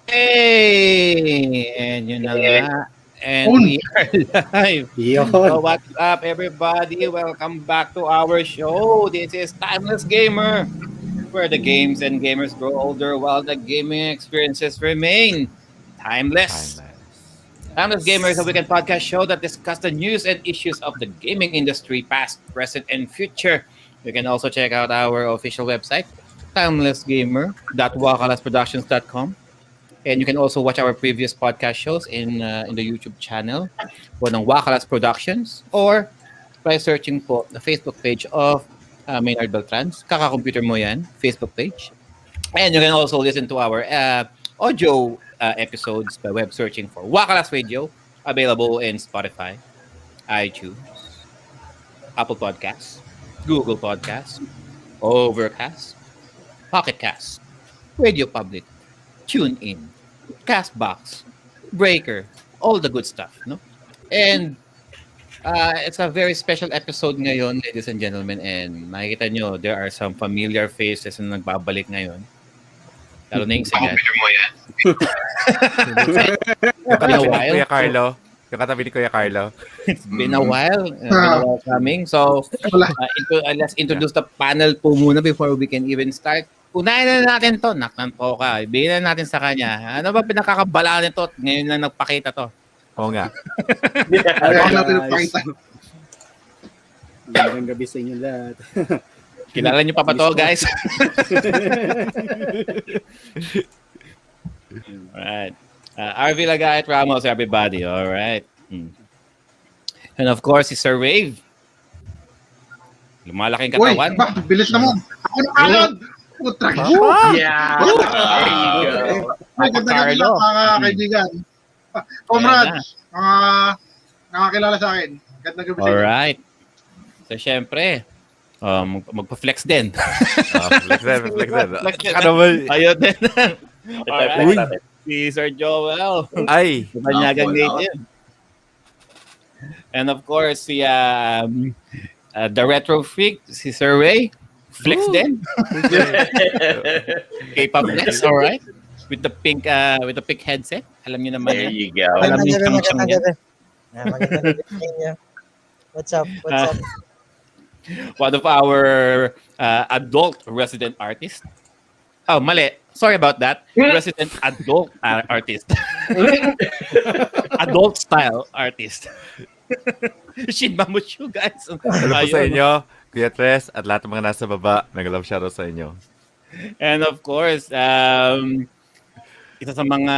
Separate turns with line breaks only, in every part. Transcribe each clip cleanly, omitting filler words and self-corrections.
Hey! And yun na nga. And we are live.
Yun.
So what's up, everybody? Welcome back to our show. This is Timeless Gamer, where the games and gamers grow older while the gaming experiences remain timeless. Timeless Gamer is a weekend podcast show that discusses the news and issues of the gaming industry, past, present, and future. You can also check out our official website, timelessgamer.wakalasproductions.com. And you can also watch our previous podcast shows in the YouTube channel po ng Wakalas Productions or by searching po the Facebook page of Maynard Beltrans. Kaka-computer mo yan, Facebook page. And you can also listen to our audio episodes by web searching for Wakalas Radio, available in Spotify, iTunes, Apple Podcasts, Google Podcasts, Overcast, Pocket Cast, Radio Public, TuneIn, Castbox, Breaker, all the good stuff, no? And it's a very special episode ngayon, ladies and gentlemen, and makikita nyo, there are some familiar faces na nagbabalik ngayon. Lalo na yung sigat.
Kuya Carlo. Yung katabi ni Kuya Carlo.
It's been a while. Coming. So, let's introduce the panel po muna before we can even start. Unahin na natin to. Naknan po ka. Ibigay na natin sa kanya. Ano ba pinakakabala nito? Ngayon lang nagpakita to.
Oo nga.
Ano natin nagpakita? Magandang gabi sa inyo lahat.
Kilala niyo pa ba to, guys? Alright. RV Lagay at Ramos, everybody. Alright. And of course, si Sir Wave. Lumalaking katawan.
Uy, bilis na mo. Ako na kalod! Putra ka.
Yeah. There you go.
Ay, ganda gabi lang mga kaibigan. Comrades, mga nakakilala sa akin. Ganda gabi sa inyo.
Alright. So, syempre, magpa-flex din.
Flex din.
Ayun din.
Uy.
Si Sir Joel.
Ay.
Banyagang native. And of course, si the retro freak, si Sir Ray. Flex din. K-pop flex, alright. With the pink headset. Alam niyo naman
There
yan.
you go.
Alam niyo siyang yan.
Magandang gabi sa inyo. What's up?
One of our adult resident artists. Oh, mali. Sorry about that. Resident adult artist. Adult style artist. Shin Mamuchu, guys.
Hello po sa inyo, Kuya Tres, at lahat ng mga nasa baba. Nag-love shoutout sa inyo.
And of course, isa sa mga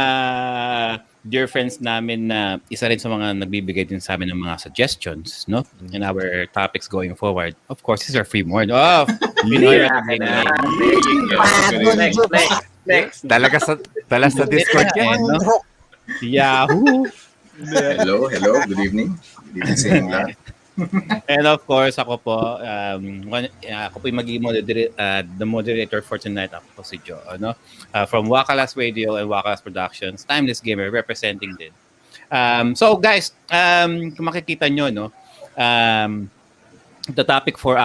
dear friends namin na isa rin sa mga nagbibigay din sa amin ng mga suggestions, no? In our topics going forward. Of course, is our free more. Oh,
There you go. Next.
Dala sa Discord yan.
no? Yahoo!
Hello. Good evening. Good evening sa inyo lahat.
And of course, ako po yung magiging the moderator for tonight. Ako po si Joe, ano? From Wakalas Radio and Wakalas Productions, Timeless Gamer, representing din. So guys, kung makikita nyo, no, the topic for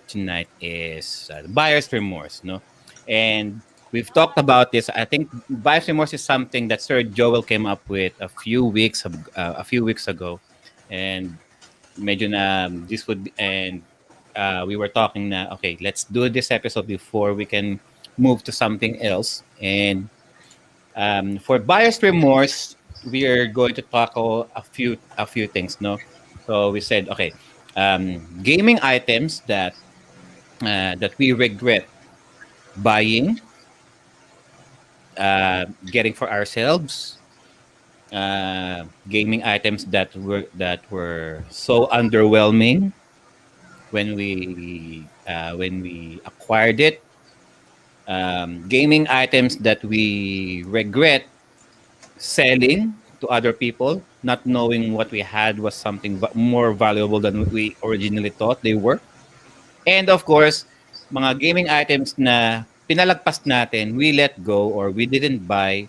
tonight is buyer's remorse, no? And we've talked about this. I think buyer's remorse is something that Sir Joel came up with a few weeks ago. And medyo na this would and we were talking na okay, let's do this episode before we can move to something else. And for buyer's remorse, we are going to tackle a few things, no? So we said okay, gaming items that we regret buying, getting for ourselves, gaming items that were so underwhelming when we acquired it, gaming items that we regret selling to other people, not knowing what we had was something more valuable than we originally thought they were, and of course, mga gaming items na pinalagpas natin, we let go or we didn't buy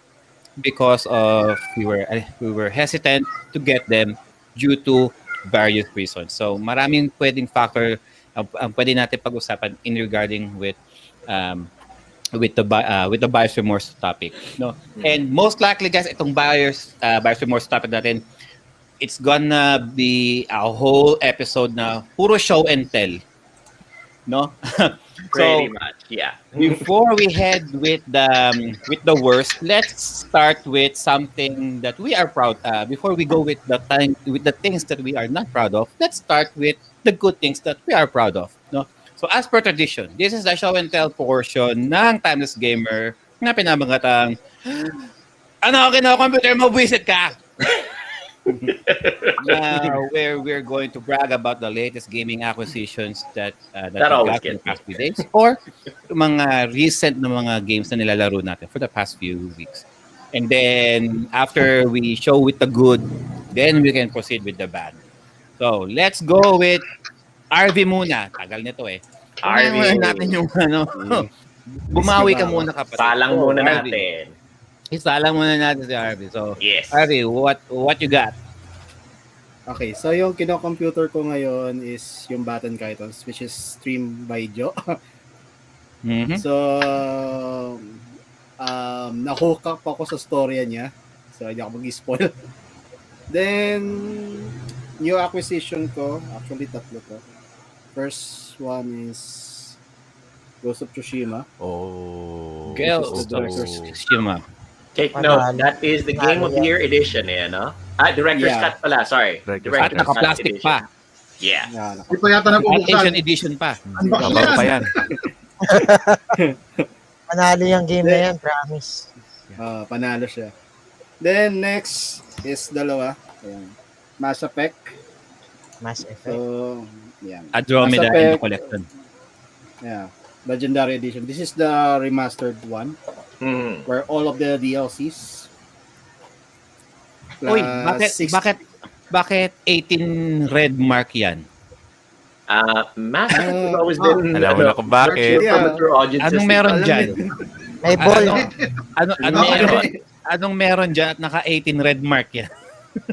because of we were hesitant to get them due to various reasons. So maraming pwedeng factor ang pwede natin pag-usapan in regarding with with the buyer's remorse topic, no? And most likely, guys, itong buyer's remorse topic natin, it's gonna be a whole episode na puro show and tell, no?
Pretty much, yeah.
Before we head with the worst, let's start with something that we are proud. Before we go with the things that we are not proud of, let's start with the good things that we are proud of, no? So as per tradition, this is the show and tell portion ng Timeless Gamer na pinabangatang, ano, computer mo, buwisit ka! Where we're going to brag about the latest gaming acquisitions that we
always
got in the
gets
past few days, or mga recent na mga games na nilalaro natin for the past few weeks. And then, after we show with the good, then we can proceed with the bad. So, let's go with RV muna. Tagal nito eh.
RV.
Unahin natin yung bumawi ka muna kapatid.
Salang muna
RV.
natin.
Isalang muna natin si RV. So,
Yes.
RV, what you got?
Okay, so yung kino-computer ko ngayon is yung Baton Titans, which is streamed by Joe.
Mhm.
So, na-hook up ako sa storya niya. So, hindi ako mag-spoil. Then, new acquisition ko, actually tatlo to. First one is Ghost of Tsushima.
Oh.
Girl,
Which is the director's
Shima.
Take note, that is the Game of the Year edition, eh, no? Director's
Yeah.
cut pala, sorry.
Director's
At
cut.
naka-plastic pa.
Yeah.
Yan.
Hindi pa yata
At
nabubuksan.
Asian edition pa.
Unbox
Bago pa
yan.
yan.
Manalo yung game na yan, promise.
Panalo siya. Then, next is dalawa. Ayan. Mass Effect.
Mass Effect.
So, yan.
Andromeda
Mass
in the
Effect.
collection.
Yeah. Legendary Edition. This is the remastered one
Mm.
where all of the DLCs
Uy,
six-
bakit 18 red mark yan?
Mass Effect has always been
Alam mo na kung bakit.
Yeah.
for mature audiences.
Anong meron
Alam
dyan?
niyo-
May ball.
Anong meron dyan at naka 18 red mark yan?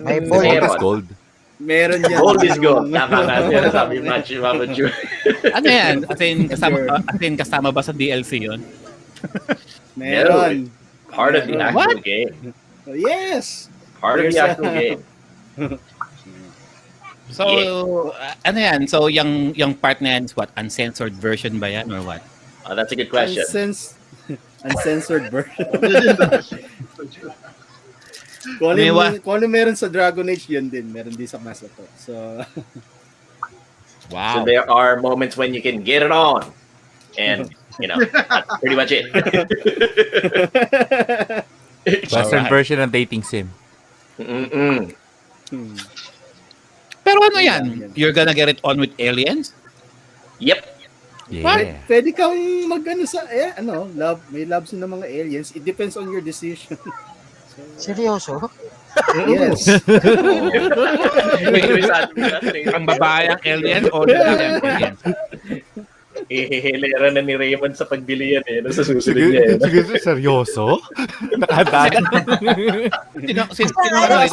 May ball.
Meron.
Gold is gold.
Meron yan.
Gold is gold. Tama nga yan. Sabi match yung mature.
Ano yan? As in, kasama ba sa DLC yun?
Meron.
Part of the
Meron.
actual
What?
game.
Yes.
Part of the
There's a-
actual game.
So, ano yan? So, yung part na yan is what? Uncensored version ba yan or what?
That's a good question.
Uncensored version.
May
Kung ano meron sa Dragon Age, yun din. Meron din sa Mass Effect. So,
So
Wow.
there are moments when you can get it on. And, that's pretty much it.
Western
Alright.
version ng dating sim.
Mm-mm.
Pero ano yan? You're gonna get it on with aliens?
Yep.
Yeah.
pwede kang mag-ano sa, may love ng mga aliens. It depends on your decision.
Seryoso?
Yes.
Ang babae ang alien o lalaki ang alien?
Ihihilera na ni Raymond sa pagbili yan eh. Nasa susunod niya eh.
Siguro seryoso? Nakahanda na.
Sino
As
ito?
far as,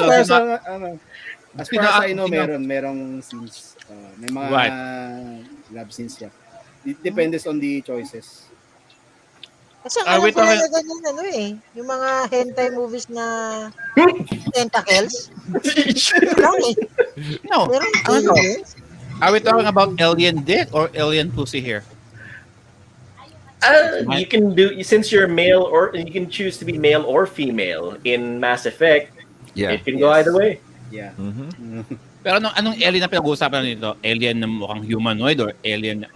as far as I know,
Sino-
merong scenes. May mga
Right.
love scenes siya. It depends on the choices.
Kasi ang
Ah,
alam
wait,
ko
okay.
na ganyan, yung mga hentai movies na tentacles. Lang eh.
No.
Meron
Ano?
aliens.
Are we talking about alien dick or alien pussy here?
You can do, since you're male, or you can choose to be male or female in Mass Effect.
Yeah.
It can go
Yes.
either way.
Yeah.
Mhm.
Pero anong alien na pinag-uusapan nito? Alien na mukhang humanoid or alien na...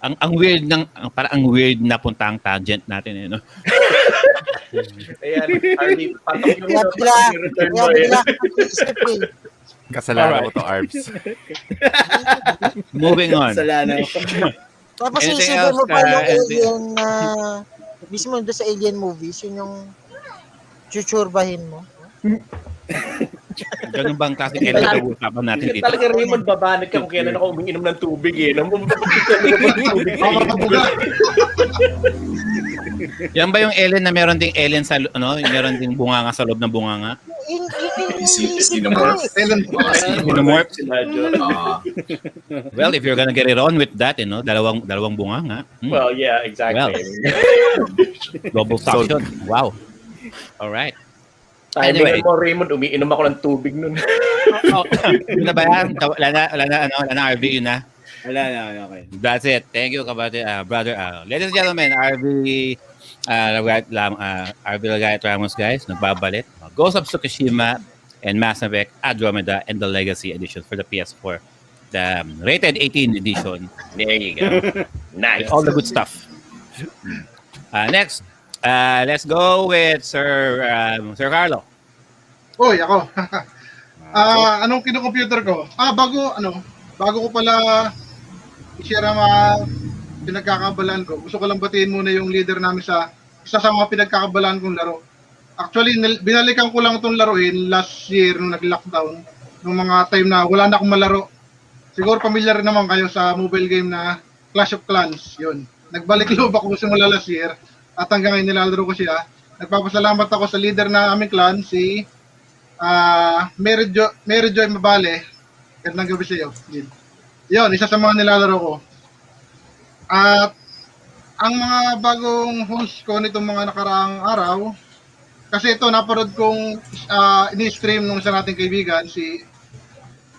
Ang weird ang weird na puntang tangent natin eh, no?
Ayan, Harvey, patok yung
Kaya bigla,
return
kaya
mo eh.
bigla ako naisip eh.
Kasalanan ko to, Arbs.
Moving on.
Kasalanan ko.
Tapos
Anything
isipin mo
else,
pa yung
anything-
alien na mismo doon sa alien movies, yun yung chuchurbahin mo.
Ganun bang klaseng Ellen na usapan natin dito?
Talaga Raymond, babanat ka kung kailan ako umiinom ng tubig eh.
Yan ba yung Ellen na meron ding Ellen sa meron ding bunganga sa loob ng bunganga?
Xenomorph.
Xenomorph.
Ah,
Well, if you're gonna get it on with that, dalawang bunganga.
Well, yeah, exactly.
Double suction. Wow. All right.
Anyway, mo Raymond, umiinom ako ng tubig nun.
Yun na ba yan? Wala na RV yun na.
Wala na, okay.
That's it. Thank you, kabate, brother. Ladies and gentlemen, RV Lagayat Ramos, guys, nagbabalik. Ghost of Tsukushima and Mass Effect Andromeda and the Legacy Edition for the PS4. The rated 18 edition.
There you go. Nice.
All the good stuff. Next, let's go with Sir Carlo.
Oy, ako. Anong kino-computer ko? Bago ko pala i-share ang mga pinagkakabalaan ko. Gusto ko lang batiin muna yung leader namin sa isa sa mga pinagkakabalaan kong laro. Actually, binalikan ko lang itong laruin last year nung nag-lockdown. Nung mga time na wala na akong malaro. Siguro familiar naman kayo sa mobile game na Clash of Clans. Yun. Nagbalik loob ako simula last year. At hanggang ngayon nilalaro ko siya. Nagpapasalamat ako sa leader na aming clan, si Mary Joy Mabale. Gandang gabi sa iyo. Yun, isa sa mga nilalaro ko. At ang mga bagong host ko nitong mga nakaraang araw, kasi ito, naparod kong ini-stream nung isa nating kaibigan,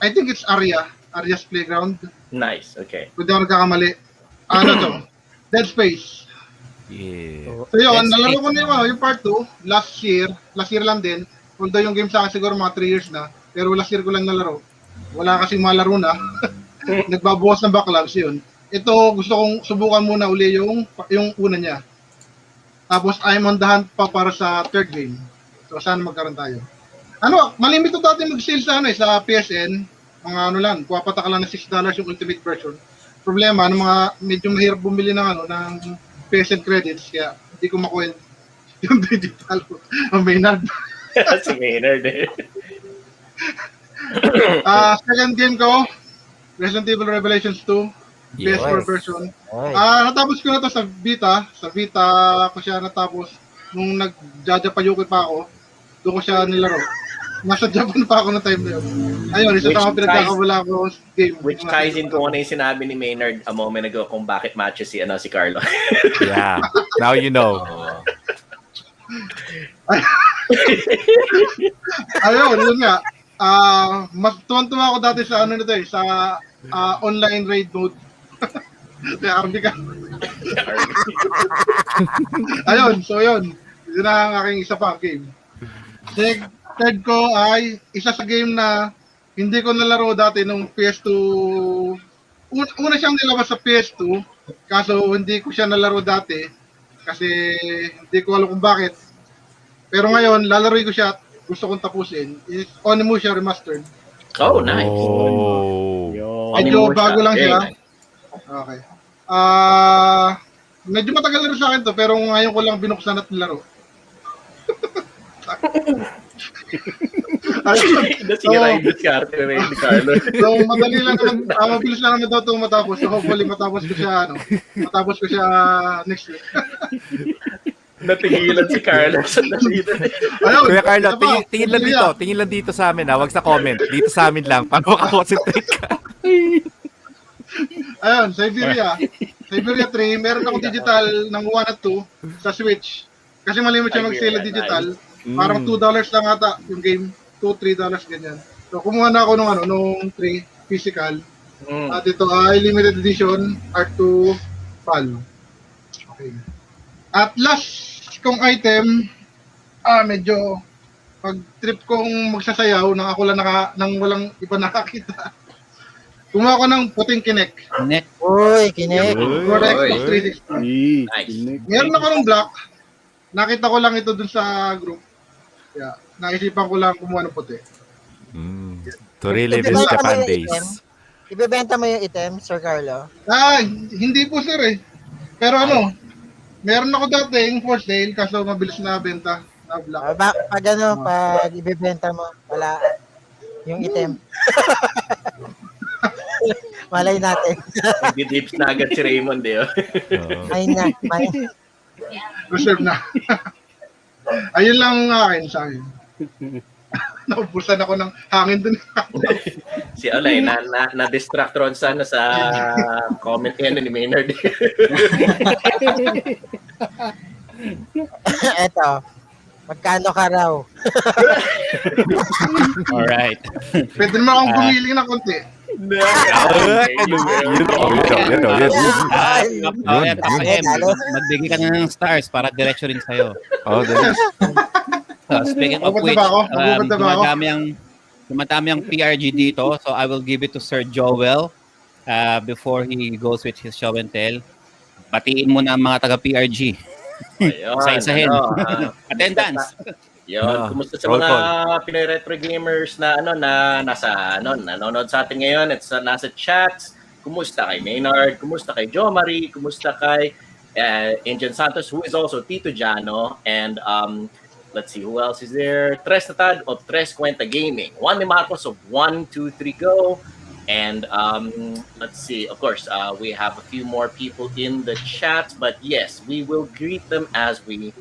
I think it's Aria's Playground.
Nice, okay.
Kung di ako nagkakamali. Ano to? Dead Space.
Yeah.
So yun, nalaro ko na yung part 2, last year lang din. Although yung game sa akin siguro mga 3 years na, pero last year ko lang nalaro. Wala kasing malaro na. Nagbabawas ng backlogs yun. Ito, gusto kong subukan muna uli yung una niya. Tapos I'm on the hunt pa para sa third game. So sana magkaroon tayo. Malimit ito dati mag-sale sa PSN. Mga lang, kuwapata ka lang ng $6 yung ultimate version. Problema, medyo mahirap bumili ng PSN credits, kaya hindi ko makuha yung digital ko. Ang Maynard.
Si Maynard eh.
Second game ko, Resident Evil Revelations 2. PS4 version. Natapos ko na to sa Vita. Sa Vita ko siya natapos. Nung nag-Japayuki pa ako, doon ko siya nilaro. Nasa Japan pa ako na time na yun. Ayun, isa sa mga pinagkakawala ko game.
Which ties in kung ano yung sinabi ni Maynard a moment ago kung bakit matches si Carlo.
Yeah. Now you know.
Ayun, yun nga. Mas tuwan-tuwa ako dati sa sa online raid mode. Kaya RB ka. Ayun, so yun. Yun na ang aking isa pa game. Third ko ay isa sa game na hindi ko nalaro dati nung PS2. Una siyang nilabas sa PS2, kaso hindi ko siya nalaro dati kasi hindi ko alam kung bakit. Pero ngayon, lalaroin ko siya at gusto kong tapusin. Is Onimusha Remastered.
Oh, nice.
Oh.
Medyo bago lang siya. Okay. Medyo matagal na rin sa akin to, pero ngayon ko lang binuksan at nilaro.
Nasira yung diskarte ni Carlo.
So, madali lang naman, mabilis lang naman daw ito matapos. So, hopefully matapos ko siya, next week.
Natigilan si Carlo sa nasira.
Kuya Carlo, tingin lang dito sa amin ha. Wag sa comment. Dito sa amin lang. Para makakonsentrate ka.
Ayun, Siberia 3, meron akong digital ng 1 at 2 sa Switch. Kasi malimit siya mag-sale digital. Parang $2 lang ata yung game. $2-3 ganyan. So, kumuha na ako nung 3 physical. At ito ay limited edition Art 2 PAL. Okay. At last kong item, medyo pag trip kong magsasayaw nang ako lang nang walang iba nakakita. Kumuha ko ng puting Kinect.
Uy, Kinect.
For Xbox 360.
Nice.
Meron ako ng black. Nakita ko lang ito dun sa group. Kaya, naisipan ko lang kumuha ng puti.
To relive his Japan days.
Ibebenta mo yung item, Sir Carlo?
Hindi po sir eh. Pero meron ako dati yung for sale kaso mabilis na benta na black.
Pag ibebenta mo, wala. Yung item. Malay natin.
Nag-dips na agad si Raymond eh.
May na. May.
Reserve na. Ayun lang akin sa akin. Naubusan ako ng hangin dun.
Si Olay, na-distract ron sana sa comment yan ni Maynard.
Eto. Magkano ka raw?
Alright.
Pwede naman akong gumiling na konti.
Magbigay ka na ng stars para diretso rin sa'yo. Speaking of
Magbubad
which,
na ba ako? Magbubad na ba ako?
dumadami ang PRG dito, so I will give it to Sir Joel before he goes with his show and tell. Batiin mo na ang mga taga-PRG.
Ayun,
Isa-isahin. Attendance.
Yun, kumusta sa mga Pinoy Retro Gamers na nanonood sa atin ngayon at nasa chats. Kumusta kay Maynard? Kumusta kay Jo Marie? Kumusta kay Angel Santos, who is also Tito Jano? And let's see, who else is there? Tres Natad of Tres Cuenta Gaming. Juan de Marcos of 1, 2, 3 Go. And let's see, of course, we have a few more people in the chat, but yes, we will greet them as we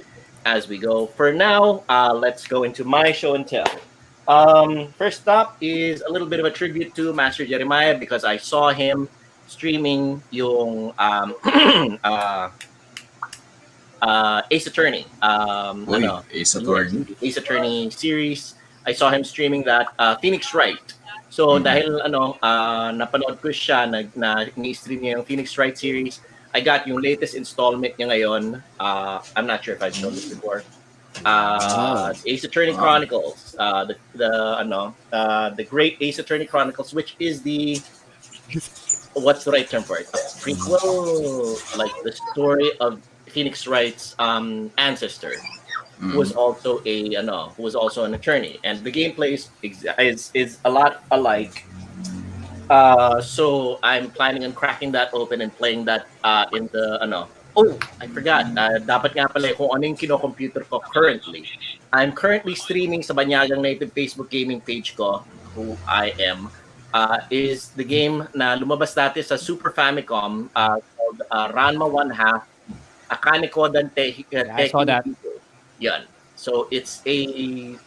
go. For now, let's go into my show and tell. First up is a little bit of a tribute to Master Jeremiah because I saw him streaming yung Ace Attorney.
Ace Attorney.
Ace Attorney series. I saw him streaming that Phoenix Wright. So dahil napanood ko siya na ni-stream niya yung Phoenix Wright series, I got yung latest installment niya ngayon. I'm not sure if I've shown this before. Ace Attorney Chronicles, the Great Ace Attorney Chronicles, which is the what's the right term for it? Prequel, like the story of Phoenix Wright's ancestor, who was also an attorney, and the gameplay is a lot alike. So I'm planning on cracking that open and playing that in the Oh, I forgot. Dapat nga pala kung ano yung kino-computer ko currently. I'm currently streaming sa Banyagang Native Facebook gaming page ko, who I am, is the game na lumabas dati sa Super Famicom called Ranma 1/2 Akane ko Dante.
I saw that.
Yan. So it's an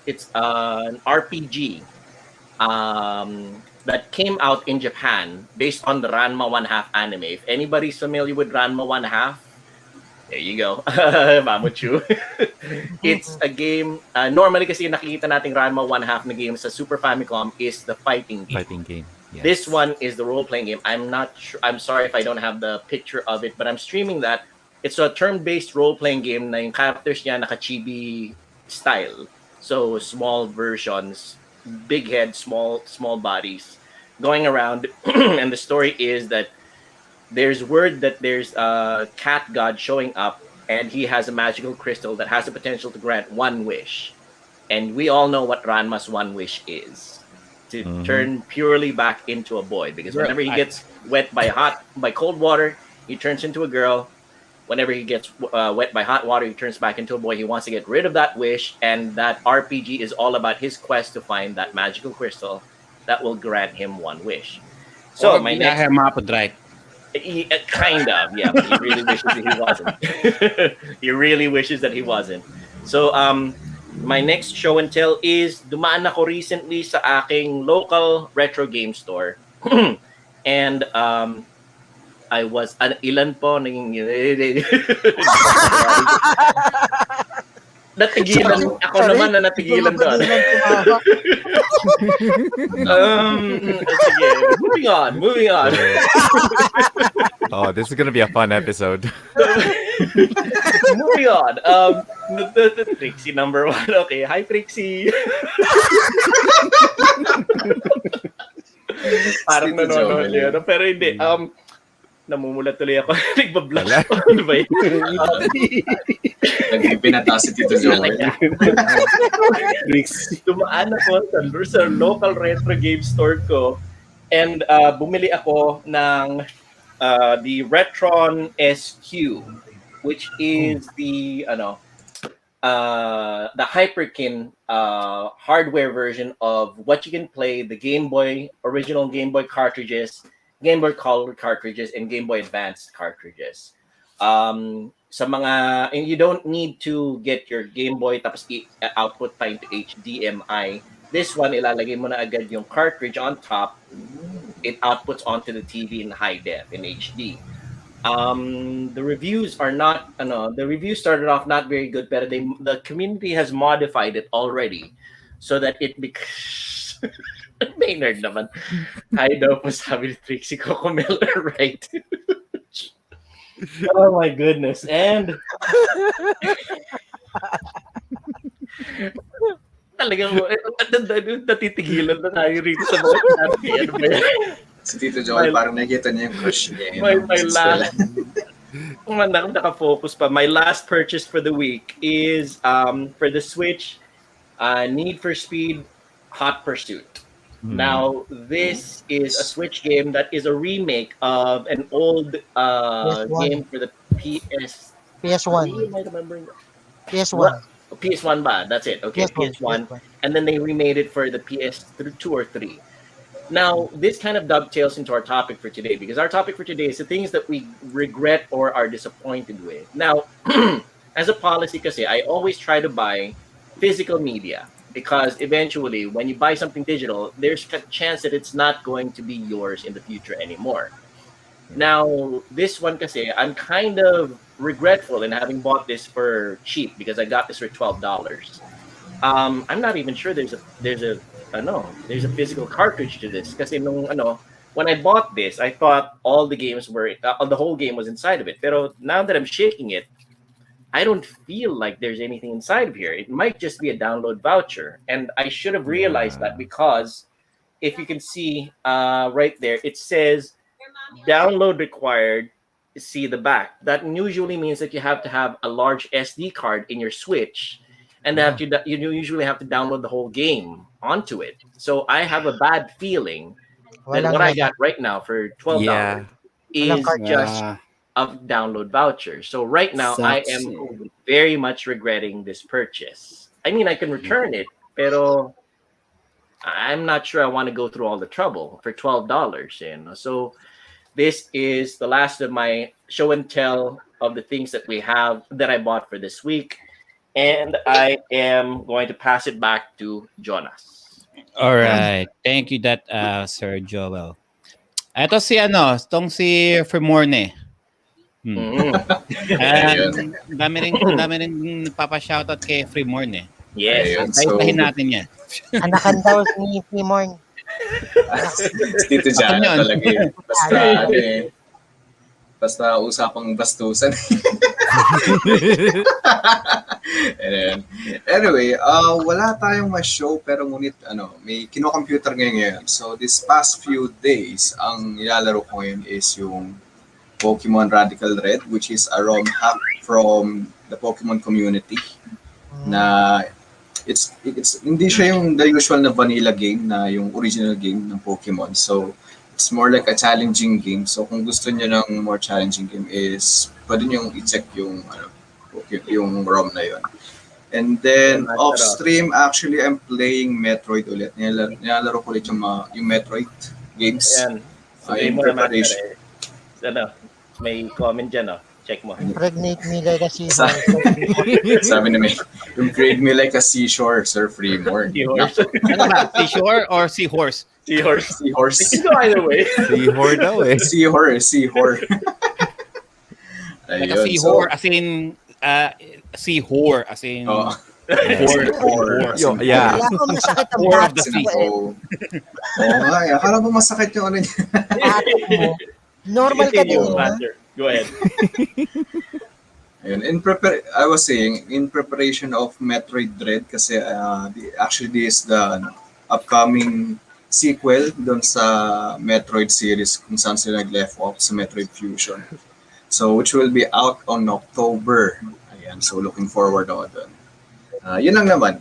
RPG that came out in Japan based on the Ranma 1/2 anime. If anybody's familiar with Ranma 1/2, there you go. Mamuchu. It's a game. Normally kasi nakikita nating Ranma 1/2 na game sa Super Famicom is the fighting game.
Yes.
This one is the role-playing game. I'm not sure. I'm sorry if I don't have the picture of it, but I'm streaming that. It's a turn-based role-playing game na yung characters niya naka-chibi style. So small versions, big head, small bodies going around. And the story is that there's word that there's a cat god showing up, and he has a magical crystal that has the potential to grant one wish. And we all know what Ranma's one wish is. To turn purely back into a boy. Because whenever he gets wet by cold water, he turns into a girl. Whenever he gets wet by hot water, he turns back into a boy. He wants to get rid of that wish, and that RPG is all about his quest to find that magical crystal that will grant him one wish. So my next...
Right.
Kind of, yeah. But he really wishes that he wasn't. He really wishes that he wasn't. So, my next show and tell is dumaan ako recently sa aking local retro game store. And I was ilan po natigilan ako naman na natigilan doon. Sige, moving on.
Oh, this is gonna be a fun episode.
Moving on. Trixie number 1. Okay, hi Trixie. Parang nanonood yun. Pero hindi. Namumulat tuloy ako. Nagbablog ako. Ano ba yun?
Nagpinata si Tito Joel.
Dumaan ako sa local retro game store ko, and bumili ako ng the Retron SQ, which is the the Hyperkin hardware version of what you can play the original Game Boy cartridges, Game Boy Color cartridges, and Game Boy Advance cartridges. Sa mga, and you don't need to get your Game Boy tapos output pa into HDMI. This one, ilalagay mo na agad yung cartridge on top. It outputs onto the TV in high def, in HD. The reviews are not, the reviews started off not very good, but the community has modified it already so that it becomes... Maynard naman. I know po sabi ni Trixie Cocomel, right? Oh my goodness. And talagang natitigilan na tayo rito sa mga sabi. Ano ba yan?
Si Tito Joel, parang nakikita niya yung crush niya.
My last, naka-focus pa. My last purchase for the week is for the Switch, Need for Speed Hot Pursuit. Now, this is a Switch game that is a remake of an old game for the
PS1.
Am I remembering?
PS1.
PS1 ba? That's it. Okay, PS1. And then they remade it for the PS2 or 3. Now, this kind of dovetails into our topic for today, because our topic for today is the things that we regret or are disappointed with. Now, as a policy kasi, I always try to buy physical media, because eventually, when you buy something digital, there's a chance that it's not going to be yours in the future anymore. Now, this one kasi, I'm kind of regretful in having bought this for cheap, because I got this for $12. I'm not even sure there's a physical cartridge to this, kasi when I bought this, I thought all the games were the whole game was inside of it. Pero now that I'm shaking it, I don't feel like there's anything inside of here. It might just be a download voucher, and I should have realized that, because if you can see right there, it says download required. See the back. That usually means that you have to have a large SD card in your Switch, and you usually have to download the whole game onto it. So I have a bad feeling that what I got right now for $12 is just a download voucher. So right now I am very much regretting this purchase. I mean, I can return it, pero I'm not sure I want to go through all the trouble for $12. So this is the last of my show and tell of the things that we have that I bought for this week. And I am going to pass it back to Jonas.
All right. Thank you that Sir Joel. Ito si Fremorne. Dami rin nagpapa-shoutout kay Fremorne.
Yes.
Ayun natin yan.
Anakan daw ni Fremorne.
Tito Jana talaga eh. Basta usapang bastusan. Anyway, wala tayong ma-show, pero ngunit may kino-computer ngayon. So this past few days, ang nilalaro ko ngayon is yung Pokemon Radical Red, which is a ROM hack from the Pokemon community. Na it's hindi siya yung the usual na vanilla game, na yung original game ng Pokemon. So it's more like a challenging game. So kung gusto niyo ng more challenging game is pwede niyo i-check yung ROM na yun. And then off stream, actually I'm playing Metroid ulit. Nilalaro ko ulit yung Metroid games.
Yan. So,
in preparation.
May comment dyan, check mo.
Impregnate me like a seashore.
Sabi na may, impregnate me like a seashore, Sir Fremore.
Seashore or seahorse?
Seahorse.
It can go either way.
Seahore daw eh.
Seahore.
Like a seahore, as in seahore, as in whore.
Yeah.
Wala akong masakit ang
Whore of the
batok
sea.
ko
Oo nga, akala mo masakit yung ano niya.
Batok mo. Normal ka din.
Go ahead.
Ayun, I was saying, in preparation of Metroid Dread, kasi actually this is the upcoming sequel doon sa Metroid series kung saan sila nag-left off sa Metroid Fusion. So, which will be out on October. Ayan, so looking forward ako doon. Yun lang naman.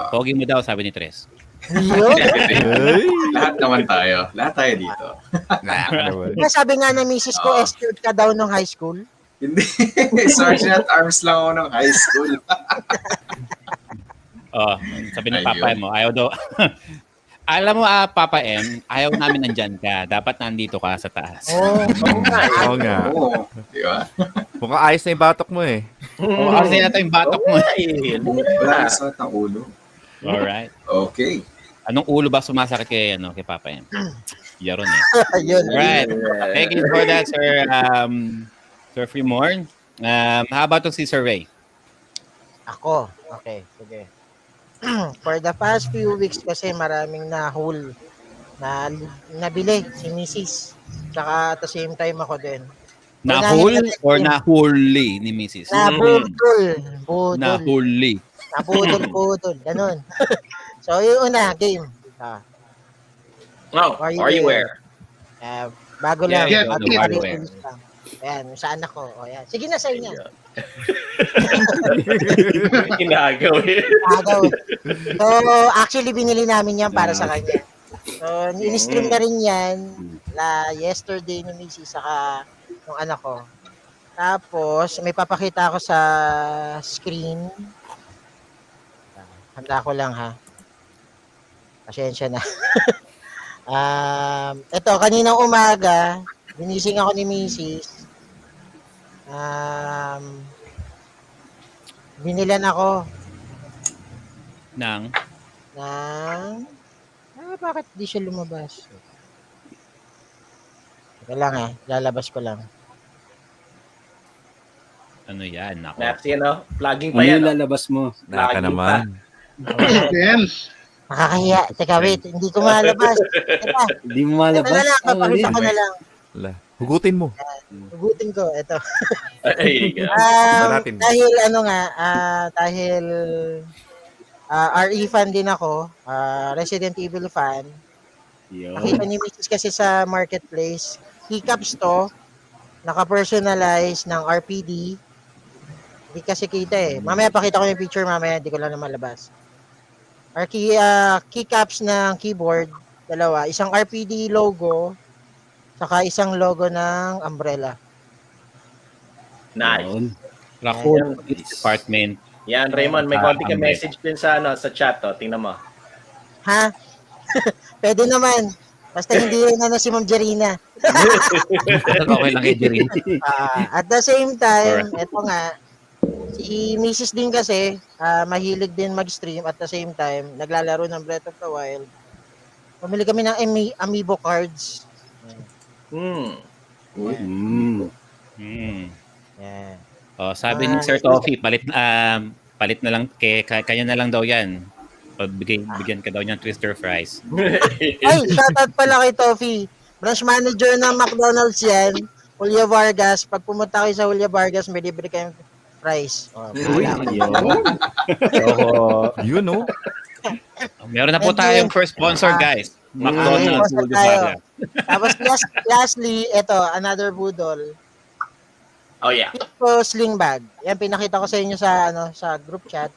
Pogi mo daw, sabi ni Tres.
Lahat naman tayo. Lahat tayo dito.
Sabi nga na misis ko, escort ka daw nung high school.
Hindi. Sergeant at Arms lang ako ng high school.
Oh, sabi ng
Ayun.
papa mo, ayaw daw. Alam mo, Papa M, ayaw namin nandyan ka. Dapat nandito ka sa taas.
Oo nga.
Oo. Di ba?
Mukhang ayos na yung batok mo eh.
Kasi yata yung batok mo.
Wala sa ng ulo.
Alright.
Okay.
Anong ulo ba sumasakit kay Papa M? Yaron eh.
Yun.
Alright. Thank you for that, Sir Sir Fremorn. How about si Sir Ray?
Ako. Okay, sige. For the past few weeks kasi maraming na-haul na nabili si Mrs. Tsaka at the same time ako din.
Nahul or nahuli ni Mrs.?
Nabudol.
Nahuli.
Nabudol. Ganun. So, yung una, game.
Oh, are you where?
Bago lang.
Yeah,
Bago
yeah,
lang.
yeah.
Ayan, saan ako? O, yan. Sige na, sa'yo niya.
Ginagawin.
So, actually, binili namin yan para sa kanya. So, in-stream na rin yan yesterday ni Missy saka ng anak ko. Tapos, may papakita ako sa screen. Handa ko lang ha. Pasensya na. Ito, kaninang umaga, binising ako ni Mrs. Binilan ako
Nang?
bakit di siya lumabas? Teka lang lalabas ko lang.
Ano yan? Nako.
Naps, plugging
Ano
pa yan.
yung lalabas mo?
Naka naman.
Dance.
Nakakahiya. Teka, wait. Hindi ko malabas. Teka.
Hindi mo malabas.
Ito na lang. Papakita ko na lang.
Hugutin mo.
Hugutin ko. Ito.
Ay,
Baratin.
Dahil dahil RE fan din ako, Resident Evil fan. Nakita ni Mrs. kasi sa marketplace, hiccups to, naka-personalize ng RPD. Hindi kasi kita eh. Mamaya pakita ko yung picture, mamaya hindi ko lang na malabas. Keycaps ng keyboard, dalawa. Isang RPD logo, saka isang logo ng umbrella.
nice.
Raccoon Department.
Yan, Raymond, may konti ka message din sa chat, tingnan mo.
Ha? Pwede naman. Basta hindi yun si Ma'am Jerina.
Okay lang kay Jerry.
At the same time, eto nga, si Mrs. din kasi, mahilig din mag-stream at the same time, naglalaro ng Breath of the Wild. Pumili kami ng amiibo cards. Yeah.
Oh, sabi ni Sir Toffee, palit na lang kanya na lang daw 'yan. Bigyan ka daw niyan twister fries.
Ay, shoutout pala kay Toffee. Branch manager ng McDonald's yan. Julia Vargas. Pag pumunta kayo sa Julia Vargas, may libre kayong fries.
Yun, no?
Meron na po tayong first sponsor, guys. McDonald's.
Tapos lastly, ito, another budol.
Oh, yeah.
Ito, sling bag. Yan, pinakita ko sa inyo sa group chat.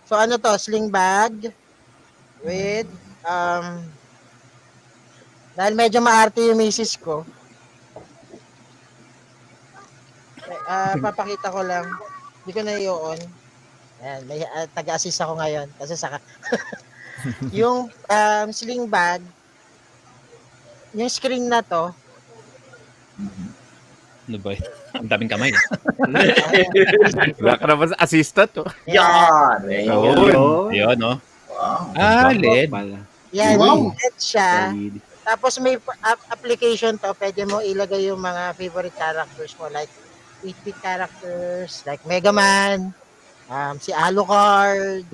So, ano to? Sling bag with, dahil medyo maarte yung misis ko, papakita ko lang. Hindi ko na i-on. Ayan, may taga-assist ako ngayon. Kasi saka, yung sling bag, yung screen na to,
Ano ba? Ang daming kamay.
Wala ka naman sa assistant, oh.
Yan!
Yun, no?
Wow.
LED.
yan,
Wow.
LED siya. Tapos may application to, pwede mo ilagay yung mga favorite characters mo, like 8-bit characters, like Mega Man, si Alucard,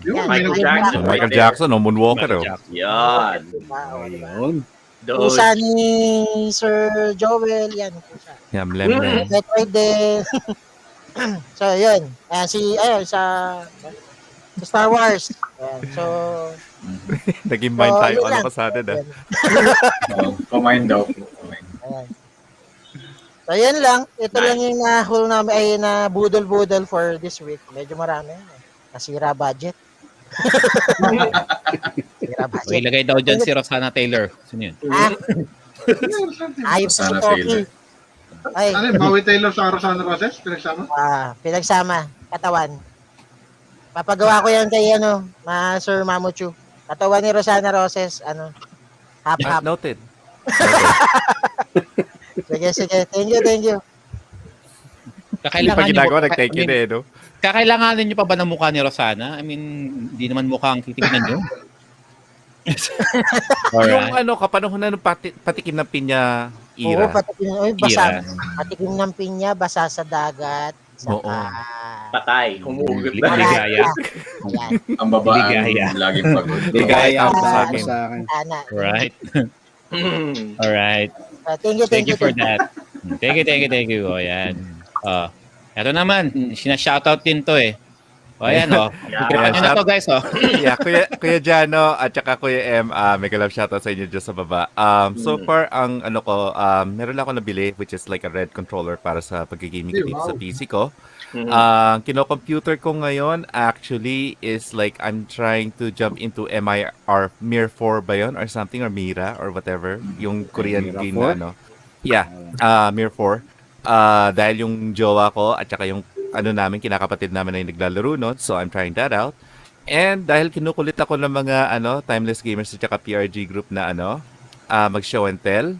Yun,
Michael
may
Jackson.
Michael Jackson, no? Moonwalker, oh.
Yan.
Ayun.
Those.
Pusa ni Sir Joel, yan, pusa.
Yam, lem.
Metroid din. So, yun. Sa Star Wars. Ayan, so,
Naging mind tayo.
yun lang.
Ano pa sa atin, ah?
Kumain daw.
Ayan. So, yan lang. Ito lang yung nahul namin, na budol-budol for this week. Medyo marami. Nasira budget. Nasira budget.
So, ilagay daw dyan si Roxana Taylor. Sino yun?
Ayos sa
Sana
Toki. Ay,
Ano yun, Maui Taylor sa Rosana Roses? Pinagsama?
pinagsama, katawan. Papagawa ko yan kay Sir Mamuchu. Katawan ni Rosana Roses, half-half.
Noted.
Sige. Thank you.
Hindi pa ginagawa, nag-thank you na no?
Kakailanganin niyo pa ba ng mukha ni Rosana? I mean, hindi naman mukhang titignan niyo.
Yung kapanahon na ng patikim ng pinya
Oo,
era.
patikim ng pinya, basa sa dagat. Saka,
Patay, humuhugot na.
Ligaya.
Ayan.
Ang babae
Ligaya.
laging pagod.
Ligaya ang sa akin.
Sa akin.
Right. Alright.
Thank you
For that. Thank you. O, yan. Ito naman, sinashoutout din to eh. O, ayan o. Pagkakapan nyo na to guys o.
Yeah, Kuya Jano at saka Kuya M, mega love shoutout sa inyo dyan sa baba. So far, ang meron lang ako nabili, which is like a red controller para sa pag-gaming ko dito sa PC ko. Ang kino-computer ko ngayon actually is like I'm trying to jump into Mir 4 ba yun? Or something, or Mira, or whatever. Yung Korean
Mira
game
4?
na Yeah, Mir 4. Dahil yung jowa ko at saka yung namin, kinakapatid namin na yung naglalaro nun. So, I'm trying that out. And dahil kinukulit ako ng mga Timeless Gamers at saka PRG group na mag-show and tell.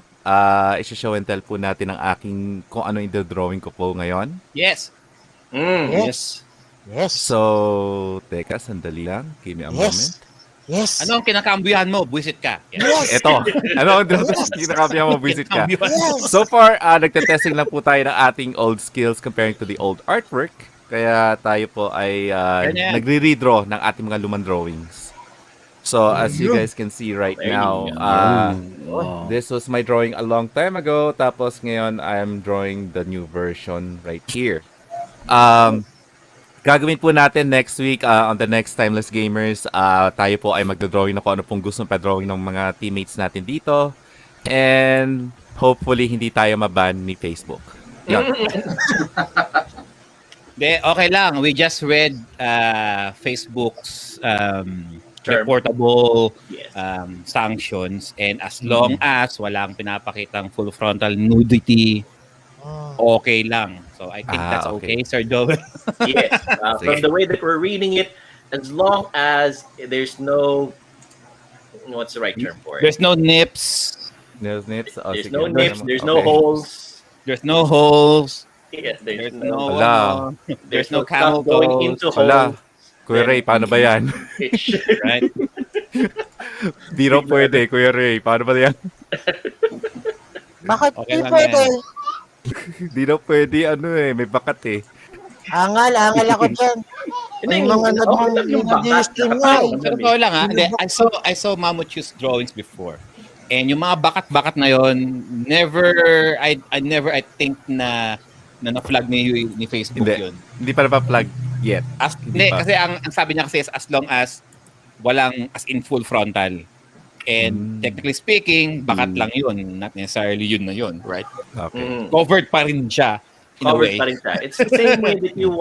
Isa-show and tell po natin ang kung ano yung drawing ko po ngayon.
Yes.
Yes.
So, teka, sandali lang. Give me a moment.
Yes.
Ano ang kinakambuyan mo? Buisit ka.
Yes.
Ito. Ano ang kinakabihan mo, visit ka?
Yes.
So far, nagte-testing lang po tayo ng ating old skills comparing to the old artwork. Kaya tayo po ay nagre-redraw ng ating mga lumang drawings. So, as you guys can see right now, this was my drawing a long time ago. Tapos ngayon, I'm drawing the new version right here. Gagawin po natin next week on the next Timeless Gamers. Tayo po ay magdodrawing na kung ano pong gusto pa-drawing ng mga teammates natin dito. And hopefully, hindi tayo maban ni Facebook. Yan.
Okay lang. We just read Facebook's reportable sanctions, and as long as walang pinapakitang full frontal nudity, okay lang. So I think that's okay, Sir Joel.
Yes. From the way that we're reading it, as long as there's no, what's the right term for it?
There's no nips.
There's nips.
There's no nips. There's no holes.
There's no holes.
Yeah, there's
no
Wala.
there's no
camel
stuff going
toes.
into
Wala.
holes.
Kuya Ray, paano ba yan?
Right?
Di raw pwede, Kuya Ray. Paano ba yan?
Bakit
Okay
di
lang
pwede?
Di raw pwede, may bakat eh.
Angal ako dyan. May mga nag-stream nga.
Pero totoo lang ha. Hindi, I saw Mamuchu's drawings before. And yung mga bakat-bakat na yon, I think na na-flag ni Facebook yun.
Hindi pa na-flag yet.
Hindi, kasi ang sabi niya kasi is as long as walang as in full frontal. And technically speaking, bakat lang yun. Not necessarily yun na yun, right?
Okay.
Covered pa rin siya in a way.
Covered pa rin siya. It's the same way that you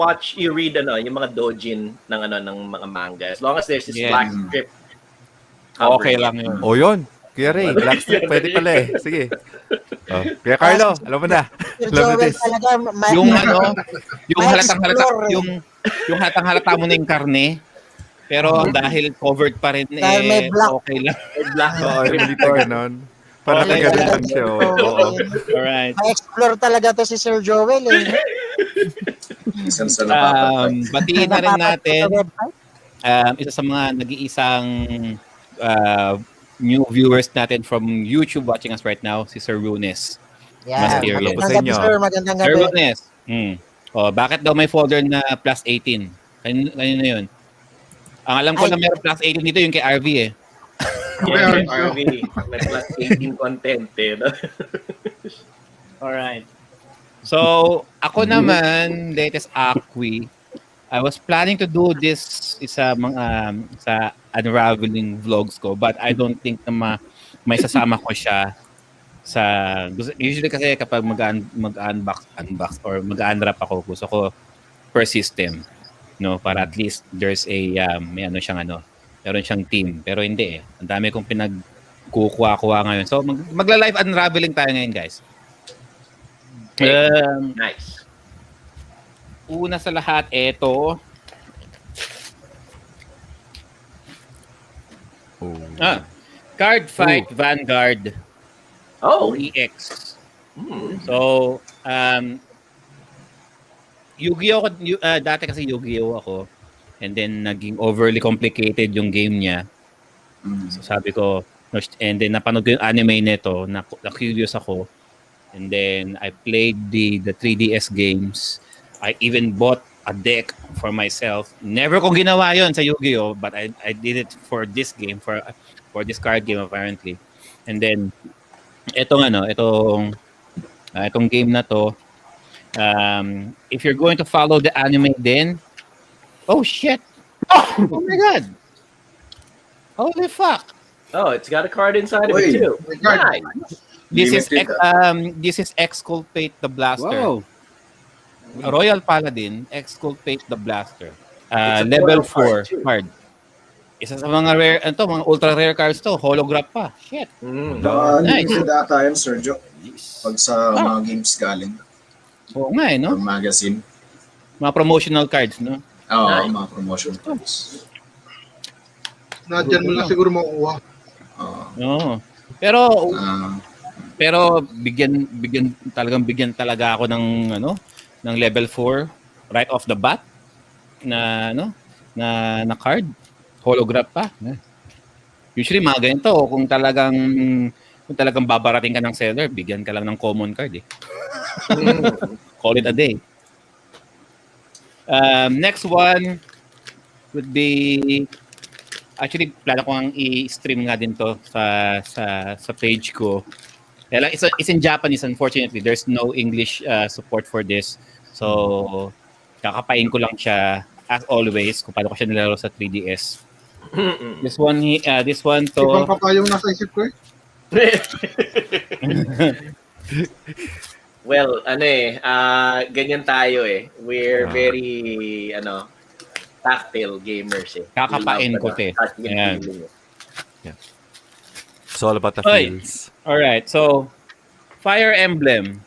read yung mga dojin ng mga manga. As long as there's this black strip.
Okay lang yun.
O yun. Kuya Ray, black strip, pwede pala eh. Sige. Kuya Carlo, alam mo na. Alam mo this.
Yung halatang halata mo na yung karne, pero dahil covered pa rin
may black.
Okay lang.
May black.
Oo, hindi pa ganun. Para
Okay,
ganun lang siya. Oo.
Alright.
Ma-explore talaga to si Sir Joel eh.
Isang sa napapatay.
Batiin na rin natin isa sa mga nag-iisang new viewers natin from YouTube watching us right now, si Sir Runes.
Yeah.
Mysterious.
Magandang gabi, sir. Magandang
Sir
gabi.
Runes. Bakit daw may folder na plus 18? Kanino yun? Ang alam ko na meron plus 18 dito yung kay RV eh.
Yeah, RV. May plus 18 content eh. No?
Alright. So, ako naman, latest Acqui, I was planning to do this sa unraveling vlogs ko, but I don't think na may sasama ko siya sa usually kasi kapag mag-unbox or mag-unwrap ako, gusto ko per system, no, para at least there's a meron siyang team, pero hindi eh. Ang dami kong pinagkukuha ngayon. So magla-live unraveling tayo ngayon, guys.
Okay.
Um,
Nice.
una sa lahat, ito. Card Fight Vanguard
Oh.
EX.
Hmm.
So, Yu-Gi-Oh! Dati kasi Yu-Gi-Oh! Ako. And then, naging overly complicated yung game niya. So, sabi ko, and then napanood ko yung anime nito, na-curious ako. And then, I played the 3DS games. I even bought a deck for myself. Never ko ginawa yon sa Yu-Gi-Oh! But I did it for this game, for this card game apparently. And then, itong game na to, if you're going to follow the anime then, oh shit! Oh my god! Holy fuck!
Oh, it's got a card inside of
Wait.
it too.
Card.
Nice.
This is Exculpate the Blaster.
Wow.
A Royal Paladin, Exculpate the Blaster.
It's a
Level
foil
4
card, too.
card. Isa sa mga rare, mga ultra rare cards to, holograph pa. Shit. Nice.
Limited ata yan, Sergio. Pag sa mga games galing.
Oo nga no?
Or magazine.
Mga promotional cards, no?
Oo,
Nice.
mga promotion cards.
Na dyan mo lang siguro makukuha.
Oo. Pero
Ah,
pero bigyan talaga ako ng ng level 4 right off the bat na na card, holograph pa. Usually mga ganito kung talagang babarating ka ng seller, bigyan ka lang ng common card eh. Call it a day. Next one would be, actually plano ko ang i-stream nga din to sa page ko. Kaya lang, it's in Japanese, unfortunately. There's no English support for this. So, kakapain ko lang siya, as always, kung paano ko siya nilaro sa 3DS. This one to...
Ibang pa yung nasa isip ko eh.
Well, ganyan tayo eh. We're very, tactile gamers eh.
Kakapain ko, te.
Touching and
Ayan.
feeling eh.
It's all about the
Oy.
feels.
Alright, so, Fire Emblem.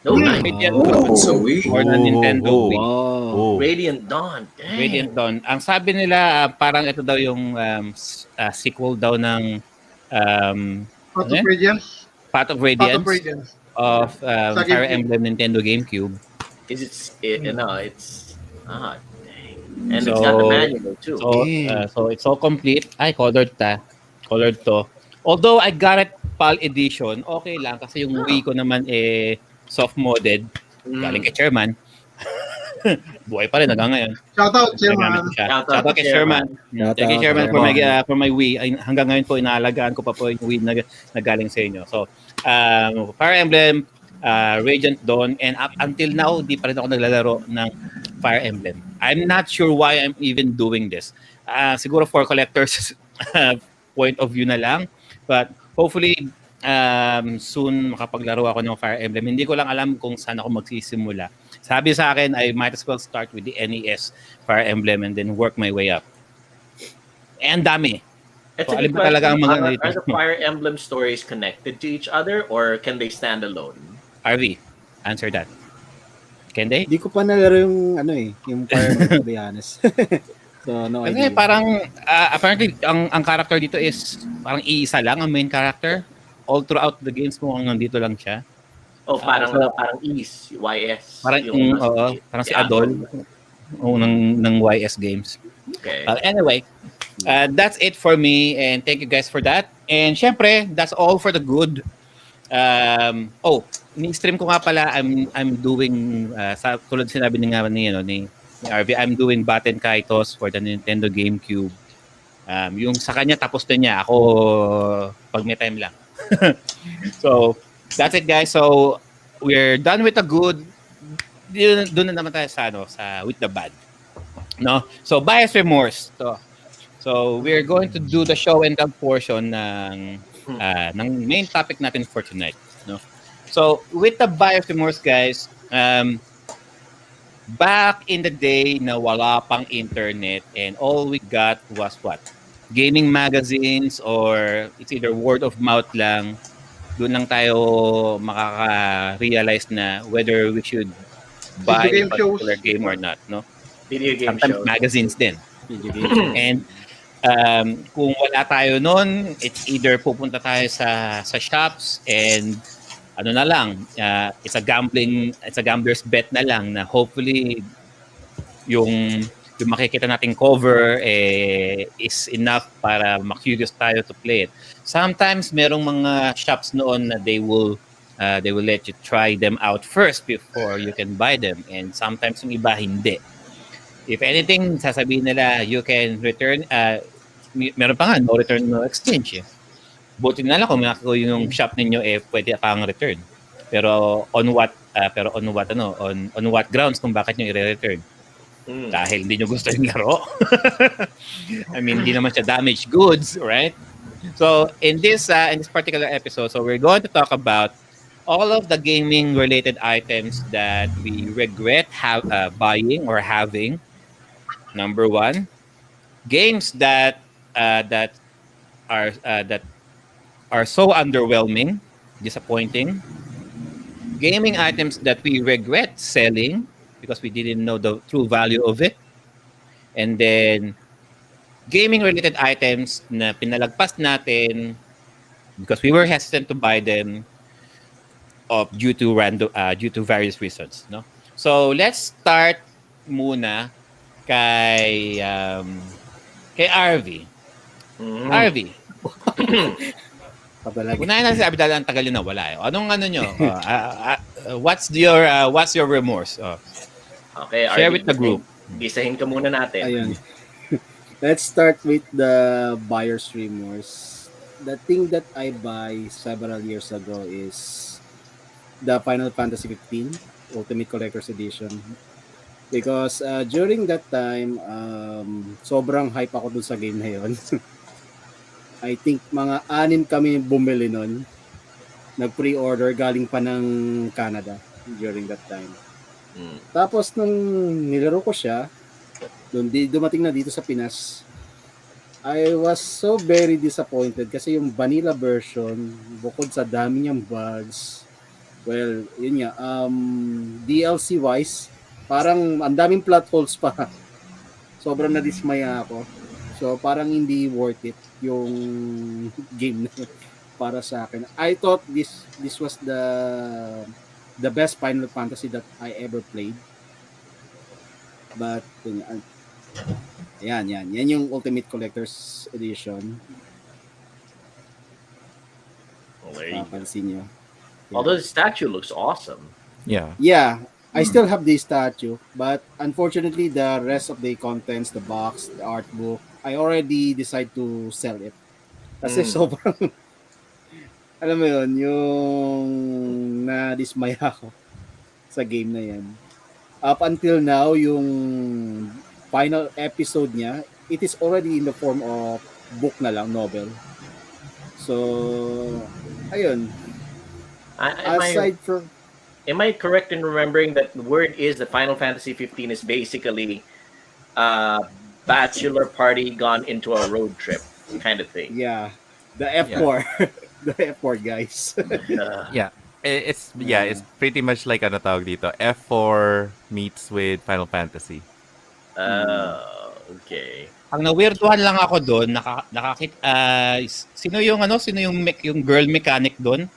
No, nice.
Radiant
oh,
Dawn
so we.
or the Nintendo Wii.
Wow.
Radiant Dawn. Dang.
Radiant Dawn. Ang sabi nila, parang ito daw yung sequel daw ng
Path of Radiance.
Path of
Path
Radiance
of Radiance.
of
Sa
Fire
GameCube.
Emblem Nintendo GameCube.
Is it, dang. And
So,
it's got the manual too.
So it's all complete. Ay, colored to. Although I got it PAL edition, okay lang kasi yung Wii ko naman soft-modded. Galing kay Chairman. Buhay pa rin hanggang ngayon.
Shoutout, Chairman.
Nagamit ko siya.
Shoutout
Shoutout kay
to
Chairman.
Shoutout,
Thank you, Chairman,
Chairman.
for my Wii. Ay, hanggang ngayon po, inaalagaan ko pa po yung Wii na galing sa inyo. So, Fire Emblem, Radiant Dawn, and up until now, di pa rin ako naglalaro ng Fire Emblem. I'm not sure why I'm even doing this. Siguro for collectors point of view na lang. But hopefully, soon makapaglaro ako ng Fire Emblem. Hindi ko lang alam kung saan ako magsisimula. Sabi sa akin, I might as well start with the NES Fire Emblem and then work my way up. And dami.
It's
So,
a
alin
good
ba talaga ang
question.
mga
Are
dito?
the Fire Emblem stories connected to each other or can they stand alone?
RV, answer that. Can they?
Hindi ko pa nalaro yung yung Fire Emblem, to be honest. So, no
Kasi
idea.
parang, apparently, ang character dito is parang iisa lang ang main character. All throughout the games mo, nandito lang siya.
Oh, parang
so-
parang YS.
Parang, parang si Adol. Ng YS games.
Okay.
Anyway, that's it for me and thank you guys for that. And syempre, that's all for the good. Ni-stream ko nga pala, I'm doing, tulad sinabi ni RV, I'm doing Batten Kaitos for the Nintendo GameCube. Yung sa kanya, tapos na niya. Ako, pag may time lang. So, that's it guys. So, we're done with the good. Doon na naman tayo sa with the bad. No? So, bias remorse. So, we're going to do the show and tell portion ng main topic natin for tonight. No? So, with the bias remorse, guys, back in the day na wala pang internet and all we got was what? Gaming magazines or it's either word of mouth lang. doon lang tayo makaka-realize na whether we should buy
Video
a
game shows.
particular game or not, no?
Video game
Sometimes
shows.
magazines din.
Video game.
And kung wala tayo nun, it's either pupunta tayo sa shops and ano na lang, it's a gambler's bet na lang na hopefully yung makikita nating cover is enough para ma-curious tayo to play it. Sometimes merong mga shops noon na they will let you try them out first before you can buy them, and sometimes yung iba hindi. If anything, sasabihin nila you can return, meron pa nga no return no exchange. Buti na lang kung yung shop ninyo pwede pang return. Pero on what grounds kung bakit nyo i-return? Dahil hindi nyo gusto yung laro. I mean, hindi naman siya damaged goods, right? So, in this particular episode, so we're going to talk about all of the gaming-related items that we regret buying or having. Number one, games that are so underwhelming, disappointing. Gaming items that we regret selling because we didn't know the true value of it. And then, gaming-related items na pinalagpas natin because we were hesitant to buy them due to various reasons. No? So, let's start muna kay RV. RV. Unahin natin si Abdal, ang tagal yun na wala. Anong ano nyo? What's your remorse?
Okay,
share with the group.
Gisahin ka muna natin.
Ayun. Let's start with the buyer's remorse. The thing that I buy several years ago is the Final Fantasy 15 Ultimate Collector's Edition. Because during that time, sobrang hype ako dun sa game na yun. I think mga 6 kami bumili nun. Nag-pre-order galing pa ng Canada during that time. Tapos nung nilaro ko siya, dumating na dito sa Pinas, I was so very disappointed kasi yung vanilla version, bukod sa dami niyang bugs, well, yun nga, DLC wise, parang ang daming plot holes pa. Sobrang nadismaya ako. So parang hindi worth it yung game na para sa akin. I thought this was the best Final Fantasy that I ever played. But yan yung Ultimate Collector's Edition. Papansin nyo.
Although the statue looks awesome.
Yeah.
I still have the statue, but unfortunately the rest of the contents, the box, the art book, I already decided to sell it. Kasi sobrang alam mo yun, yung na-dismaya ako sa game na yan. Up until now, yung final episode niya, it is already in the form of book na lang, novel. So, ayun.
Am I correct in remembering that the word is that Final Fantasy 15 is basically a bachelor party gone into a road trip kind of thing?
Yeah. The F4. Yeah. The F4 guys.
It's pretty much like ano tawag dito, F4 meets with Final Fantasy.
Okay.
Ang na-weirduhan lang ako doon, sino yung girl mechanic doon?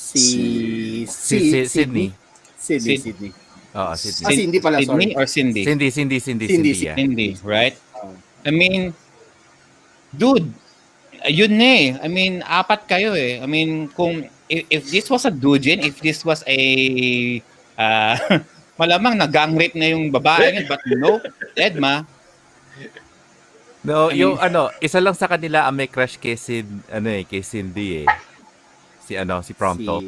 Sydney.
Sydney.
Oo, Sydney.
Cindy pala,
Sydney
sorry.
or Cindy?
Cindy,
right? I mean, dude, yun na eh. I mean, 4 kayo eh. I mean, if this was a doujin, if this was a malamang na-gang rape na yung babae, but no, Edma.
No, isa lang sa kanila ang may crush kay Cindy eh. Si Prompto.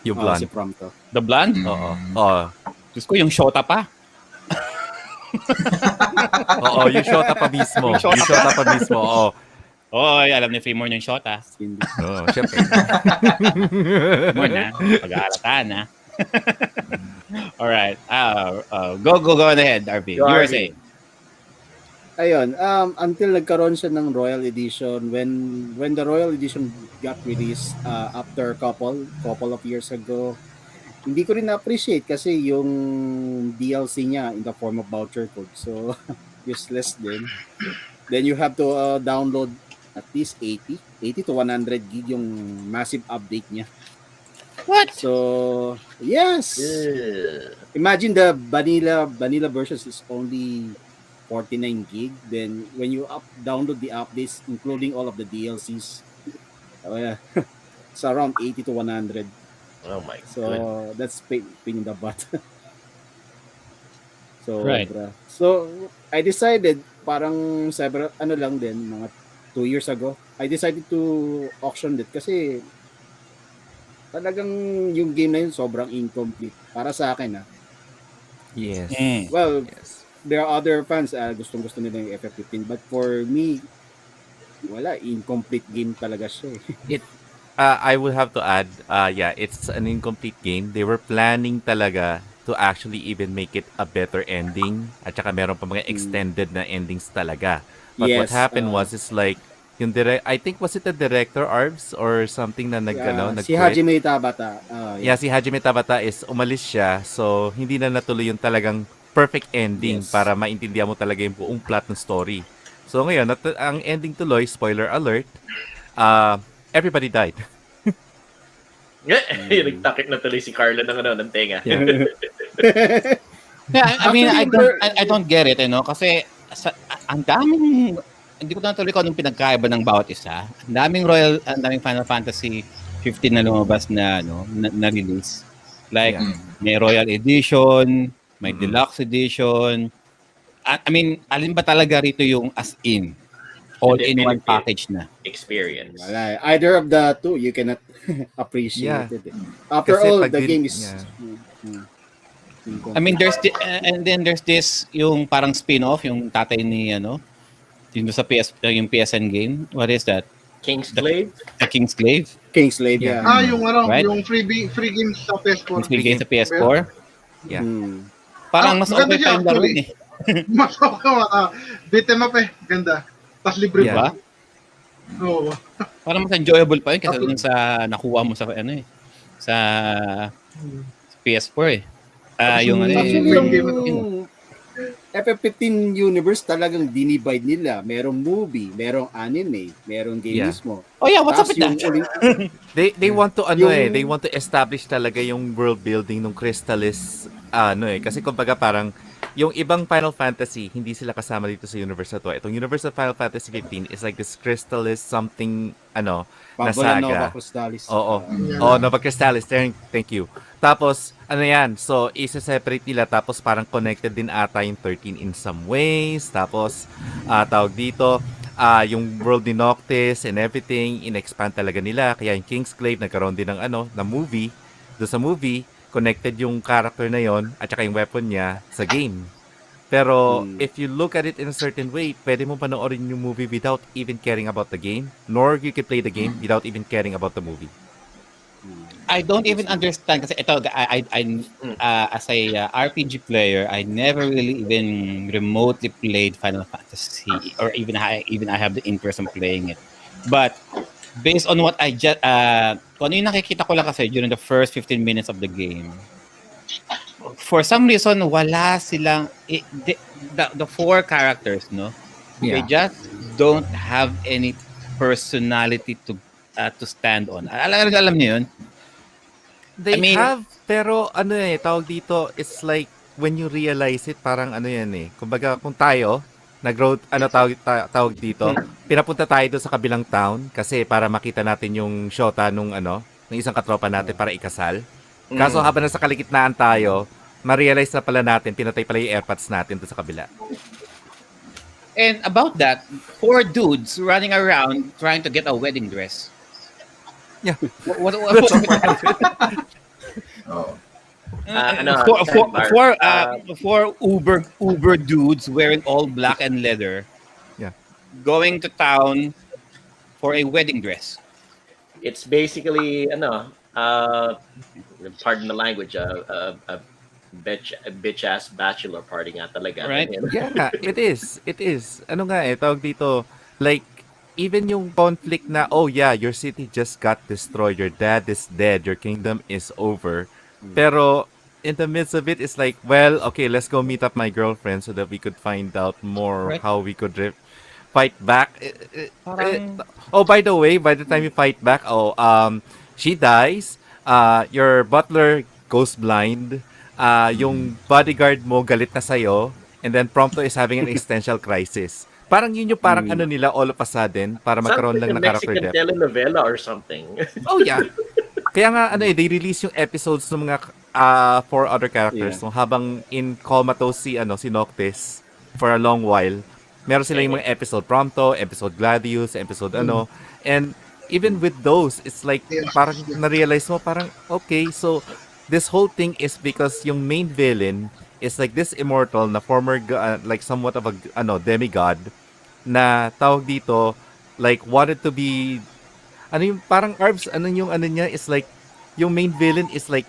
Yung blonde.
Si Prompto.
The blonde?
Oo.
Diyos ko, yung shota pa.
Oo, yung shota pa mismo. Oo.
Alam ni Fremore yung shota.
Oo, syempre.
Mo na. Pag-aalata na. Alright. Go on ahead, RP. You were saying.
ayun, until nagkaroon siya ng Royal Edition, when the Royal Edition got released after couple of years ago, hindi ko rin na-appreciate kasi yung DLC niya in the form of voucher code. So, useless din. Then you have to download at least 80 to 100 gig yung massive update niya.
What?
So, yes.
Ugh.
Imagine the vanilla version is only 49 gig. Then when you download the updates, including all of the DLCs, yeah, it's around 80 to 100.
Oh my
So
goodness.
that's pain in the butt. So,
Right.
so I decided parang several ano lang din mga 2 years ago, I decided to auction it kasi talagang yung game na yun sobrang incomplete para sa akin.
Yes.
Well,
Yes.
there are other fans gustong-gusto nila yung FF15 but for me wala, incomplete game talaga siya eh.
I would have to add, yeah, it's an incomplete game. They were planning talaga to actually even make it a better ending. At saka meron pa mga extended na endings talaga. But what
Yes,
happened was, is like, yung I think, was it the director, Arvs, or something na
Si
nag-quit?
Hajime Tabata.
Yeah, si Hajime Tabata is umalis siya. So, hindi na natuloy yung talagang perfect ending
Yes.
para maintindihan mo talaga yung buong plot ng story. So, ngayon, ang ending tuloy, spoiler alert, everybody died.
Nagtakip na tuloy si Carlo ng tenga.
Yeah, I mean,
Actually,
I don't get it, kasi ang daming, hindi ko natuloy kung anong pinagkaiba ng bawat isa. Ang daming Final Fantasy 15 na lumabas na na release. Like may Royal Edition, may Deluxe Edition. I mean, alin ba talaga rito yung as in all in one
Definitive
package na?
experience.
Wala. Either of the two, you cannot appreciate
Yeah.
it. After
Kasi
all,
pag
the game is...
yeah.
I mean, and then there's this yung parang spin-off, yung tatay ni yung sa yung PSN game. What is that?
Kingsglaive?
The Kingslave?
Kingslave, yeah.
Yung
Right?
yung free games sa PS4.
Free game sa PS4.
Yeah.
Parang mas
maganda
okay pa
siya,
yung laro
actually. Mas okay. Beat 'em up Ganda. Tapos libre
Diba?
pa. Oo.
Parang mas enjoyable pa yun kasi dun sa nakuha mo sa sa PS4 yung
Actually,
yung
yung FF15 universe talagang dinivide nila. Merong movie, merong anime, merong game
Yeah.
mismo.
Oh yeah, what's up
Tapos
with that?
They want to
Yung-
they want to establish talaga yung world building ng Crystallis kasi kumbaga parang yung ibang Final Fantasy hindi sila kasama dito sa universe na to. Itong universe of Final Fantasy 15 is like this Crystallis something na
Pabola Nova
saga.
Crystallis.
Oo. Oh, Nova Crystallis. Thank you. Tapos, yan? So, isa-separate nila. Tapos, parang connected din ata yung 13 in some ways. Tapos, tawag dito, yung world ni Noctis and everything, in-expand talaga nila. Kaya yung Kingsglaive, nagkaroon din ng na movie. Doon sa movie, connected yung character na yon at saka yung weapon niya sa game. Pero, if you look at it in a certain way, pwede mo panoorin yung movie without even caring about the game. Nor you can play the game without even caring about the movie.
I don't even understand kasi ito I as a RPG player, I never really even remotely played Final Fantasy or even I have the interest in playing it. But based on what I just kung ano yung nakikita ko lang kasi during the first 15 minutes of the game, for some reason wala silang the four characters, they just don't have any personality to stand on. Alam niyo yun?
They
I mean-
have, pero tawag dito, it's like when you realize it, parang yan Kumbaga, kung tayo, nag-road, tawag dito, pinapunta tayo doon sa kabilang town kasi para makita natin yung shota ng isang katropa natin para ikasal. Kaso habang nasa kaligitnaan tayo, ma-realize na pala natin, pinatay pala yung airpods natin doon sa kabila.
And about that, four dudes running around trying to get a wedding dress.
Yeah.
What four Uber dudes wearing all black and leather.
Yeah.
Going to town for a wedding dress.
It's basically pardon the language, bitch ass bachelor party nga talaga.
Right.
Yeah, it is. It is. Ano nga tawag dito, like, even yung conflict na, oh yeah, your city just got destroyed, your dad is dead, your kingdom is over. Pero, in the midst of it, it's like, well, okay, let's go meet up my girlfriend so that we could find out more
Right.
how we could fight back.
Parang-
Oh, by the way, by the time you fight back, she dies, your butler goes blind, yung bodyguard mo galit na sa'yo, and then Prompto is having an existential crisis. Parang yun yung parang ano nila all of a sudden para
Sounds
magkaroon
like
lang
a
ng character
Mexican
depth.
telenovela or something.
Oh yeah. Kaya nga they release yung episodes ng mga four other characters no, habang in comatose si Noctis for a long while. Meron sila yung mga episode Prompto, episode Gladius, episode and even with those, it's like parang na-realize mo parang okay, so this whole thing is because yung main villain is like this immortal na former like somewhat of a demigod na tawag dito like wanted to be ano yung parang Arbs yung ano niya is like yung main villain is like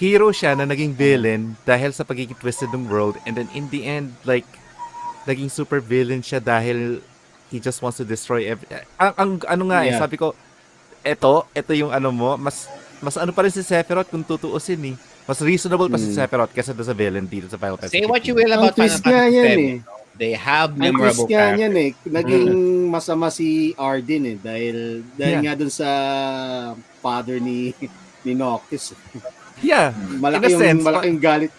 hero siya na naging villain dahil sa pagiging twisted ng world, and then in the end like naging super villain siya dahil he just wants to destroy ang ano nga sabi ko ito yung ano mo mas ano pa rin si Sephiroth kung tutuusin mas reasonable pa si Sephiroth kaysa doon sa villain dito sa Final Fantasy
Say what
15.
you will
Ang
about Final
twist nga
Fantasy
yan
7. They have
Ang
memorable
twist nga
characters.
yan Naging masama si Arden dahil nga dun sa father ni Noctis.
Yeah,
Malaki
in a sense,
malaking galit.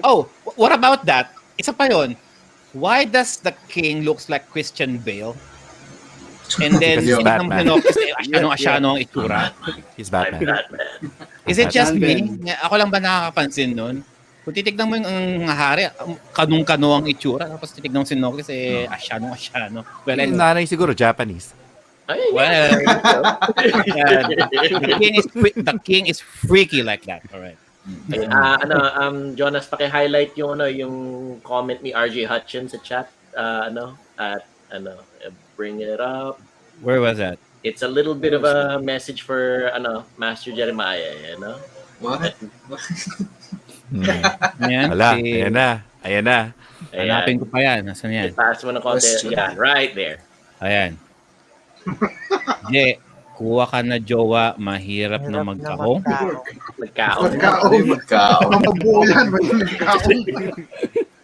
Oh, what about that? Isa pa yun. Why does the king looks like Christian Bale? And then,
Because he's Batman.
asyano ang itsura.
He's
I'm
Batman.
Batman.
Is it just
Batman.
me? Ako lang ba nakakapansin nun? Kung titignan mo yung hari, kanong-kano ang itsura, tapos titignan mo si Noctis, asyano. Well,
Yung
anyway.
nanay siguro Japanese.
Ay,
Well, the king is freaky like that. All right.
Jonas, paki-highlight yung yung comment ni RJ Hutchins sa chat. Bring it up.
Where was that?
It's a little bit of a message for Master Jeremiah,
What?
Yan.
Wala, ayan na.
Hanapin ko pa yan. Nasaan yan?
Pass mo ng konti.
Question.
Yan, right there.
Ayan. Je, kuha ka na jowa, mahirap na magkahong.
Nagkaon.
Magkaon.
Mabuo yan. Magkaon.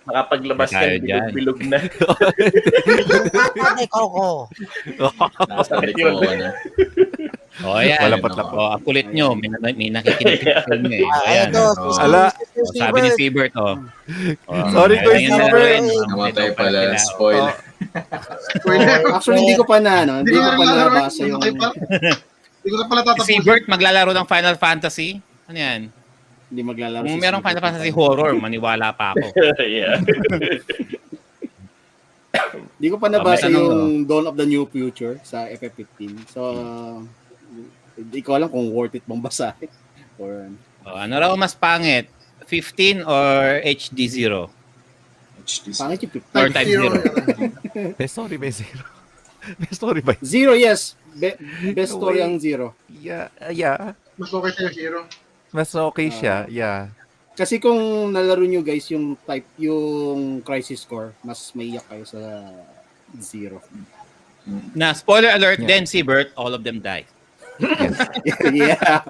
Makapaglabas
Tayo
ka,
dyan.
bilog na.
Ate Coco.
Nasa likod na.
O, ayan.
Wala patla pa.
O, ang kulit nyo. May nakikinig sa inyo eh. O, ayan.
Ito,
Oh.
Ala.
O, sabi ni Siebert, o.
Sorry,
ayan,
Kuya
ayan,
Siebert.
ayan.
Namatay pala.
Sila.
Spoiler.
Actually, hindi ko pa hindi ko pa nabasa yung...
Hindi ko na pala
Si
tatapos.
Siebert maglalaro ng Final Fantasy. Ano yan?
Hindi maglalaro.
Kung
si
merong
Siebert.
Final Fantasy horror, maniwala pa ako.
Yeah.
Hindi ko pa nabasa
may tanong,
yung Dawn of the New Future sa FF15. So, hindi ko alam kung worth it bang basahin. Or,
O, ano raw mas pangit? 15 or HD0?
pangit yung 15.
Or Type 0?
Best story by zero. Best story by
Zero, yes. Best story ang Zero.
yeah.
Mas okay sa'yo, Hero.
Mas okay siya, yeah.
Kasi kung nalaro nyo guys yung Crisis Core, mas maiyak kayo sa Zero.
Na spoiler alert
Yeah.
then Siebert, all of them die.
Yeah.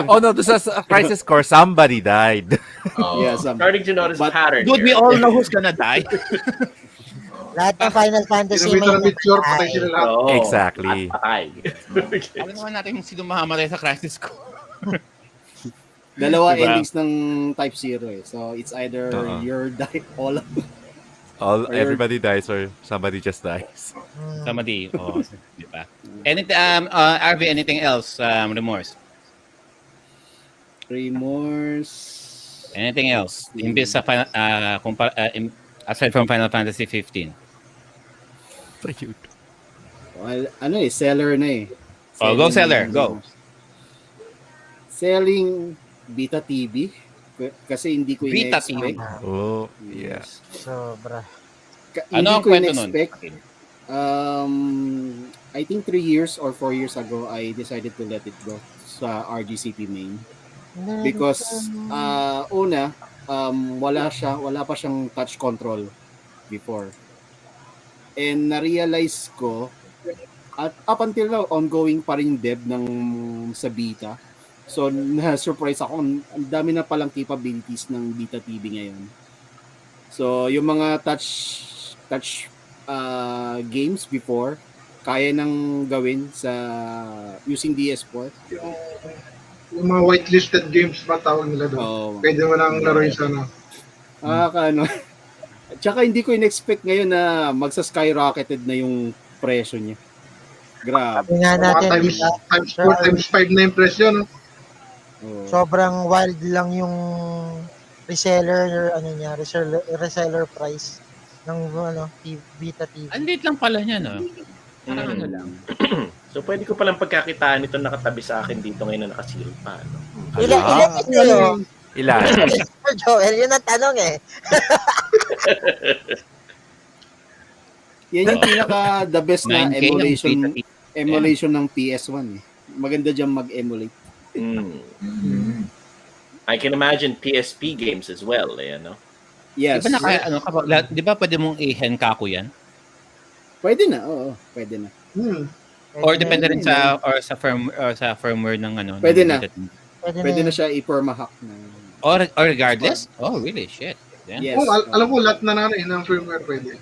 Oh no, this is a Crisis Core. Somebody died.
Oh.
Yeah,
Starting to notice a pattern
Dude, we
here.
all know who's gonna die.
Lahat ng Final Fantasy
Pinamita ng
may
picture, patay sila lahat.
Oo.
Exactly.
Patay.
Alam naman natin kung sino mamamatay sa crisis ko.
Dalawa
Diba?
endings ng Type 0 eh. So, it's either you're die all
Everybody dies or somebody just dies.
Somebody, di ba? Anything, RV, anything else, Remorse?
Remorse.
Anything else? Imbis sa, aside from Final Fantasy 15.
Well, seller na eh.
Oh, go seller, go.
Selling Vita TV. Kasi hindi ko
Vita
in-expect.
TV.
Oh, yeah.
Sobra.
Ano
Hindi
ang
ko
kwento nun?
in-expect. I think 3 years or 4 years ago, I decided to let it go sa RGCP main. Because, una, wala pa siyang touch control before. And na-realize ko at up until now ongoing pa rin dev ng sa beta. So na-surprise ako, ang dami na palang capabilities ng Beta TV ngayon. So yung mga touch games before kaya nang gawin sa using DS4.
Yung mga whitelisted games ba tawag nila doon?
Oh,
Pwede mo nang laruin sa ano.
ano. Tsaka hindi ko in-expect ngayon na magsa-skyrocketed na yung presyo niya. Grabe.
Sabi nga
Mga
natin,
times
diba?
4, times 5 na yung presyo, no?
Oh.
Sobrang wild lang yung reseller reseller price ng Beta TV.
Andit lang pala niya, no? Parang ano lang.
So pwede ko palang pagkakitaan ito nakatabi sa akin dito ngayon na nakasil pa. No?
Ilan ito?
Ilan?
Sir Joel, yun ang tanong eh.
Yan yung pinaka the best na
9K yung
emulation
Beta TV.
emulation ng PS1 eh. Maganda diyan mag-emulate.
I can imagine PSP games as well, no?
Yes.
Di ba di ba pwede mong i-henkaku yan?
Pwede na, oo, pwede na.
Or depende rin sa firmware ng ano.
Pwede
ng
na.
Beta TV.
Pwede na siya i-permahack na.
Or regardless? Oh, really? Shit. Damn.
Yes.
Alam mo, lahat na ng firmware pwede.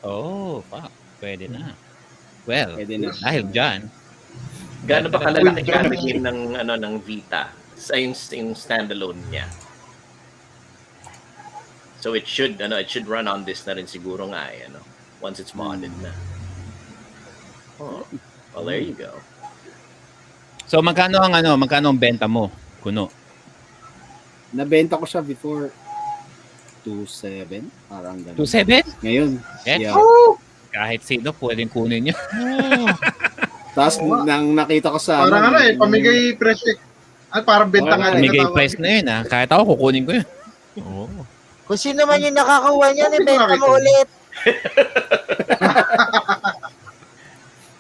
Oh, fuck. Pwede na. Well,
Pwede na.
dahil dyan,
Gaano ba kalalaki kada game ng Vita sa yung standalone niya? So it should run on this na rin siguro nga once it's modded na. Oh. Well, there you go.
so magkano ang benta mo, Kuno?
Nabenta ko siya before 2.7, parang ganun.
2.7?
Ngayon,
Yeah.
yeah.
Kahit sino pwedeng kunin nyo.
Tapos nang nakita ko sa
Parang pamigay presyo. Parang benta nga.
Bigay price na yun, ha? Kahit ako, kukunin ko yun. Oo.
Kung sino man yung nakakakuha niyan, ibenta mo ulit.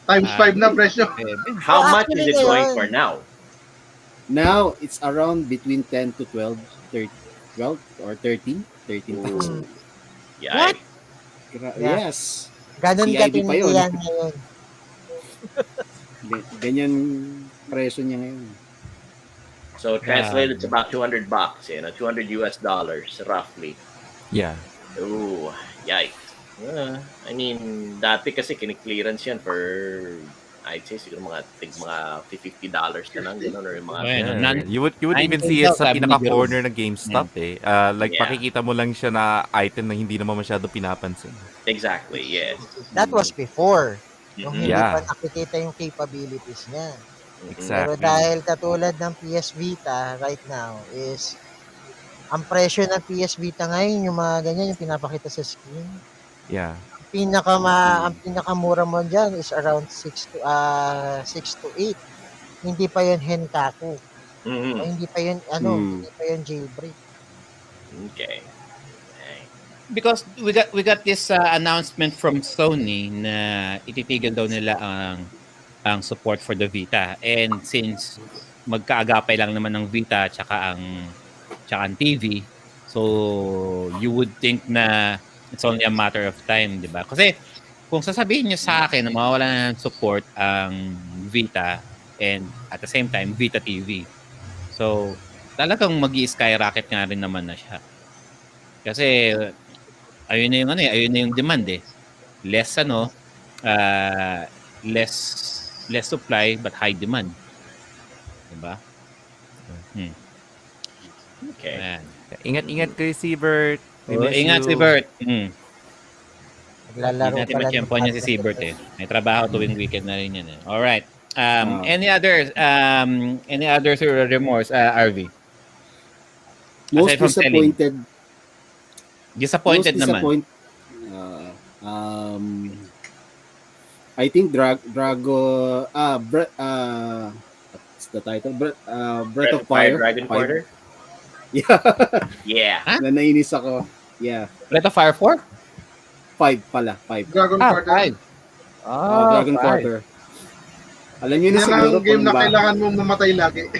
Times 5 na presyo.
How much is it
actually,
going
ngayon.
for now?
Now, it's around between 10 to 12, 12 or 13. 13,000.
Yeah.
What? Yeah.
Yes.
Ganun
CIB
katindi
pa yun.
yan ngayon.
Ganyan presyo niya ngayon.
So translated, it's about $200, $200 roughly.
Yeah.
Ooh, yikes. I mean, dati kasi kini-clearance yan for, I'd say siguro mga $50 na lang, gano'n, or yung mga...
Bueno,
You would even
19
see it
daw,
sa
sabi ni
pinaka-corner ng GameStop Like
Yeah.
makikita mo lang siya na item na hindi naman masyado pinapansin.
Exactly, yes.
That was before. Yung hindi
Yeah.
pa nakikita yung capabilities niya.
Exactly.
Pero dahil katulad ng PS Vita right now is ang presyo ng PS Vita ngayon, yung mga ganyan, yung pinapakita sa screen,
Yeah.
ang pinakamura mo dyan is around 6 to 8. Hindi pa yun henkaku.
Mhm.
O hindi pa yun, hindi pa yun jailbreak.
Okay.
Because we got this announcement from Sony na ititigil daw nila ang support for the Vita. And since magkaagapay lang naman ng Vita tsaka ang TV, so you would think na it's only a matter of time, di ba? Kasi kung sasabihin niyo sa akin na mawawala na ng support ang Vita and at the same time Vita TV. So talagang magi-skyrocket nga rin naman na siya. Kasi ayun na yung demand eh. Less less supply but high demand. Diba?
Okay.
Ayan.
Ingat-ingat kayo, Siebert.
Ingat si Bert.
Naglalaro
Hindi natin
pala
ma-champion
ng
niya si Siebert eh. May trabaho tuwing weekend na rin yan eh. Alright.
Oh.
Any others remorse, RV?
Most
Aside from
disappointed.
Disappointed
Most
naman.
I think what's the title? Breath of Fire.
Dragon Quarter?
Yeah.
Yeah.
Huh?
Nainis ako. Yeah.
Breath of Fire 4?
5 pala. 5.
Dragon Quarter.
5.
Dragon Quarter. Alam niyo na
Yan
siguro
ang game na
kung
kailangan mong mamatay lagi.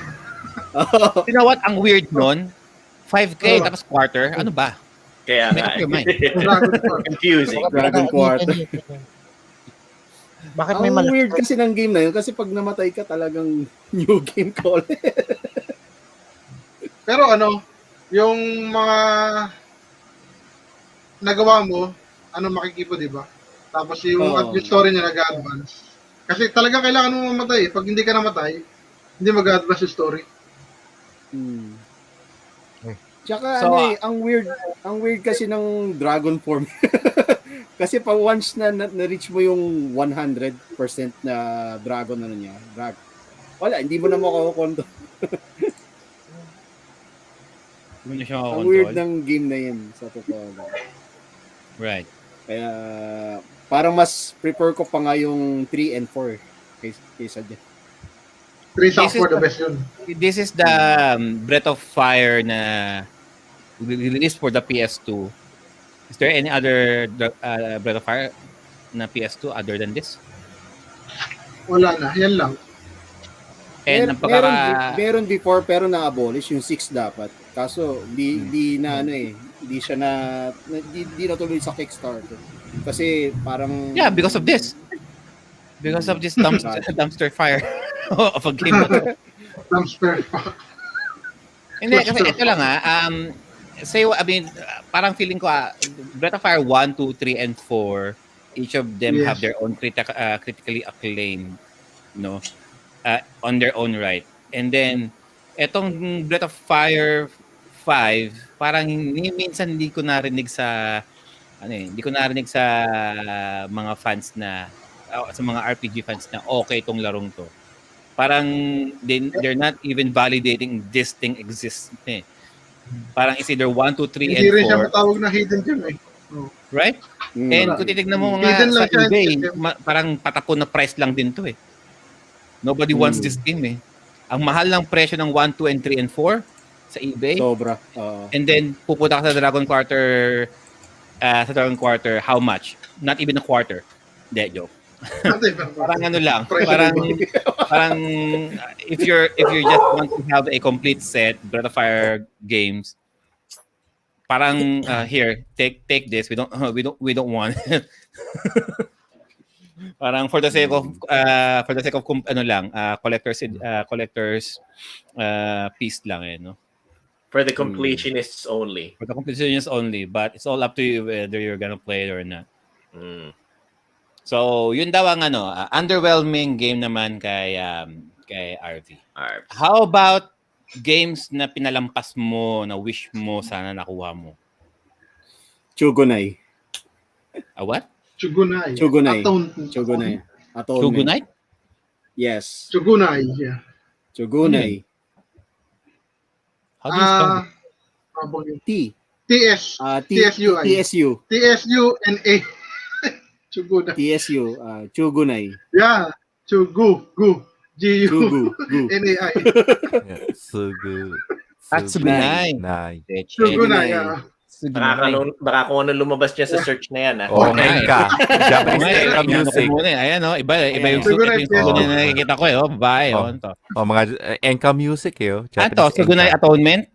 You know what? Ang weird nun, 5K
Oh.
tapos quarter? Ano ba?
Kaya
Make
nga.
up your mind.
Dragon Ball.
Confusing.
Dragon Quarter.
Bakit
Ang
may malaki?
weird kasi ng game na yun kasi pag namatay ka talagang new game ka ulit.
Pero ano, yung mga nagawa mo, ano makikipo, di ba? Tapos yung, at
Oo.
yung story niya nag-advance. Kasi talaga kailangan mo mamatay. Pag hindi ka namatay, hindi mag-advance yung story.
Hmm.
Okay.
Tsaka
So,
ang weird kasi ng dragon form. Kasi pag once na-reach mo yung 100% na dragon niya, wala, hindi mo na makukontrol.
hindi mo na siya
Ang weird
makakontrol.
ng game na yun, sa totoo lang.
Right.
Kaya, parang mas prefer ko pa nga yung 3 and 4 kaysa dyan.
3 songs
This is
for the best yun.
This is the Breath of Fire na released for the PS2. Is there any other Breath of Fire na PS2 other than this?
Wala na, yan lang.
And ang
Meron before pero na-abolish yung 6 dapat. Kaso di na ano hindi siya di natuloy sa Kickstarter. Kasi parang
yeah, because of this. Because of this dumpster fire of a game.
Dumpster.
Hindi, kasi ito lang parang feeling ko Breath of Fire 1, 2, 3, and 4, each of them
Yes.
have their own critically acclaimed, on their own right. And then, etong Breath of Fire 5, parang minsan hindi ko narinig sa mga fans na sa mga RPG fans na okay tong larong to. Parang they're not even validating this thing exists. Parang is either 1, 2, 3,
Hindi
and
rin siya
4.
matawag na hidden gem eh. Oh.
Right?
Mm.
And kung titignan mo nga
Hidden
sa
lang siya,
eBay,
system.
parang patapon na price lang din to eh. Nobody wants this game eh. Ang mahal ng presyo ng 1, 2, and 3, and 4 sa eBay.
sobra.
And then, pupunta ka sa Dragon Quarter, how much? Not even a quarter. Hindi, joke. Parang ano lang. Parang if you just want to have a complete set Breath of Fire games, parang here, take this. We don't want it. Parang for the sake of collectors piece lang no.
For the completionists only.
For the completionists only, but it's all up to you whether you're gonna play it or not. So, yun daw ang underwhelming game naman kay RV. How about games na pinalampas mo, na wish mo sana nakuha mo?
Chugunay.
What?
Chugunay.
Chugunay?
Yes.
Chugunay, yeah.
Chugunay.
How do you spell it?
TS. TSUI.
TSU.
TSUNA. Chugunay.
TSU. Chugunay.
Yeah. Chugu. GU. NAI.
Sugu.
Atsugunay.
Chugunay, yeah.
Baka kung ano lumabas dyan sa search na yan.
Oo, Enka. Japanese Enka music.
Ayan, iba yung
Sugunay,
Sugunay na nakikita ko babae.
Mga Enka music Japanese
Sugunay
Enka.
Atonement?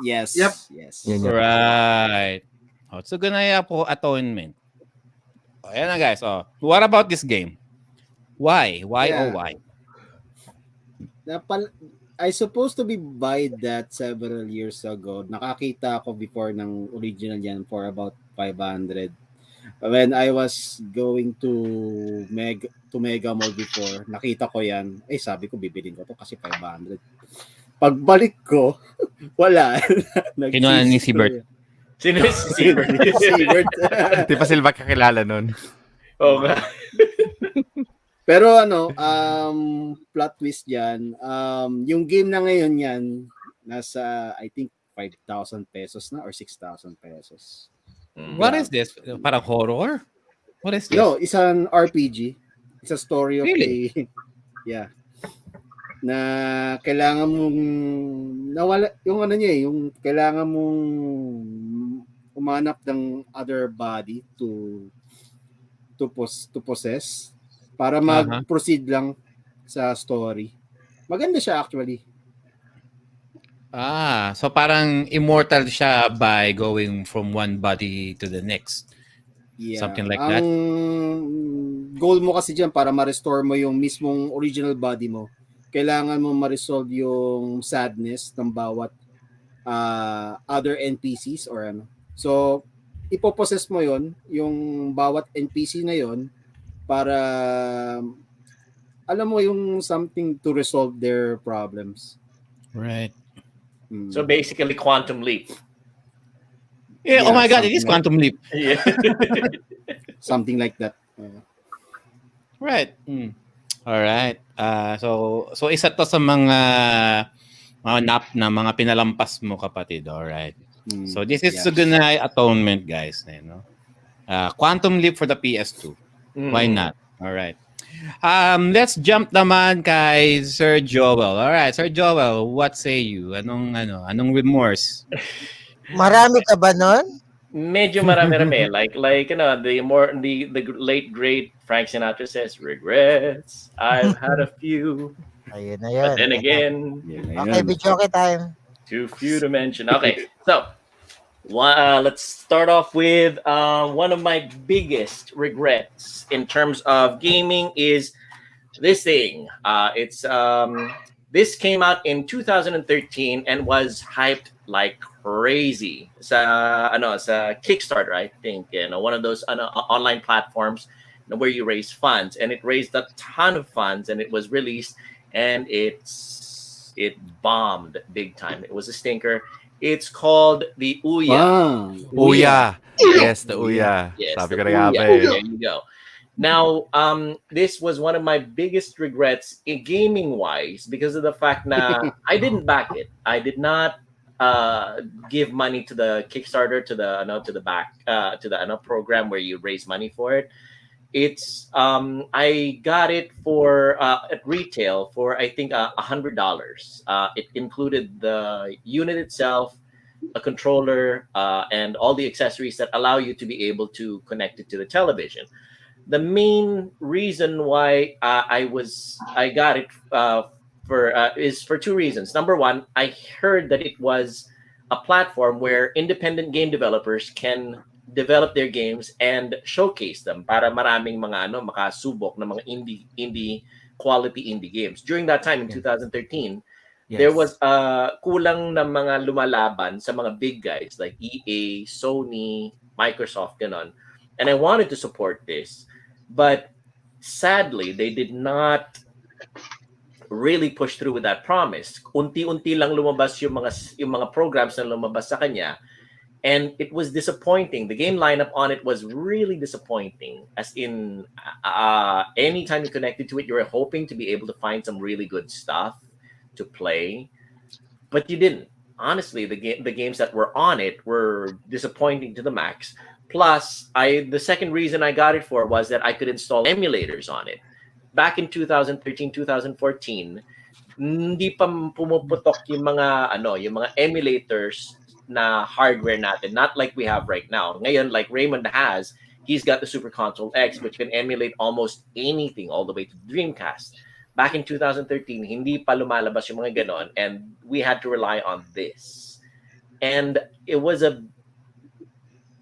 Yes.
Yep.
Yes.
Right. Sugunay Atonement. Ayan na guys. What about this game? Why? Why?
I supposed to be buy that several years ago. Nakakita ako before ng original yan for about 500. When I was going to Mega Mall before, nakita ko yan. Sabi ko bibilin ko to kasi 500. Pagbalik ko, wala.
Kinuha ni si Bert.
Sino si Bert?
Di pa sila kakilala nun.
Oo nga.
Pero plot twist yan. Yung game na ngayon yan, nasa, I think, 5,000 pesos na or 6,000 pesos.
What is this? Parang horror? What is this?
No, isang RPG. It's a story of yeah. Na kailangan mong nawala yung yung kailangan mong umanap ng other body to possess para mag-proceed lang sa story. Maganda siya actually.
So parang immortal siya by going from one body to the next.
Yeah.
Something like
Ang
that.
goal mo kasi dyan para ma-restore mo yung mismong original body mo, kailangan mo ma-resolve yung sadness ng bawat other NPCs or ano. So, ipopossess mo yon yung bawat NPC na yon para alam mo yung something to resolve their problems.
Right.
So basically, Quantum Leap.
Yeah, oh
Yeah,
my God, it is
something like
Quantum Leap.
Yeah.
something like that.
Right. All right. So isa to sa mga nap na mga pinalampas mo, kapatid. All right. So this is
yes.
Sugunai Atonement, guys. Quantum Leap for the PS2. Why not? All right. Let's jump naman kay Sir Joel. All right, Sir Joel, what say you? Anong remorse?
Marami ka ba nun?
Medyo marami-rami. The late great Frank Sinatra says, regrets, I've had a few.
Ayun na yun.
But then again,
Okay, Bichoke time.
too few to mention. Okay, so let's start off with one of my biggest regrets in terms of gaming is this thing. This came out in 2013 and was hyped like crazy. Sa Kickstarter, I think, one of those online platforms where you raise funds, and it raised a ton of funds, and it was released, and it bombed big time. It was a stinker. It's called the Ouya.
Ouya. Yes, the Ouya.
Yes,
Sabi
the
ko na nga
Ouya.
ba eh.
There you go. Now, this was one of my biggest regrets in gaming wise because of the fact that I didn't back it. I did not give money to the Kickstarter to the program where you raise money for it. It's I got it for at retail for I think $100. It included the unit itself, a controller, and all the accessories that allow you to be able to connect it to the television. The main reason why I got it is for two reasons. Number one, I heard that it was a platform where independent game developers can develop their games and showcase them para maraming mga makasubok na mga indie quality indie games. During that time in 2013, there was kulang na mga lumalaban sa mga big guys like EA, Sony, Microsoft, ganon. And I wanted to support this. But sadly, they did not really push through with that promise. Unti-unti lang lumabas yung mga programs na lumabas sa kanya, and it was disappointing. The game lineup on it was really disappointing. As in, anytime you connected to it, you were hoping to be able to find some really good stuff to play, but you didn't. Honestly, the games that were on it were disappointing to the max. Plus, the second reason I got it for was that I could install emulators on it. Back in 2013, 2014, hindi pa pumuputok yung mga emulators na hardware natin, not like we have right now. Ngayon, like Raymond has, he's got the Super Console X, which can emulate almost anything all the way to Dreamcast. Back in 2013, hindi pa lumalabas yung mga ganon, and we had to rely on this. And it was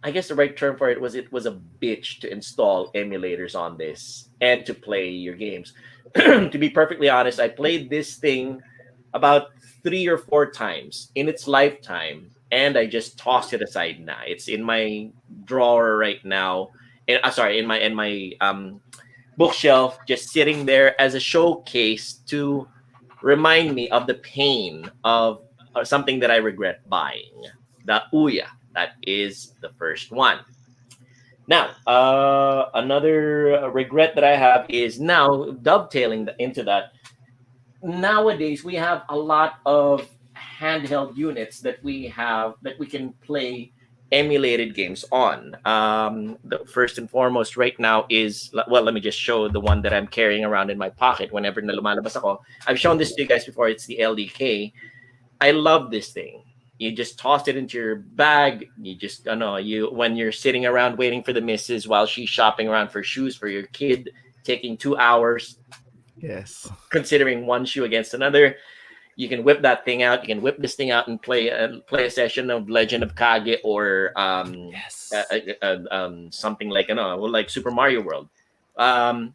I guess the right term for it was a bitch to install emulators on this and to play your games. To be perfectly honest, I played this thing about 3 or 4 times in its lifetime, and I just tossed it aside now. It's in my drawer right now. In my bookshelf, just sitting there as a showcase to remind me of the pain of something that I regret buying. The Ouya. That is the first one. Now, another regret that I have is now dovetailing into that. Nowadays, we have a lot of handheld units that we can play emulated games on. The first and foremost right now is, well, let me just show the one that I'm carrying around in my pocket whenever na lumalabas ako. I've shown this to you guys before. It's the LDK. I love this thing. You just toss it into your bag. You just, when you're sitting around waiting for the missus while she's shopping around for shoes for your kid, taking 2 hours.
Yes.
Considering one shoe against another. You can whip that thing out. You can whip this thing out and play a session of Legend of Kage or
Yes.
something like like Super Mario World. Um,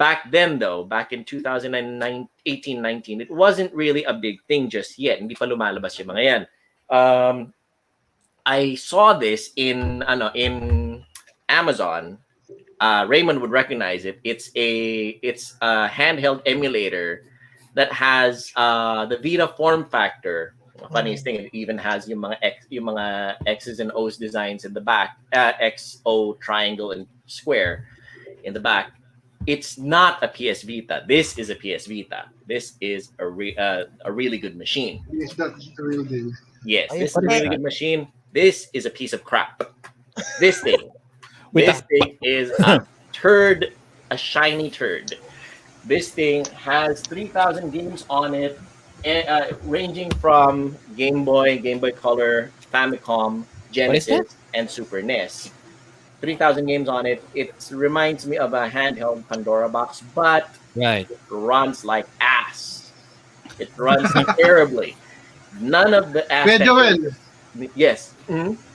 Back then, though, back in 2018, 19, it wasn't really a big thing just yet. Hindi pa lumalabas yung mga yan. Um, I saw this in Amazon. Raymond would recognize it. It's a handheld emulator that has the Vita form factor. Funniest thing, it even has yung mga X's and O's designs in the back, X, O, triangle, and square in the back. It's not a PS Vita. This is a PS Vita. This is a really good machine.
Yes, that's the real deal.
Yes,
Ayun,
this is a
pati-
really good machine. This is a piece of crap. This thing.
With
This thing is a turd, a shiny turd. This thing has 3,000 games on it, ranging from Game Boy, Game Boy Color, Famicom,
What is that?
Genesis, and Super NES. 3,000 games on it. It reminds me of a handheld Pandora box, but
Right.
it runs like ass. It runs terribly. None of the
Kuya
aspects.
Joel,
Yes.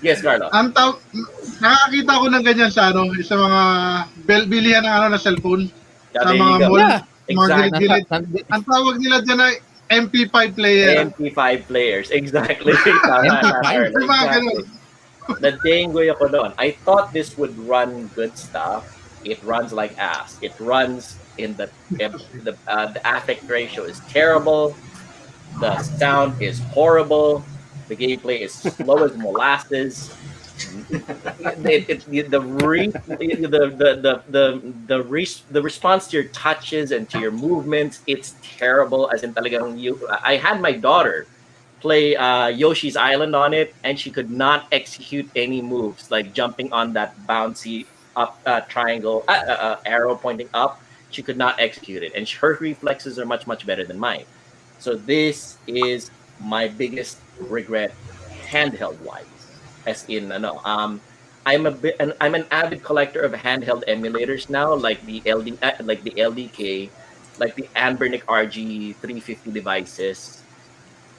Yes, Carlo.
nakakita ko ng ganyan sa sa mga bilihan ng na cellphone sa
There you
mga
go.
mall,
Yeah.
mga
Exactly.
gilid-gilid. Ang tawag nila dyan ay MP5 player.
MP5 players. Exactly. Tama,
MP5?
Carlo.
Yung mga
Exactly.
ganun.
Nadengoy ako doon. I thought this would run good stuff. It runs like ass. It runs in the aspect ratio is terrible. The sound is horrible. The gameplay is slow as molasses. The response to your touches and to your movements, it's terrible. As in talagang I had my daughter play Yoshi's Island on it, and she could not execute any moves like jumping on that bouncy up triangle arrow pointing up. She could not execute it, and her reflexes are much better than mine. So this is my biggest regret, handheld wise. As in, I'm an avid collector of handheld emulators now, like the LDK, like the Anbernic RG 350 devices.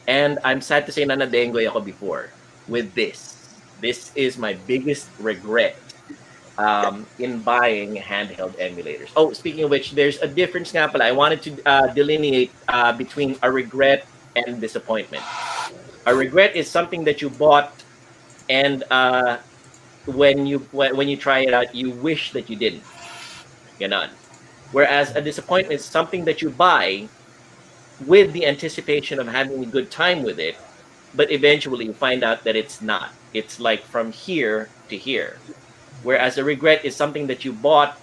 And I'm sad to say na nadengoy ako before with this. This is my biggest regret in buying handheld emulators. Oh, speaking of which, there's a difference nga pala. I wanted to delineate between a regret and disappointment. A regret is something that you bought, and when you try it out, you wish that you didn't. Ganon. Whereas a disappointment is something that you buy with the anticipation of having a good time with it, but eventually you find out that it's not. It's like from here to here. Whereas a regret is something that you bought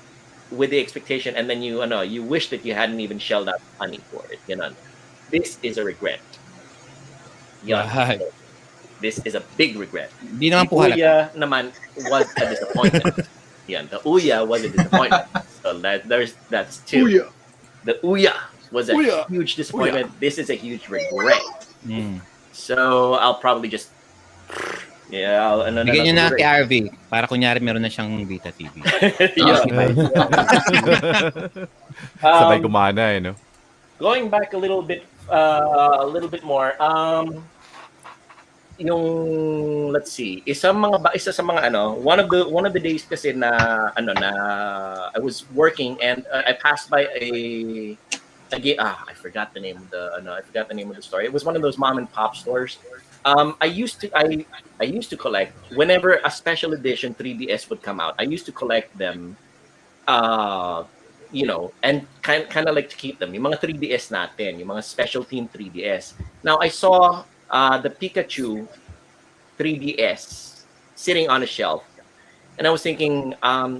with the expectation, and then you wish that you hadn't even shelled out money for it. This is a regret. Yan.
Right.
This is a big regret.
Di naman po
The
halata.
Uya naman was a disappointment. Yan, the Uya was a disappointment. So that's two.
Kuya.
The Uya was a
Uya.
huge disappointment. This is a huge regret.
Mm.
So I'll probably just
Bigyan nyo na kay RV para kunyari meron na siyang Vita TV.
Yeah.
Sabay
Um,
gumana no?
Going back a little bit more. Let's see. Isa sa mga one of the days kasi na I was working, and I passed by I forgot the name of the store. It was one of those mom and pop stores. I used to collect whenever a special edition 3DS would come out. I used to collect them, and kind of like to keep them. Yung mga 3DS natin, yung mga special team 3DS. Now I saw the Pikachu 3DS sitting on a shelf, and I was thinking,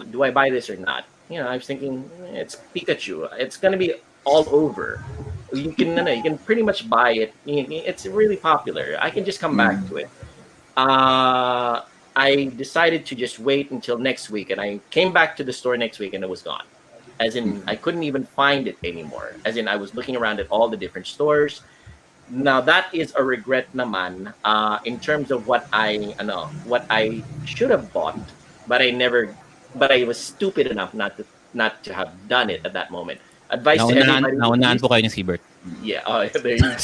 do I buy this or not? I was thinking it's Pikachu. It's gonna be all over. You can pretty much buy it. It's really popular. I can just come back to it. I decided to just wait until next week, and I came back to the store next week, and it was gone. As in, I couldn't even find it anymore. As in, I was looking around at all the different stores. Now that is a regret naman in terms of what I should have bought, but I was stupid enough not to have done it at that moment. advice to everybody.
Naunahan po kayo ni Siebert.
Yeah, oh, there you go.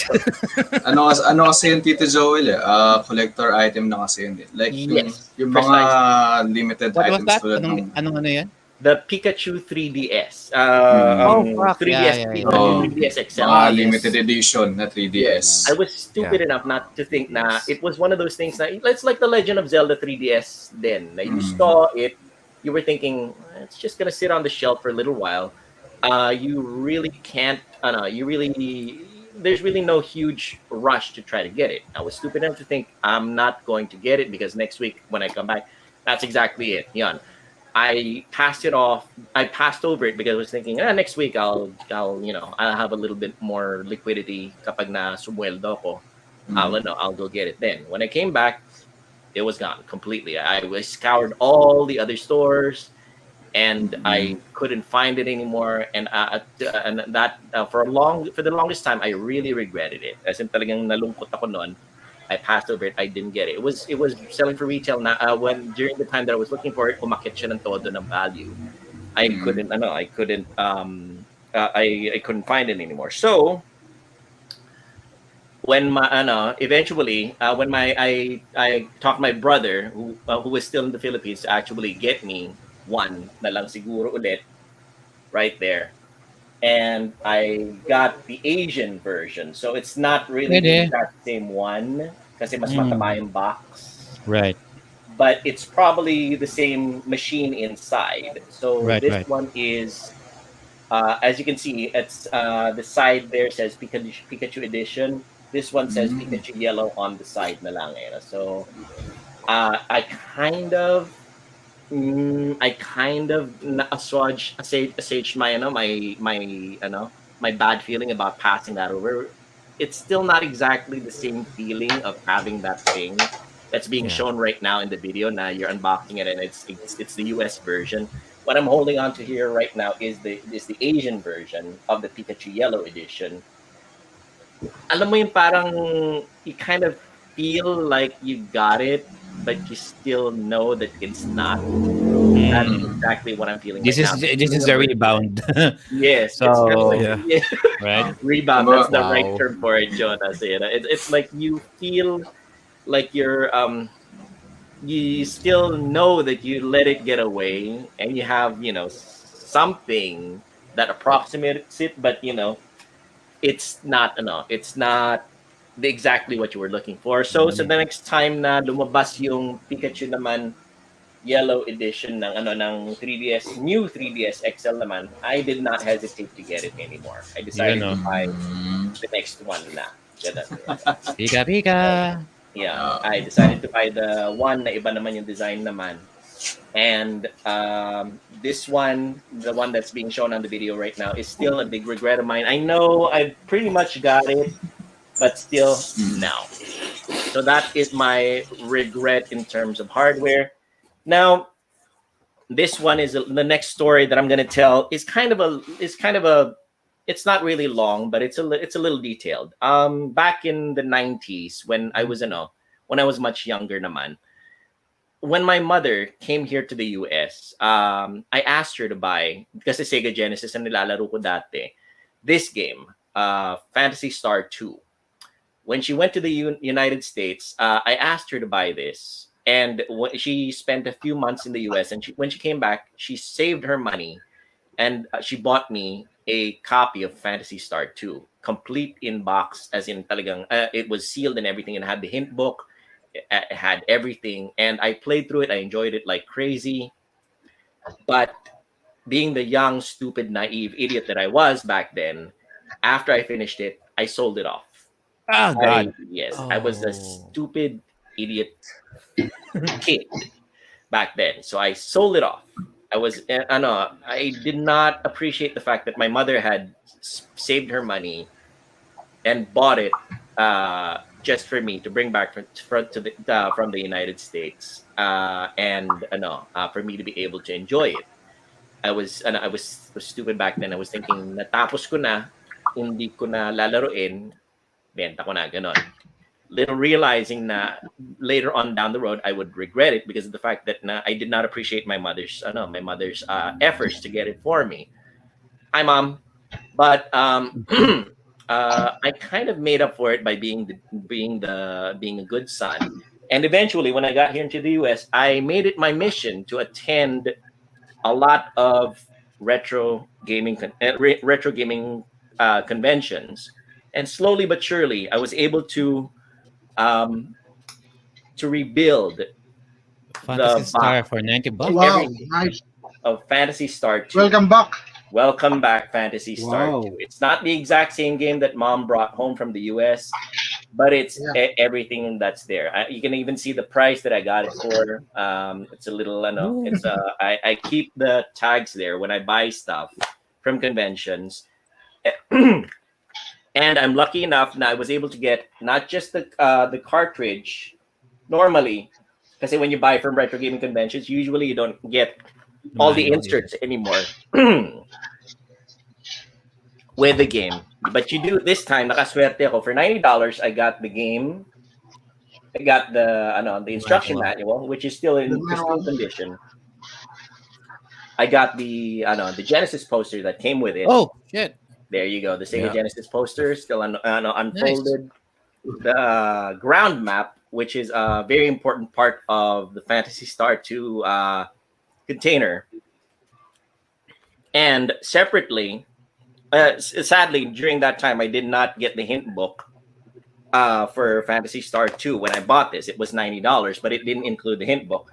Ano kasi yun, Tito Joel, collector item na kasi yun. Like,
Yes,
yung mga
precisely.
limited
What was
items
that?
tulad
Anong ano yan?
The Pikachu 3DS.
Oh, fuck.
3DS,
Yeah.
Pikachu 3DS XL.
Mga
Yes.
limited edition na 3DS.
I was stupid enough not to think na it was one of those things na it's like the Legend of Zelda 3DS then. Na you saw it, you were thinking, it's just gonna sit on the shelf for a little while. You really can't, there's really no huge rush to try to get it. I was stupid enough to think I'm not going to get it because next week when I come back, that's exactly it. Yan. I passed it off. I passed over it because I was thinking, next week I'll have a little bit more liquidity kapag na sumweldo ko. I'll go get it then. When I came back, it was gone completely. I scoured all the other stores and I couldn't find it anymore. And that for the longest time, I really regretted it. As in talagang nalungkot ako noon. I passed over it. I didn't get it. It was selling for retail. When during the time that I was looking for it, umakit siya ng todo ng value. I couldn't find it anymore. So when eventually when I talked my brother who was still in the Philippines to actually get me one na lang siguro ulit right there. And I got the Asian version. So it's not really the exact same one kasi mas mataba yung box.
Right.
But it's probably the same machine inside. So this one is, as you can see, it's the side there says Pikachu Edition. This one says Pikachu Yellow on the side na lang. So I kind of assuaged my bad feeling about passing that over. It's still not exactly the same feeling of having that thing that's being shown right now in the video. Now you're unboxing it, and it's the US version. What I'm holding on to here right now is the Asian version of the Pikachu Yellow Edition. Alam mo yung parang you kind of feel like you got it, but you still know that it's not. That's exactly what I'm feeling.
This is a rebound.
Yes.
So
right. Rebound. That's the right term for it, Jonas. It's like you feel like you're you still know that you let it get away, and you have something that approximates it, but it's not exactly what you were looking for. So the next time na lumabas yung Pikachu naman Yellow Edition ng 3DS, new 3DS XL naman, I did not hesitate to get it anymore. I decided to buy the next one na.
Pika.
Yeah, I decided to buy the one na iba naman yung design naman. And this one, the one that's being shown on the video right now, is still a big regret of mine. I know I pretty much got it, but still no. So that is my regret in terms of hardware. Now, this one is the next story that I'm going to tell is kind of a it's not really long, but it's a little detailed. Back in the 90s when I was much younger naman, when my mother came here to the US, I asked her to buy, kasi Sega Genesis ang nilalaro ko dati, this game, Phantasy Star 2. When she went to the United States, I asked her to buy this. And she spent a few months in the US. And when she came back, she saved her money. And she bought me a copy of Phantasy Star 2. Complete in box, as in talagang, it was sealed and everything. And had the hint book. It had everything, and I played through it. I enjoyed it like crazy. But being the young, stupid, naive idiot that I was back then, after I finished it, I sold it off.
Oh, God.
I was a stupid idiot kid back then. So I sold it off. I did not appreciate the fact that my mother had saved her money and bought it just for me to bring back from the United States, and for me to be able to enjoy it. I was stupid back then. I was thinking, natapos ko na, hindi ko na lalaruin, benta ko na, ganon. Little realizing na later on down the road I would regret it because of the fact that I did not appreciate my mother's efforts to get it for me. Hi, Mom. But I kind of made up for it by being a good son. And eventually, when I got here into the U.S., I made it my mission to attend a lot of retro gaming conventions, and slowly but surely, I was able um, to rebuild
Fantasy
the
Star
box,
for $90.
Wow,
everything
nice.
of Fantasy Star 2.
Welcome back.
Welcome back, Fantasy Star
Wow.
2. It's not the exact same game that Mom brought home from the US, but it's
Yeah.
everything that's there. You can even see the price that I got it for. It's a little, I know,
Ooh.
I keep the tags there when I buy stuff from conventions. And I'm lucky enough that I was able to get not just the cartridge normally, because when you buy from retro gaming conventions, usually you don't get all the
Manual, yeah.
inserts anymore with the game. But you do this time, nakaswerte ako. For $90, I got the game. I got the instruction
Manual.
manual, which is still
The
in pristine
manual.
condition. I got the Genesis poster that came with it.
Oh, shit.
There you go. The Sega
Yeah.
Genesis poster still
Nice.
unfolded. The ground map, which is a very important part of the Fantasy Star 2 container. And separately, sadly, during that time, I did not get the hint book for Fantasy Star 2 when I bought this. It was $90, but it didn't include the hint book.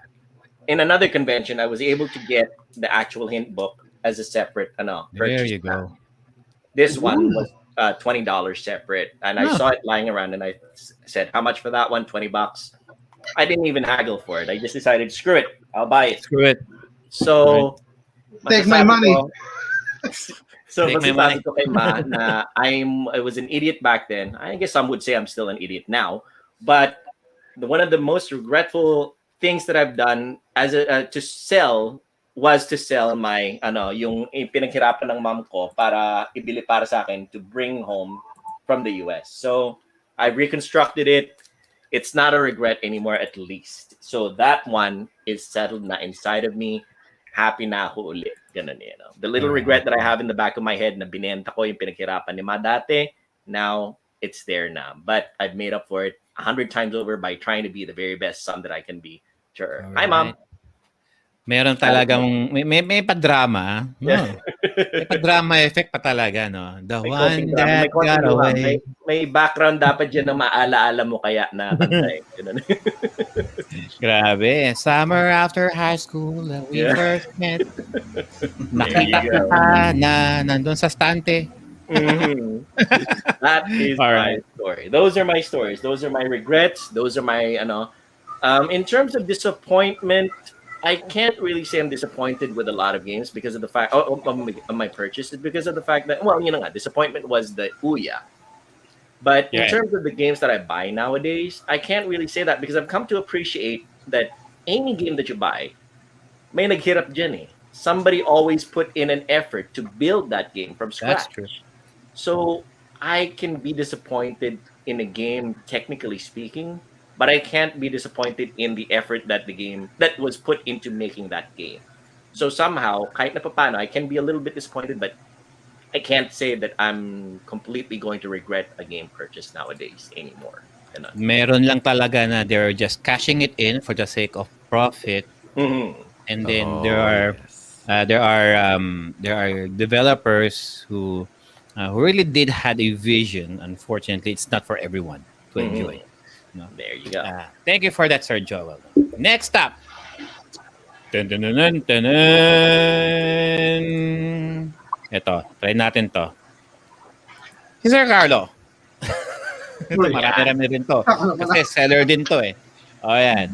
In another convention, I was able to get the actual hint book as a separate
There
purchase.
you go.
This one was $20 separate, and I
Huh.
saw it lying around, and I said, "How much for that one? $20." I didn't even haggle for it. I just decided, screw it, I'll buy it.
Screw it.
So,
Take my
masasabi
money.
ko- so
Take my
masasabi
money.
ko kay Ma na I was an idiot back then. I guess some would say I'm still an idiot now, but one of the most regretful things that I've done as to sell was to sell my yung pinaghirapan ng mom ko para ibili para sa akin to bring home from the US. So I reconstructed it. It's not a regret anymore, at least. So that one is settled na inside of me. Happy na ako ulit. Ganun, The little regret that I have in the back of my head na binenta ko yung pinaghirapan ni Ma dati, now it's there na. But I've made up for it 100 times over by trying to be the very best son that I can be. Sure. Hi, Mom.
Alright. Meron talagang may pa-drama. No?
Yeah.
May pa-drama effect pa talaga, no? The
May
one
konting drama.
that
May konting
got
luha.
away.
May background dapat dyan na maalaala mo kaya na kanta eh. Ganun.
Grabe. Summer after high school, we
Yeah.
first met.
There you
Nakita
go.
kita na nandun sa stante.
Mhm. That is
All
my
right.
story. Those are my stories. Those are my regrets. Those are my in terms of disappointment, I can't really say I'm disappointed with a lot of games because of the fact of my purchase. It's because of the fact that disappointment was the Ouya. But in
Yeah.
terms of the games that I buy nowadays, I can't really say that because I've come to appreciate that any game that you buy, may naghirap dyan eh. Somebody always put in an effort to build that game from
That's
scratch.
true.
So I can be disappointed in a game, technically speaking, but I can't be disappointed in the effort that that was put into making that game. So somehow, kahit na papaano, I can be a little bit disappointed, but I can't say that I'm completely going to regret a game purchase nowadays anymore. Ganun.
Meron lang talaga na they're just cashing it in for the sake of profit,
Mhm.
and then
Oh,
there are developers who really did had a vision. Unfortunately, it's not for everyone to enjoy. No?
There you go.
Thank you for that, Sir Joel. Next up. Dun, dun, dun, dun, dun, dun. Ito, try natin to. Si Sir Carlo. Ito,
Uy.
marami-rami rin to.
Ako
Kasi seller din to eh. O, yan.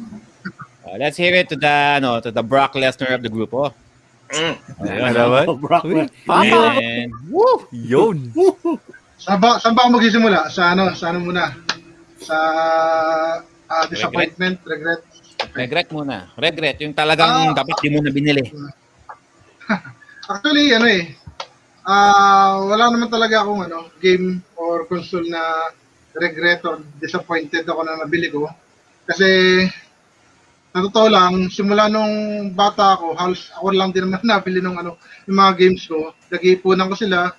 Let's hear it to the Brock Lesnar of the group. Oh.
Mm.
Ayun,
Ano ba?
Brock
Uy,
Lesnar.
Papa!
And, woo!
Yun!
Saan ba ako magsisimula? Sa ano muna? Sa disappointment, regret.
Regret muna. Regret. Yung talagang dapat di mo na binili.
Actually, wala naman talaga akong game or console na regret or disappointed ako na nabili ko. Kasi, sa totoo lang, simula nung bata ako, halos ako lang din naman nabili ng yung mga games ko. Nag-iipunan ko sila.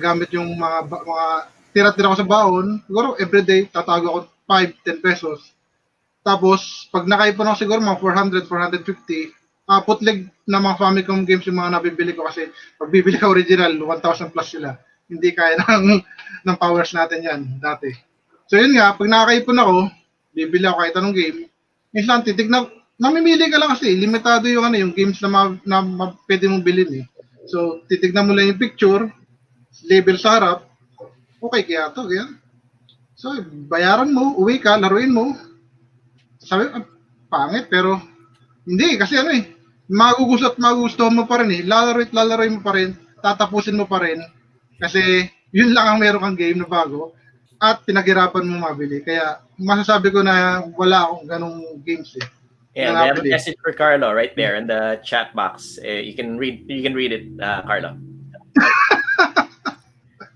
gamit yung mga tira-tira ko sa baon. Siguro everyday tatago ako 5-10 pesos. Tapos pag nakaipon ako siguro mga 400-450, putlig na mga Famicom games yung mga nabibili ko kasi pag bibili ka original 1,000 plus sila. Hindi kaya ng powers natin yan dati. So yun nga, pag nakakaipon ako, bibili ako kahit anong game. Minsan titignan, mamimili ka lang kasi limitado yung yung games na pwede mong bilhin eh. So titignan mo lang yung picture, label sa harap, okay kaya to, kaya. So bayaran mo, uwi ka, laruin mo. Sabi, pangit pero hindi kasi magugustuhan mo pa rin eh. Lalaroin mo pa rin, tatapusin mo pa rin kasi yun lang ang meron kang game na bago at pinaghirapan mo mabili. Kaya masasabi ko na wala akong ganong games eh.
Yeah, we have a message for Carlo right there in the chat box. You can read it, Carlo.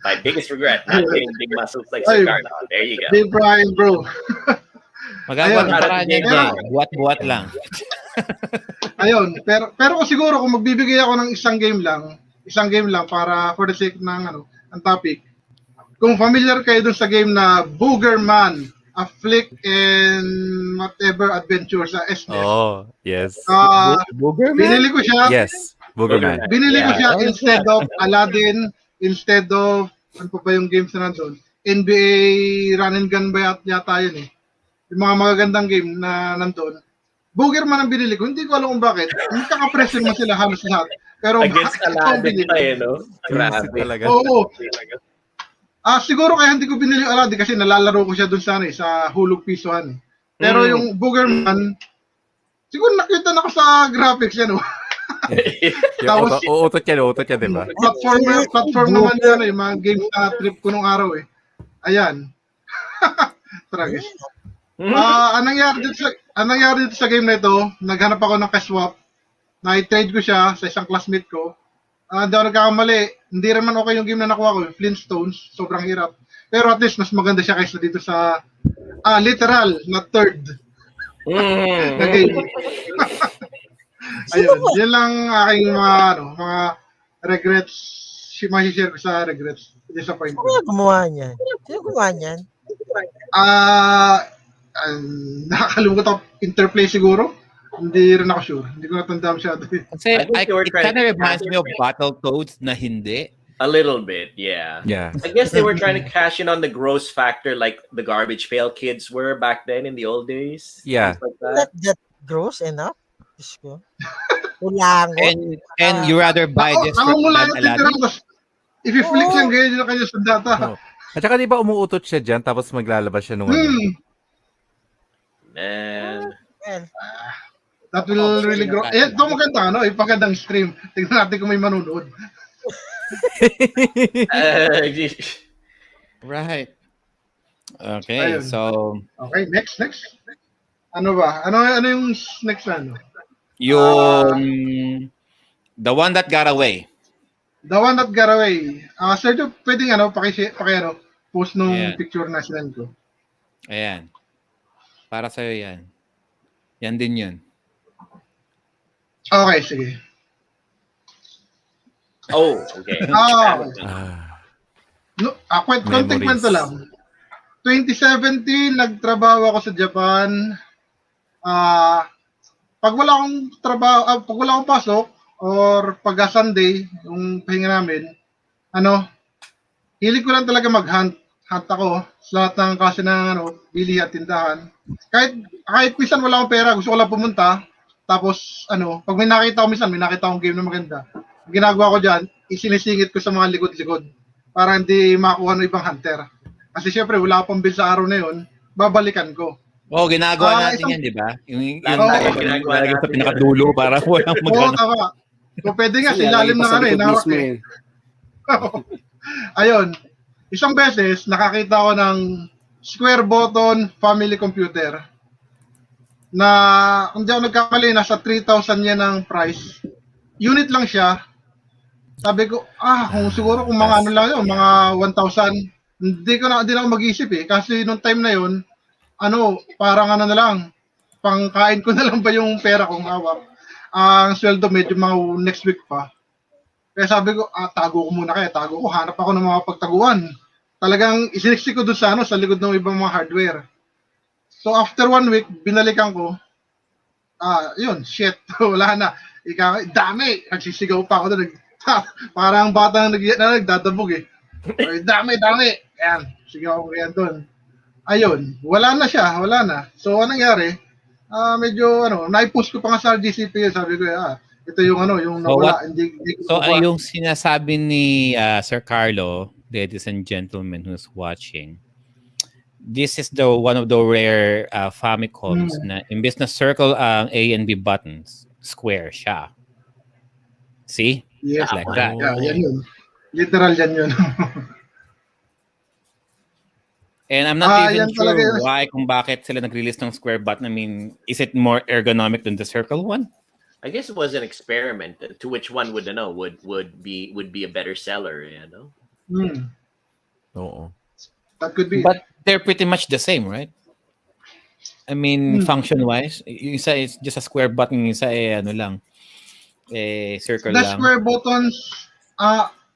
My biggest regret, not getting big muscles like Sir Carlo. There you go.
Big Brian, bro.
Magagawa ng paraan yan dyan. Buwat-buwat lang.
Ayun, pero siguro kung magbibigay ako ng isang game lang para for the sake ng ang topic. Kung familiar kayo dun sa game na Boogerman, a flick and whatever adventure sa SNES.
Oh, yes.
Boogerman?
Binili ko siya.
Yes, Boogerman.
Binili ko siya instead of Aladdin, instead of ano pa ba yung games na nandun? NBA Run and Gun ba yata yun eh. Yung mga magagandang game na nandun. Boogerman ang binili ko. Hindi ko alam kung bakit. Magkakapresyo mo sila halos lahat. Pero
against Aladdin pa eh, no?
Grabe talaga.
Oo. Siguro kaya hindi ko binili yung Aladdin kasi nalalaro ko siya dun sa sa hulog pisohan eh. Pero yung Boogerman, siguro nakita na ko sa graphics yan.
Tapos, uutot yan, diba?
Platform naman yan yung mga games na trip ko nung araw eh. Ayan. Tragis. Anong nangyari dito sa game na ito, naghanap ako ng cash-swap, na-trade ko siya sa isang classmate ko. Hindi ako nagkakamali, hindi naman okay yung game na nakuha ko, Flintstones, sobrang hirap. Pero at least mas maganda siya kaysa dito sa literal na third na game. Ayun, yan lang aking mga regrets, share ko sa regrets, disappointment.
Sino gumawa niyan?
Nakakalimutan ako, Interplay siguro. Hindi rin ako sure. Hindi ko natanda masyado.
Kasi it kind of reminds me of Battletoads na hindi.
A little bit, yeah.
Yeah.
I guess they were trying to cash in on the gross factor like the Garbage Pail Kids were back then in the old days.
Yeah.
Like
Not that gross enough? Diyos ko. Ulangot.
And you rather buy this for Aladdin?
If you flick siyang ganyan na kayo sa data.
Oh. At saka di ba umuutot siya dyan tapos maglalabas siya nung
Man.
That will really grow. Ito maganda, ipagandang stream. Tignan natin kung may manunood.
Right. Okay,
Ayun.
so
Okay, next. Ano ba? Ano yung next na?
yung The One That Got Away.
The One That Got Away. Sergio, pwedeng post nung picture na sinend ko.
Ayan. Para sa'yo yan. Yan din yun.
Okay, sige.
Oh, okay.
Konting kwento lang. 2017, nagtrabaho ako sa Japan. Pag wala akong trabaho, pag wala akong pasok, or pag Sunday, yung pahinga namin, hilig ko lang talaga mag-hunt. Hunt ako sa lahat ng klase ng bili at tindahan. Kahit minsan wala akong pera, gusto ko lang pumunta. Tapos, pag may nakita akong game na maganda. Ginagawa ko dyan, isinisingit ko sa mga likod-likod para hindi makuha ng ibang hunter. Kasi syempre, wala pang bill sa araw na yun, babalikan ko.
Oo, ginagawa natin yan, di ba? Yung
ginagawa
natin sa
natin
pinakadulo para walang
Oo,
magana.
tama. So, pwede nga, silalim na narak eh. Ayun, isang beses, nakakita ko ng square button family computer na, kung di ako nagkamali, nasa 3,000 yan ang price. Unit lang siya. Sabi ko, kung siguro kung mga mga 1,000, hindi na ako mag-isip eh. Kasi nung time na yun, parang na lang, pangkain ko na lang ba yung pera kong hawak. Ang sweldo medyo mga next week pa. Kaya sabi ko, tago ko muna kaya. Tago ko, hanap ako ng mga pagtaguan. Talagang isiniksik ko doon sa, sa likod ng ibang mga hardware. So after 1 week, binalikan ko, yun, shit, wala na. Dami! Nagsisigaw pa ako doon. Parang batang nagdadabog eh. Dami! Ayan, sigaw ko yan doon. Ayun, wala na siya, wala na. So anong nangyari? Medyo naipost ko pa nga sa GCP, sabi ko, ito yung yung nawala. Hindi
So yung sinasabi ni Sir Carlo, ladies and gentlemen who's watching, this is one of the rare Famicoms na imbes na circle ang A and B buttons, square siya. See?
Yes,
like that.
Yeah, yan yun. Literal yan yun.
And I'm not even
yan talaga
sure
yun.
why, kung bakit sila nag-release ng square button. I mean, is it more ergonomic than the circle one?
I guess it was an experiment to which one would know would be a better seller, you know.
Oo.
That could be.
But they're pretty much the same, right? I mean, function-wise, yung isa is just a square button, yung isa circle
The
lang.
square buttons,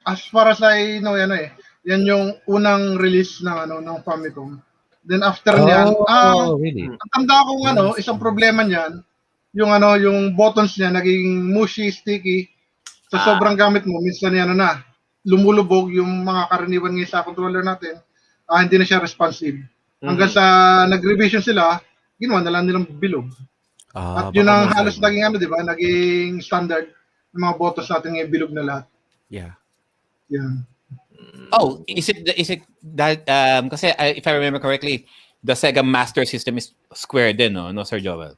as far as I know, yan yung unang release ng Famicom. Then after niyan,
really?
ang tanda kong isang problema niyan, yung buttons niya naging mushy, sticky. Sa sobrang gamit mo, minsan lumulubog yung mga karaniwan ngayon sa controller natin. Hindi na siya responsive. Hanggang sa nag-revision sila, ginawa na lang nilang bilog. At yun ang halos naging di ba? Naging standard ng mga buttons natin ngayon, bilog na lahat.
Yeah.
Yeah.
Oh, is it that kasi if I remember correctly, the Sega Master System is square din, no Sir Joel?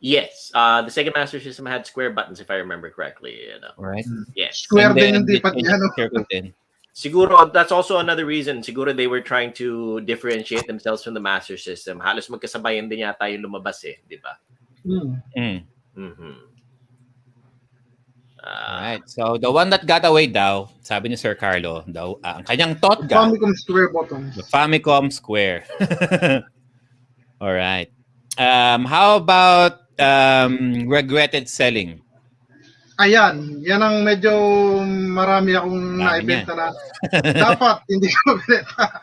Yes, the Sega Master System had square buttons, if I remember correctly.
Right.
Yes.
Square din yung D-pad niya,
Circle din.
Siguro that's also another reason. Siguro they were trying to differentiate themselves from the Master System. Halos magkasabayan din yata yung lumabas di ba?
Alright. So the one that got away daw, sabi ni Sir Carlo, daw ang kanyang TOTGA.
Famicom Square buttons.
The Famicom Square. Alright. How about regretted selling?
Ayan, yan ang medyo marami akong naibenta na dapat hindi ko binenta.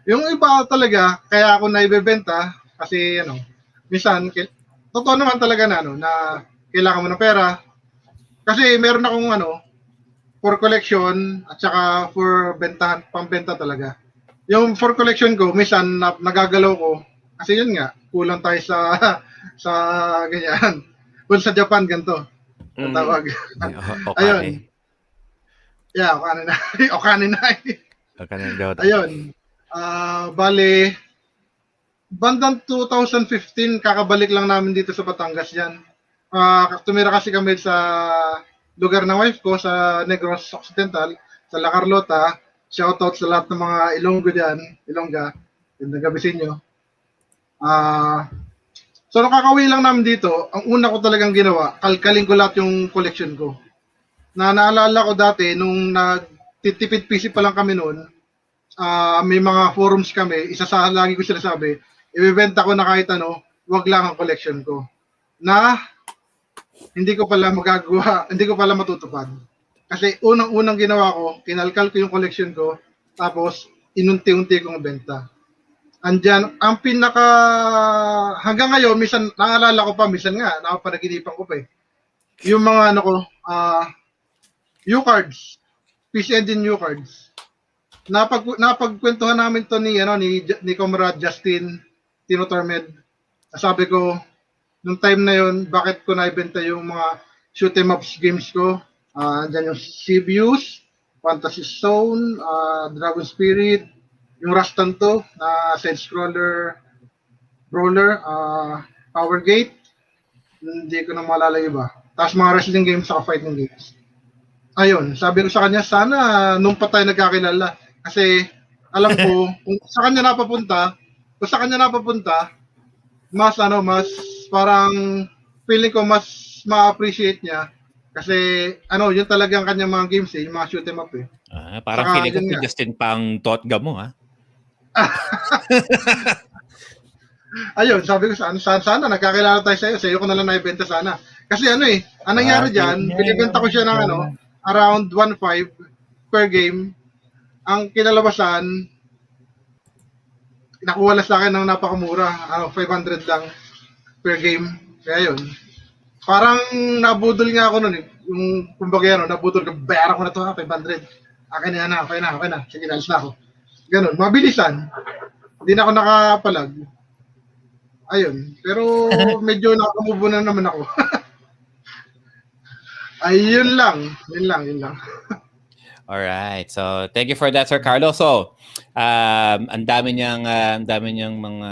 Yung iba talaga, kaya ako naibebenta kasi minsan, totoo naman talaga na kailangan mo ng pera. Kasi meron akong for collection at saka for bentahan, pambenta talaga. Yung for collection ko, minsan nagagalaw ko kasi yun nga, kulang tayo sa ganyan. Kung sa Japan ganito. Tawag. Ayun. Yeah, okanin na. Ayun. Bale, bandang 2015, kakabalik lang namin dito sa Batangas yan. Tumira kasi kami sa lugar ng wife ko, sa Negros Occidental, sa La Carlota. Shoutout sa lahat ng mga Ilonggo dyan. Ilongga. Gandang gabi sa inyo. So, nung kakauwi lang namin dito, ang una ko talagang ginawa, kalkalin ko lahat yung collection ko. Naalala ko dati, nung nagtitipid PC pa lang kami noon, may mga forums kami, lagi ko sinasabi, ibibenta ko na kahit wag lang ang collection ko. Na hindi ko pala magagawa, hindi ko pala matutupad. Kasi unang-unang ginawa ko, kinalkal ko yung collection ko, tapos inunti-unti kong benta. Andyan, ang hanggang ngayon, minsan, naalala ko pa, minsan nga, nakapanaginipan ko pa yung mga U-cards, PC Engine U-cards. Napagkwentuhan namin to ni Comrade Justin Tinotormed. Sabi ko, nung time na yon, bakit ko naibenta yung mga shoot 'em ups games ko? Andyan yung Sibius, Fantasy Zone, Dragon Spirit, yung Rastan to, na side-scroller, brawler, Power Gate, hindi ko na maalala iba. Tapos mga wrestling games sa fighting games. Ayun, sabi ko sa kanya, sana nung pa tayo nagkakilala. Kasi alam ko, kung sa kanya napapunta, mas parang feeling ko mas ma-appreciate niya. Kasi yun talagang kanyang mga games yung mga shoot 'em up
Parang feeling ko si Justin pang TOTGA mo
Ayun, sabi ko sana nagkakilala tayo sa'yo ko na lang naibenta sana. Kasi ang nangyari dyan, binibenta ko siya ng around 1.5 per game. Ang kinalabasan, nakuha lang sa akin ng napakamura. 500 lang per game. Kaya yun. Parang nabudol nga ako nun eh. Yung kumbaga ano, nabudol ko, bayaran ko na to 500. Akin na, okay na. Sige, alis na ako. Ganun, mabilisan. Hindi na ako nakapalag. Ayun. Pero medyo nakamubo na naman ako. Ayun lang. Yun lang.
All right. So, thank you for that, Sir Carlo. So, ang dami niyang mga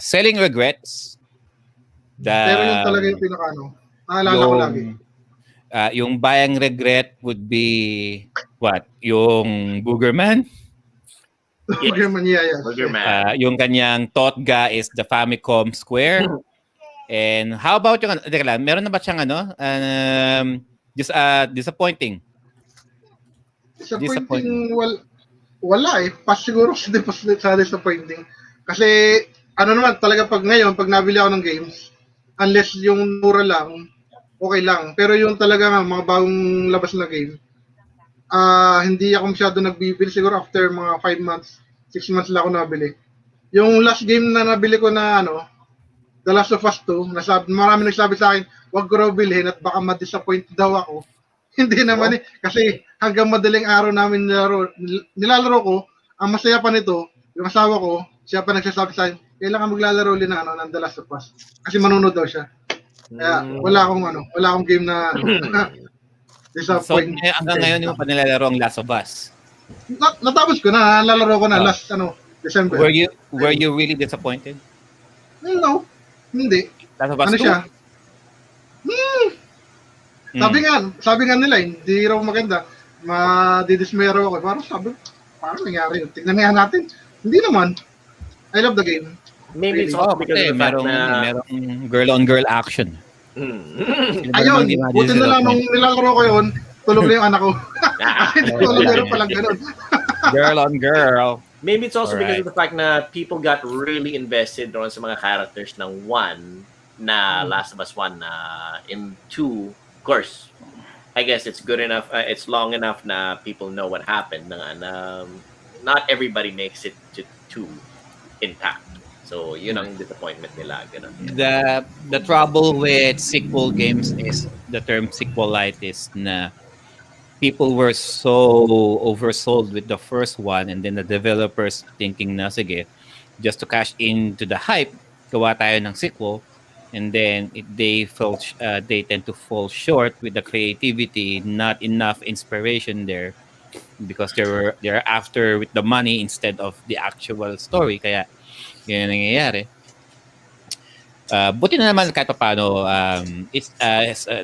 selling regrets.
Pero yun talaga yung naalala ko lagi.
Yung buying regret would be what? Yung Boogerman?
Boogerman, yes.
Boogerman.
Yung kanyang Totga is the Famicom Square. And how about yung teka lang, meron na ba siyang disappointing?
Disappointing, wala eh. Pas siguro sa disappointing. Kasi, naman, talaga pag nabili ako ng games, unless yung mura lang, okay lang. Pero yung talaga nga, mga bagong labas na game, hindi ako masyado nagbibili. Siguro after mga 5 months, 6 months lang ako nabili. Yung last game na nabili ko na, The Last of Us 2, marami nagsabi sa akin, wag ko raw bilhin at baka ma-disappoint daw ako. Hindi naman eh. Kasi hanggang madaling araw namin nilalaro ko, ang masaya pa nito, yung asawa ko, siya pa nagsasabi sa akin, kailangan maglalaro ulit ng The Last of Us. Kasi manonood daw siya. Kaya wala akong game na
So,
disappoint.
hanggang ngayon yung pa nilalaro ang Last of Us.
Natapos ko na, lalaro ko na last December.
Were you really disappointed?
No, hindi.
Last of Us 2?
Siya? Sabi nga nila, hindi raw maganda. Madidismayro ako. Parang nangyari yun. Tignan nga natin. Hindi naman. I love the game.
Maybe it's also because of the fact na...
merong girl-on-girl action.
Ayun, buti na lang nung nilalaro ko yun, tulog na yung anak ko. Tulog na rin palang ganun.
Girl on girl.
Maybe it's also because of the fact na people got really invested doon sa mga characters ng 1 na Last of Us 1 na in 2, of course, I guess it's good enough, it's long enough na people know what happened na not everybody makes it to 2 intact. So, yun ang disappointment nila. Ganun.
The trouble with sequel games is the term sequelitis na people were so oversold with the first one and then the developers thinking na sige, just to cash into the hype, gawa tayo ng sequel, and then they tend to fall short with the creativity, not enough inspiration there because they're after with the money instead of the actual story, kaya yun ang nangyayari. Buti na naman kahit paano,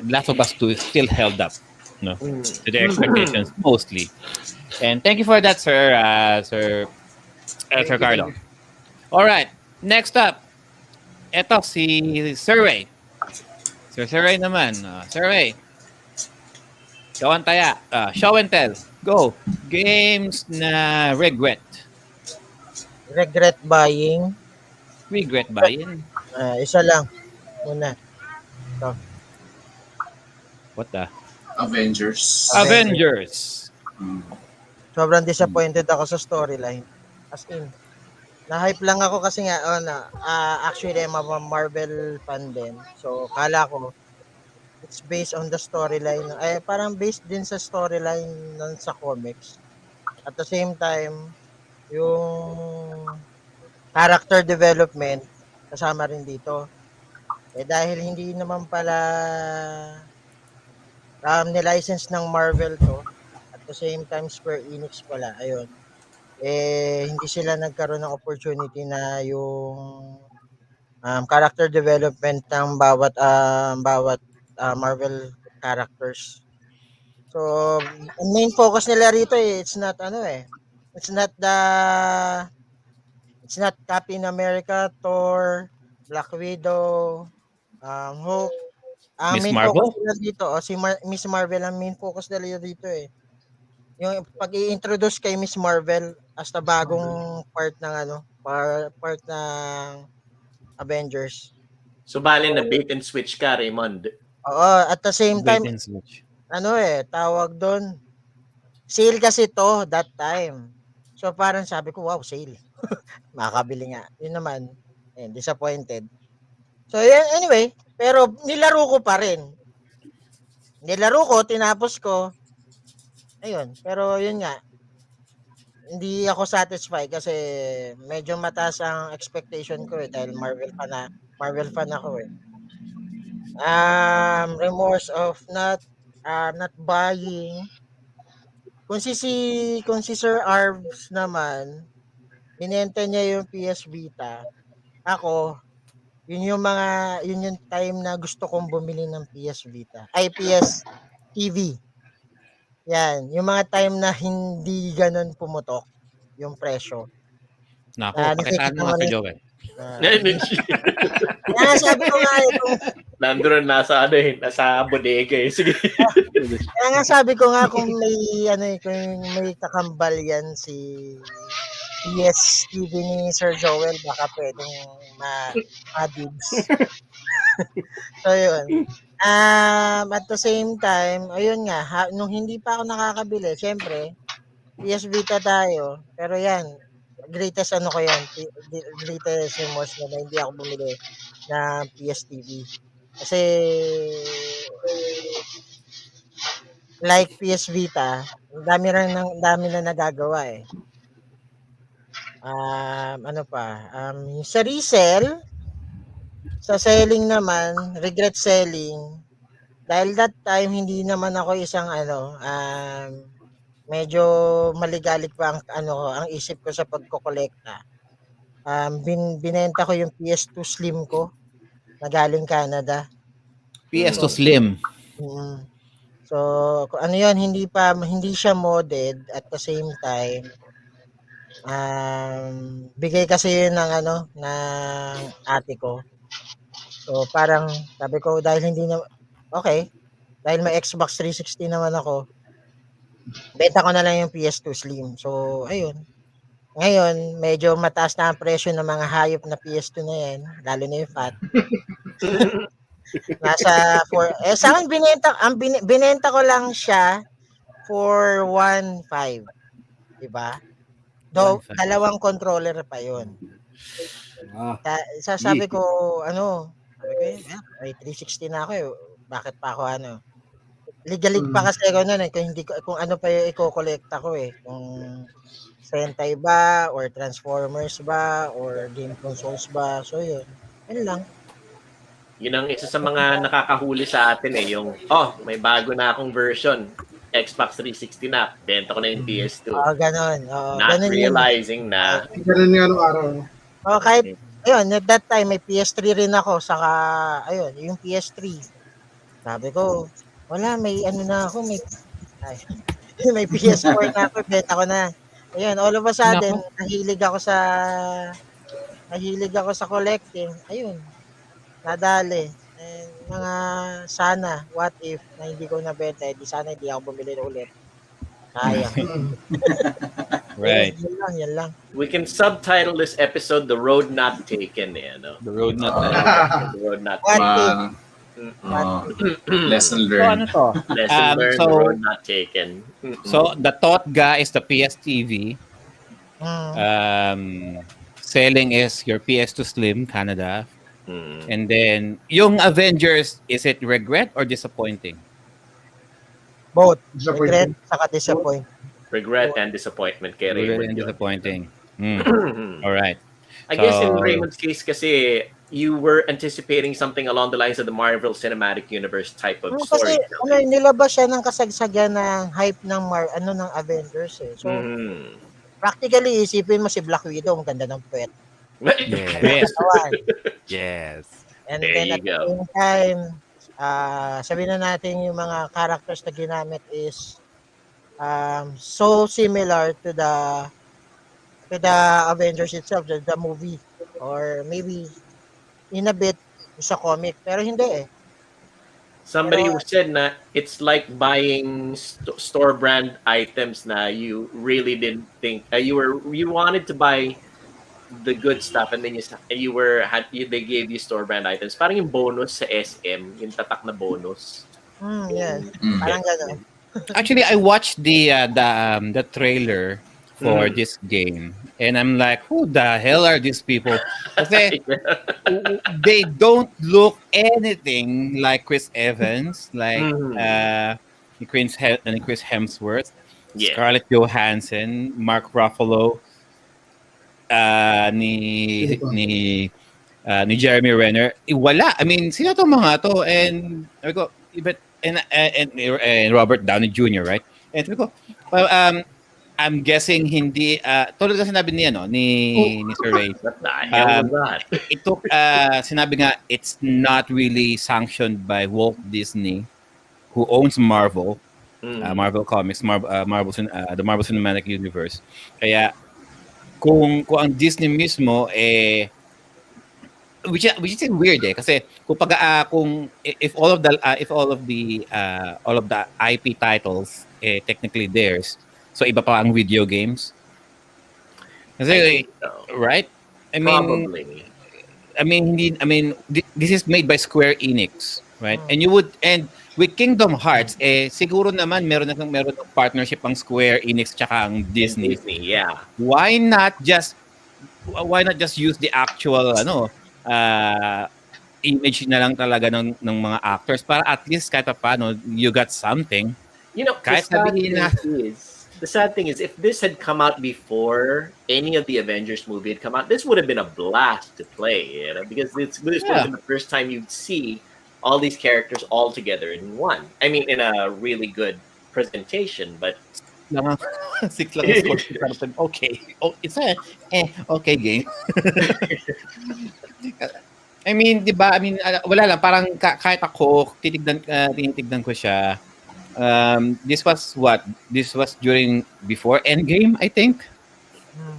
Last of Us 2 still held up, no, to the expectations mostly. And thank you for that, Sir Carlo. All right, next up, eto si Sir Ray. Sir Ray naman. Sir Ray, show and taya. Show and tell. Go. Games na regret.
Regret buying.
Regret buying?
Isa lang. Muna. Ito.
What the?
Avengers.
Sobrang disappointed ako sa storyline. As in, na-hype lang ako kasi nga, actually, I'm a Marvel fan din. So, kala ko, it's based on the storyline. Parang based din sa storyline nun sa comics. At the same time, yung character development kasama rin dito. Dahil hindi naman pala nilicense ng Marvel to, at the same time Square Enix pala, ayun. Hindi sila nagkaroon ng opportunity na yung character development ng bawat Marvel characters. So, ang main focus nila rito it's not Captain America, Thor, Black Widow, Hulk. Ang
Miss
main
Marvel?
focus nila dito, Miss Marvel, ang main focus nila dito yung pag-i-introduce kay Miss Marvel as the bagong part ng part ng Avengers.
So, bali na bait and switch ka, Raymond.
Oo, at the same time,
Wait and switch.
tawag doon, sale kasi to that time. So parang sabi ko, wow, sale. Makakabili nga. Yun naman, disappointed. So anyway, pero nilaro ko pa rin. Nilaro ko, tinapos ko. Ayun, pero yun nga, hindi ako satisfied kasi medyo mataas ang expectation ko dahil Marvel fan ako eh. Remorse of not buying. Kung si Sir Arvs naman, binenta niya yung PS Vita. Ako, yun yung time na gusto kong bumili ng PS Vita. Ay, PS TV. Yan, yung mga time na hindi ganun pumutok yung presyo.
Nako, pakitaan
Nakikita
mo
mo
nga Sir
rin.
Joel.
Kaya sabi ko nga kung
Nandun nasa nasa bodega eh. Sige.
Kaya nga sabi ko nga kung kung may kakambal yan si PS TV ni Sir Joel, baka pwedeng ma-dibs. So, yun. At the same time, ayun nga, nung hindi pa ako nakakabili, syempre, PS Vita tayo. Pero yan, greatest ko yan, greatest remorse na hindi ako bumili ng PS TV. Kasi, like PS Vita, dami na nagagawa eh. Ano pa, sa resell, sa selling naman, regret selling, dahil that time hindi naman ako isang medyo maligalig pa ang isip ko sa pagkokolekta. Binenta ko yung PS2 Slim ko na galing Canada.
PS2 Slim.
So, kung ano yun, hindi siya modded at the same time. Bigay kasi yun ng ate ko. So, parang sabi ko dahil okay, dahil may Xbox 360 naman ako, benta ko na lang yung PS2 Slim. So, ayun. Ngayon, medyo mataas na ang presyo ng mga hayop na PS2 na yan, lalo na yung fat. Nasa sa akin binenta ko lang siya for 1.5, 'di ba? Do
1.5.
dalawang controller pa 'yon. Sabi ko may 360 na ako eh. Bakit pa ako Ligalig pa kasi ako noon eh, kung ano pa yung iko-kolekta ko eh. Kung Sentai ba or Transformers ba or game consoles ba. So yun. Yun lang.
Yun ang isa sa mga nakakahuli sa atin eh, yung may bago na akong version. Xbox 360 na, benta ko na yung PS2.
Ganon.
Not
Ganon
realizing na
Ganun nga nung araw.
kahit at that time may PS3 rin ako, saka yung PS3. Sabi ko, wala, may na ako, may PS4 na ako, benta ko na. Ayun, all of a sudden, nahilig ako sa collecting. Ayun, nadali. Mga what if na hindi ko nabenta, di sana hindi ako bumili ulit. Sayang.
Right.
Yan lang.
we can subtitle this episode The Road Not Taken.
The road not
The Road Not
What
Taken.
if?
Lesson
So,
learned.
ano to?
Lesson learned,
so-
The Road Not Taken.
So, the thought guy is the PS TV. Selling is your PS2 Slim, Canada. And then, yung Avengers, is it regret or disappointing?
Both.
Disappointing.
Regret, saka disappoint.
Regret and disappointment kay
Regret
Raymond
and
yun.
disappointing. All right.
I guess in
So-
Raymond's case kasi you were anticipating something along the lines of the Marvel Cinematic Universe type of
Kasi
story.
nilabas siya ng kasagsagan ng hype ng ng Avengers eh. So practically isipin mo si Black Widow, ang ganda ng puwet.
Yes.
Katawan.
Yes.
And
There
then
you
at the
go.
same time, sabihin na natin yung mga characters na ginamit is so similar to the Avengers itself, the movie, or maybe in a bit sa comic, pero hindi eh.
Somebody
Pero-
who said na it's like buying store brand items na you really didn't think you wanted to buy the good stuff and then they gave you store brand items. Parang yung bonus sa SM, yung tatak na bonus.
Yes.
Mm.
Parang gano'n.
Actually, I watched the trailer for
Mm.
this game, and I'm like, who the hell are these people? Kasi they don't look anything like Chris Evans, like
Mhm.
Chris Hemsworth,
Yeah.
Scarlett Johansson, Mark Ruffalo,
Sino pa?
ni Jeremy Renner. Wala. I mean, sino to mga to? And sabi ko, but and Robert Downey Jr., right? And sabi ko, well, I'm guessing hindi tulad na sinabi niya no
Oh,
ni Sir Ray.
What the hell was that?
It took sinabi nga it's not really sanctioned by Walt Disney, who owns Marvel,
Mm.
Marvel Comics, the Marvel Cinematic Universe. Kaya kung ang Disney mismo which is weird kasi kung all of the IP titles technically theirs, so iba pa ang video games
I
kasi,
think so.
right? I mean,
Probably.
this is made by Square Enix, right? And with Kingdom Hearts siguro naman meron ng partnership ang Square Enix tsaka ang Disney.
Yeah.
Why not just use the actual image na lang talaga ng mga actors para at least kahit paano you got something.
You know,
Kahit sabihin na
the sad thing is, if this had come out before any of the Avengers movie had come out, this would have been a blast to play, you know, because this would have been the first time you'd see all these characters all together in one. I mean, in a really good presentation, but
six lang ang score. Okay. Oh, it's okay game. I mean, 'di ba? I mean, wala lang parang kahit ako tinitignan ko siya. This was before Endgame, I think.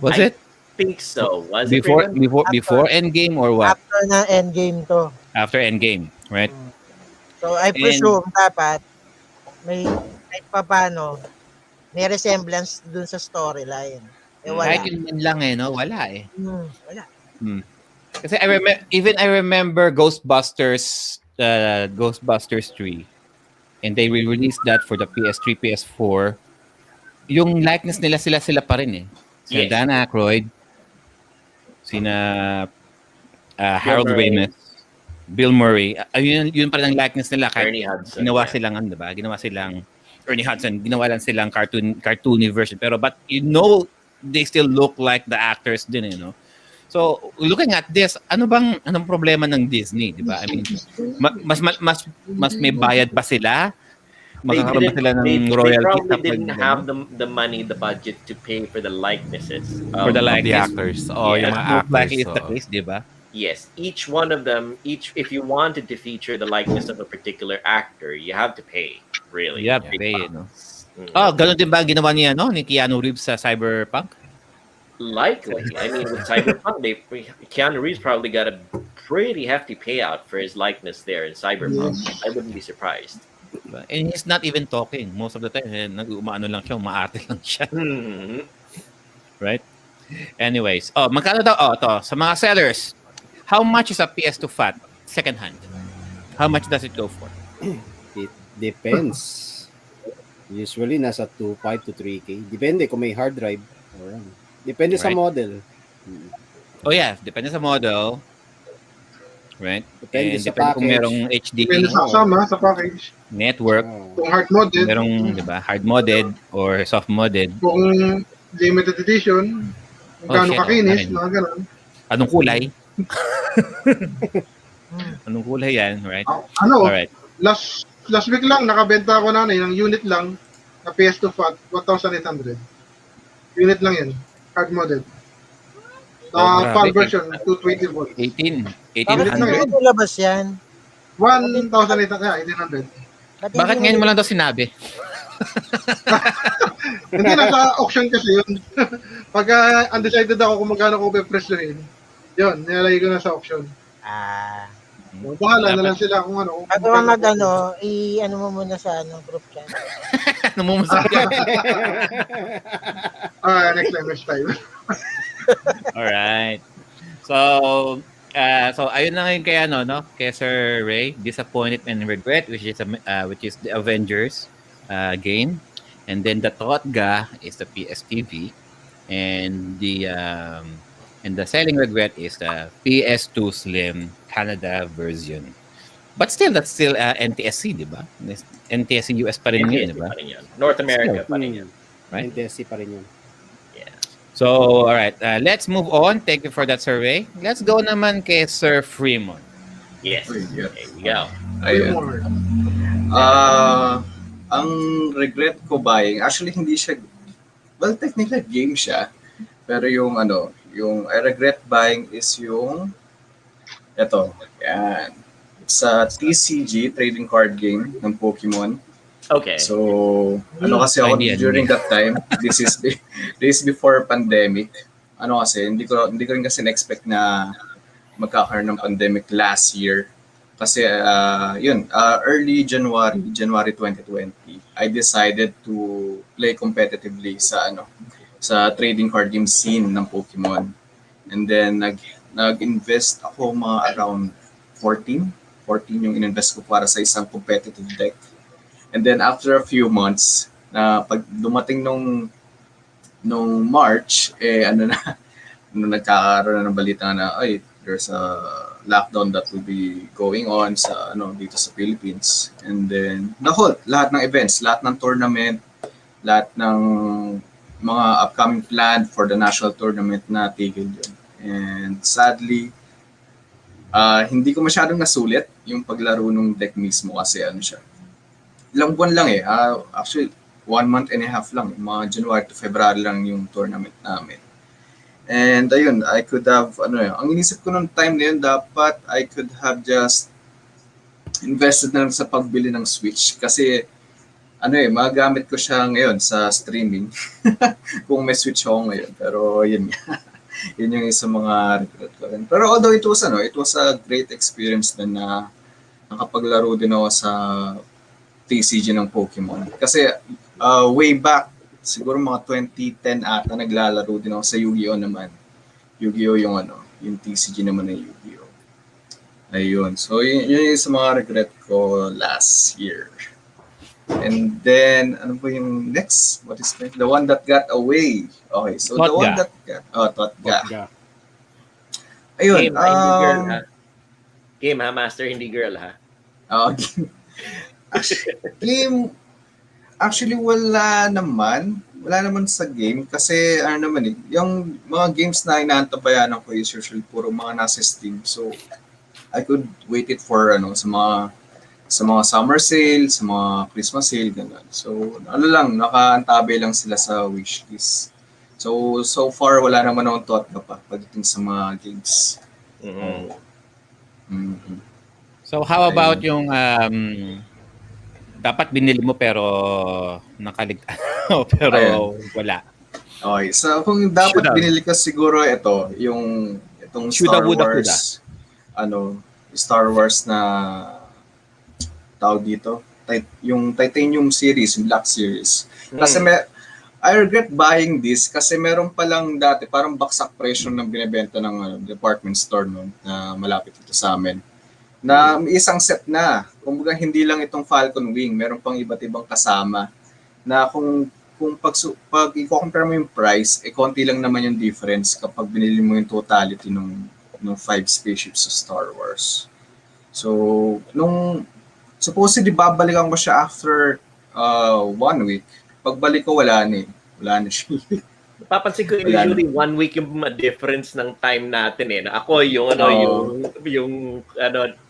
Was
I
it?
think so. Was
Before
it Raymond?
before Endgame or what?
After na Endgame to.
After Endgame, right?
So, I presume dapat may kahit paano may resemblance dun sa storyline. Wala.
Kahit yun lang no? Wala
Wala.
Kasi I remember Ghostbusters 3, and they released that for the PS3, PS4. Yung likeness nila sila pa rin Sina
Yes.
Dan Aykroyd, sina Harold Ramis, Bill Murray. Yun pa rin ang likeness nila kahit
Ernie Hudson.
ginawa silang diba? Ginawa silang Ernie Hudson, ginawa lang silang cartoony version, pero but they still look like the actors din So, looking at this, anong problema ng Disney, di ba? I mean, mas may bayad ba sila? Magkakaroon ba sila ng royalty?
They probably didn't have the money, the budget to pay for the likenesses
For the
Of the
likeness.
actors. Oh, yung mga
Most
actors.
likely is the case, di ba?
Yes, each one of them, if you wanted to feature the likeness of a particular actor, you have to pay, really.
You have to pay, ganun din ba ang ginawa niya, ni Keanu Reeves sa Cyberpunk?
Likely. I mean, with Cyberpunk, Keanu Reeves probably got a pretty hefty payout for his likeness there in Cyberpunk. I wouldn't be surprised.
And he's not even talking most of the time. Nag-umaano lang siya, umaate lang siya. Right? Anyways, magkano daw? To sa mga sellers, how much is a PS2 FAT second hand? How much does it go for?
It depends. Usually, nasa 2.5 to 3K. Depende kung may hard drive. Or, depende sa
Right.
model.
Oh yeah, depende sa model. Right?
Depende
And
sa
depende kung
package.
merong HD
depende sa kasama, sa package.
network,
Oh.
Kung hard modded,
merong, di ba, hard modded or soft modded.
kung limited edition, kung
Oh,
gaano
shit,
kakinis,
okay.
mga ganun.
Anong kulay? Anong kulay yan, right? Alright.
Last week lang, nakabenta ako ng unit lang na PS2 FAT, 1,800. Unit lang yan, hard modded.
grabe.
PAL version, 220 volts.
1800.
Bakit labas yan?
1,800.
Bakit ngayon mo lang daw sinabi?
Hindi, nasa auction kasi yun. Pag undecided ako kung magkano ko pe-presyohin, yun, nilalagay ko na sa auction. Bahala na lang sila kung ano.
Bago ka mag-ano, i-ano mo muna sa group chat.
Numumusok yan.
Next time.
Alright. So, So ayun na ngayon kay ano, no? Kay Sir Ray, Disappointed and Regret, which is the Avengers game. And then the Totga is the PSTV, and the selling regret is the PS2 Slim Canada version. But still, that's still NTSC, di ba? NTSC US pa rin yun, di
NTSC
ba?
pa rin yun. North America pa rin yun.
Right.
NTSC pa rin yun.
Yeah.
So, all right. Let's move on. Thank you for that survey. Let's go naman kay Sir Fremont.
Yes.
Uy, yeah.
There you go.
Ayun.
Remorse.
Ang regret ko buying, actually hindi siya, well, technically game siya. Pero yung I regret buying is yung, eto, yan. It's a TCG, trading card game ng Pokemon.
Okay.
So, kasi ako
Idea,
during that time, this is before pandemic. Kasi, hindi ko rin kasi na-expect na magkakaroon ng pandemic last year. Kasi, early January 2020, I decided to play competitively sa trading card game scene ng Pokemon. And then, nag-invest ako mga around 14 yung ininvest ko para sa isang competitive deck. And then after a few months, na pag dumating nung March, nagkakaroon na ng balita na, there's a lockdown that will be going on dito sa Philippines. And then, na-halt lahat ng events, lahat ng tournament, lahat ng mga upcoming plan for the national tournament na tigil yun. And sadly, hindi ko masyadong nasulit yung paglaro ng deck mismo kasi siya. Ilang buwan lang actually 1 month and a half lang, mga January to February lang yung tournament namin. And ayun, I could have, ang inisip ko nung time na yun, dapat I could have just invested na lang sa pagbili ng Switch kasi magagamit ko siya ngayon sa streaming kung may Switch ako ngayon. Pero yun nga. Yun yung isang mga regret ko rin. Pero although it was a great experience din na nakapaglaro din ako sa TCG ng Pokemon. Kasi way back, siguro mga 2010 ata, naglalaro din ako sa Yu-Gi-Oh naman. Yu-Gi-Oh yung TCG naman ng Yu-Gi-Oh. Ayun. So yun yung sa mga regret ko last year. And then, ano ba yung next? What is the one that got away? Okay, so
Totga.
the one that got... Totga.
Totga.
Ayun.
Game, hindi girl, ha? Game, ha? Master, hindi girl, ha?
Game, actually wala naman. Wala naman sa game kasi yung mga games na inaantabayanan ko is usually puro mga nasa Steam. So, I could wait it for sa mga summer sale, sa mga Christmas sale, gano'n. So, nakaantabay lang sila sa wishlist. So far, wala naman akong thought pa pagdating sa mga games.
Mm-hmm.
Mm-hmm.
So how about yung dapat binili mo pero nakaligtaan pero wala.
Okay, so kung dapat binili ka siguro itong Star Wars na tawag dito, yung Titanium series, yung Black series. Kasi I regret buying this kasi meron palang dati parang baksak presyo ng binebenta ng department store noon na malapit dito sa amin. Na may isang set na. Kumbaga hindi lang itong Falcon Wing, meron pang iba't ibang kasama na kung pag i-compare mo yung price, konti lang naman yung difference kapag binili mo yung totality ng 5 spaceships sa Star Wars. So, supposedly babalikan ko siya after 1 week. Pagbalik ko, wala na siya.
Papansin ko usually 1 week yung difference ng time natin na ako yung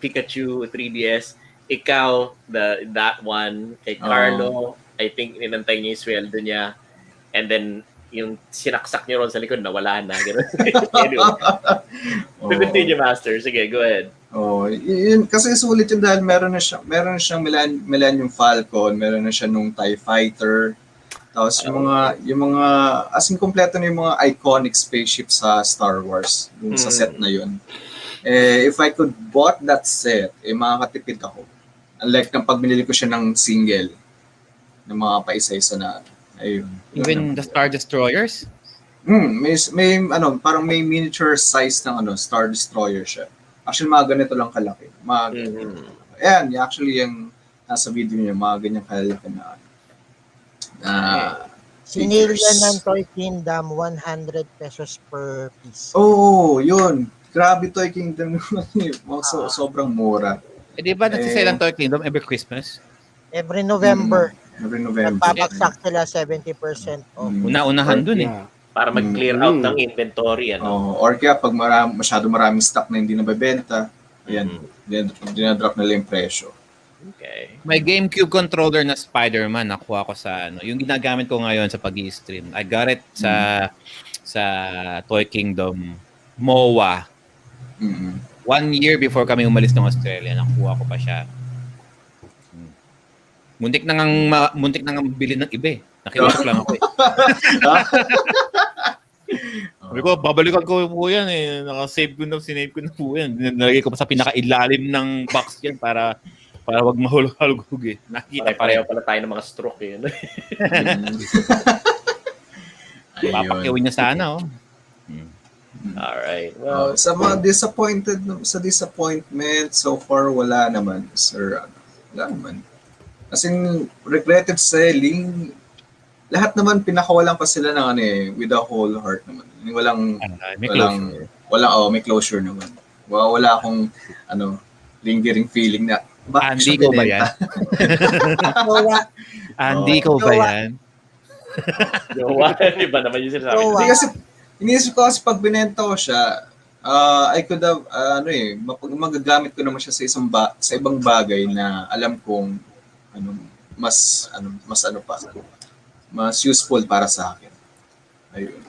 Pikachu 3DS, ikaw that one, kay Carlo, I think inantay niya yung sweldo niya, and then yung sinaksak niyo ron sa likod nawala na. Anyway. Continue, Master. Sige, go ahead.
Yun kasi sulit yun dahil meron na siyang Millennium Falcon, meron na siya nung TIE Fighter. Tapos yung mga as in kompleto na yung mga iconic spaceship sa Star Wars, yung sa set na yun. If I could bought that set, makakatipid ako. Unlike ng pag binili ko siya ng single, ng mga paisa-isa na, ayun.
Even the Star Destroyers?
May ano, parang may miniature size ng ano, Star Destroyer siya. Actually, mga ganito lang kalaki. Ayan, actually yung nasa video niya, mga ganyan kalaki na
Sinil
figures.
yan ng Toy Kingdom, 100 pesos per piece.
Oh, yun. Grabe Toy Kingdom. Sobrang mura.
Di ba nagsisale ang Toy Kingdom every Christmas?
Every November,
Every November.
nagpapagsak sila 70% off.
Una-unahan dun eh.
Yeah.
Para mag-clear out ng inventory. Ano?
Or kaya pag masyado maraming stock na hindi nabebenta, ayan, dinadrop nila yung presyo.
Okay.
May GameCube controller na Spider-Man nakuha ko sa ano, yung ginagamit ko ngayon sa pag-i-stream. I got it sa Toy Kingdom MOA. 1 year before kami umalis ng Australia, nakuha ko pa siya. Muntik na ngang bili ng iba eh. Nakiusap lang ako eh. Sabi ko, babalikan ko po yan eh. Sinave ko na po yan. Nalagay ko pa sa pinakailalim ng box yan para wag mahulog-hulog eh. Nakita pa rin.
Pareho pala tayo ng mga stroke eh.
Papakiwin niya sana oh.
Alright. Well,
Sa mga disappointment, so far wala naman, sir. Wala naman. As in, regretted selling, lahat naman pinakawalan pa sila ng ano eh, with a whole heart naman.
May closure.
May closure naman. Wala akong lingering feeling na
Andy ko ba yan? Andy ko ba yan?
Iba naman yung sinasabi.
Hindi kasi, iniisip ko kasi pag binenta ko siya, I could have, magagamit ko naman siya sa ibang bagay na alam kong mas useful para sa akin. Ayun.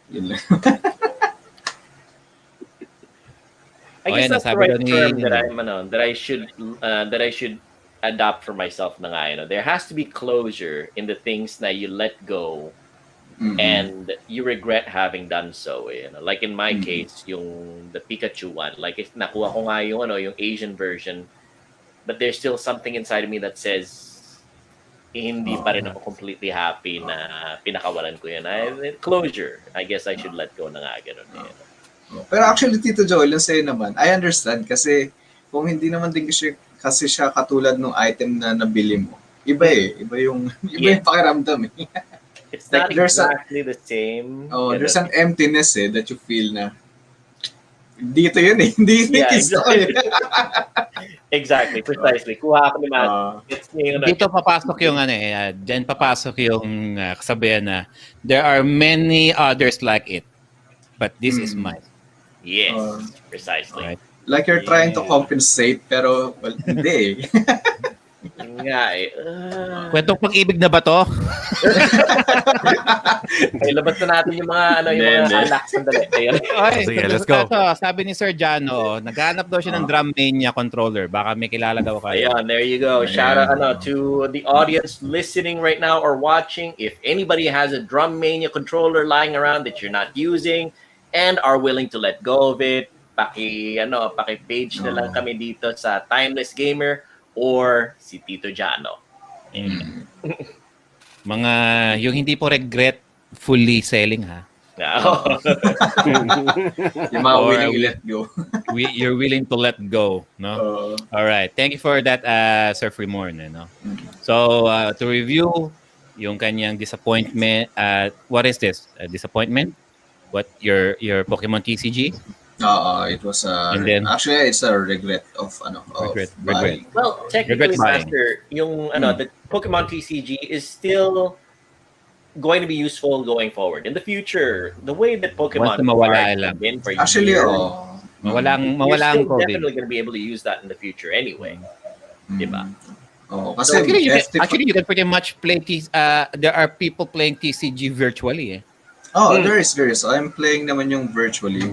Yun lang.
I guess that's the right term that I should adapt for myself na nga. There has to be closure in the things na you let go and you regret having done so. Like in my case, the Pikachu one, like if nakuha ko nga yung Asian version, but there's still something inside of me that says hindi pa rin ako completely happy na pinakawalan ko yun. Closure. I guess I should let go na nga ganun.
Pero actually, Tito Joel, yung sa'yo naman, I understand kasi kung hindi naman din kasi siya katulad ng item na nabili mo, iba eh. Iba yung pakiramdam eh.
It's not exactly the same.
There's an emptiness that you feel na dito yun eh. Hindi
exactly. Exactly, precisely. Kuha ako ni Matt.
Dito papasok yung diyan papasok yung kasabihan na there are many others like it, but this is mine.
Yes, precisely.
Right.
Like you're trying to compensate, pero hindi.
Nga eh.
Kwentong pag-ibig na ba to?
Ay, labas na natin yung mga alak. Sandali.
Sige, let's go.
Sabi ni Sir Jano, naghanap daw siya ng Drum Mania controller. Baka may kilala daw kayo.
Ayan, there you go. Shout out to the audience listening right now or watching. If anybody has a Drum Mania controller lying around that you're not using and are willing to let go of it, paki-page na lang kami dito sa Timeless Gamer or si Tito Jano.
Mga yung hindi po regret fully selling ha.
Yung mga willing to let go.
You're willing to let go, no? All right. Thank you for that, Sir Fremore, no? So, to review yung kanyang disappointment, what is this? Disappointment? What your Pokemon TCG?
It was actually it's a regret of
regret.
Well, technically, Master, yung the Pokemon TCG is still going to be useful going forward in the future. The way that Pokemon
mawala
been for
actually,
mawala ang
COVID. Definitely going to be able to use that in the future anyway. Diba?
Kasi
actually, you can pretty much play there are people playing TCG virtually.
There is. I'm playing naman yung virtually.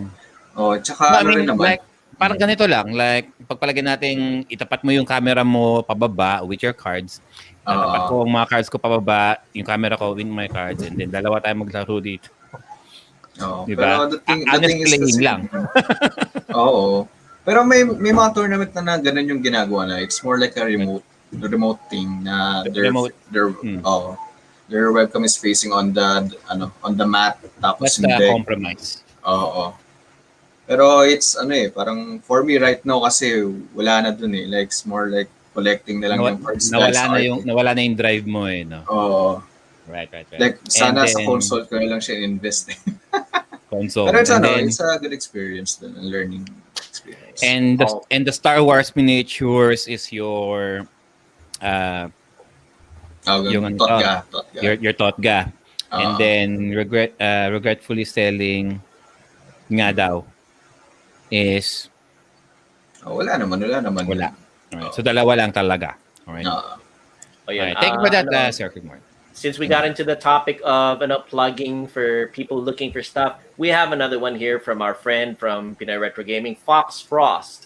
Tsaka naman.
Like, parang ganito lang, like, pagpalagay natin, itapat mo yung camera mo pababa with your cards. Tapat ko ang mga cards ko pababa, yung camera ko with my cards, and then dalawa tayo maglaro dito. Diba?
Pero the thing is playing
lang.
Pero may mga tournament na ganun yung ginagawa na. It's more like a remote thing na Your webcam is facing on the on the mat tapos
That's the
hindi.
compromise.
Oo. Pero it's parang for me right now kasi wala na dun eh. Like it's more like collecting na lang yung parts dahil sa art.
Nawala na yung drive mo eh, no?
Oo.
Right.
Like
And
sana sa
then
console ko na lang siya invest eh.
console.
Pero it's
And then
it's a good experience din, a learning experience.
and the Star Wars miniatures is your yung ano to,
Totga.
your Totga. And
Oo.
then regretfully selling nga daw is
Wala naman.
wala. Alright. So dalawa lang talaga. Alright.
Oo.
Alright. Thank you for that, Sir Kumar.
Since we got into the topic of plugging for people looking for stuff, we have another one here from our friend from Pinoy Retro Gaming, Fox Frost.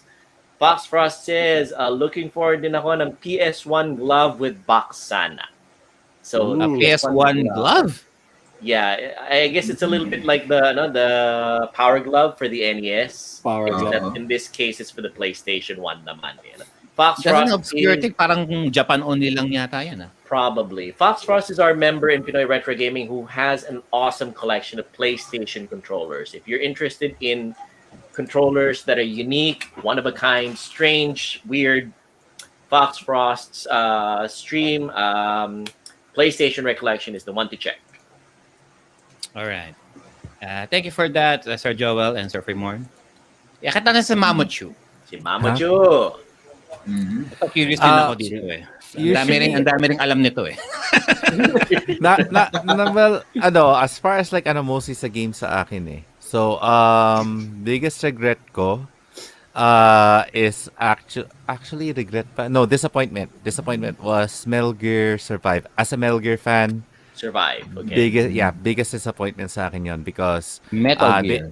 Fox Frost says, looking forward din ako ng PS1 glove with box sana. So
A PS1 glove?
Yeah, I guess it's a little bit like the Power Glove for the NES.
Power
Except
Glove.
in this case, it's for the PlayStation 1 naman. Fox
Doesn't
Frost
obscure
is
parang Japan only lang yata yan.
probably. Fox Frost is our member in Pinoy Retro Gaming who has an awesome collection of PlayStation controllers. If you're interested in controllers that are unique, one of a kind, strange, weird, Fox Frost's stream PlayStation Recollection is the one to check.
All right. Thank you for that, Sir Joel and Sir Fremorn. Yakit na sa Mamochu.
Si Mama Chu.
Ito, curious din ako dito eh. Ang dami ring alam nito eh.
Well, as far as like mostly sa game sa akin eh. So, biggest regret ko is actually regret pa. No, disappointment. Disappointment was Metal Gear Survive. As a Metal Gear fan,
Survive. Okay.
biggest disappointment sa akin yon because
Metal Gear.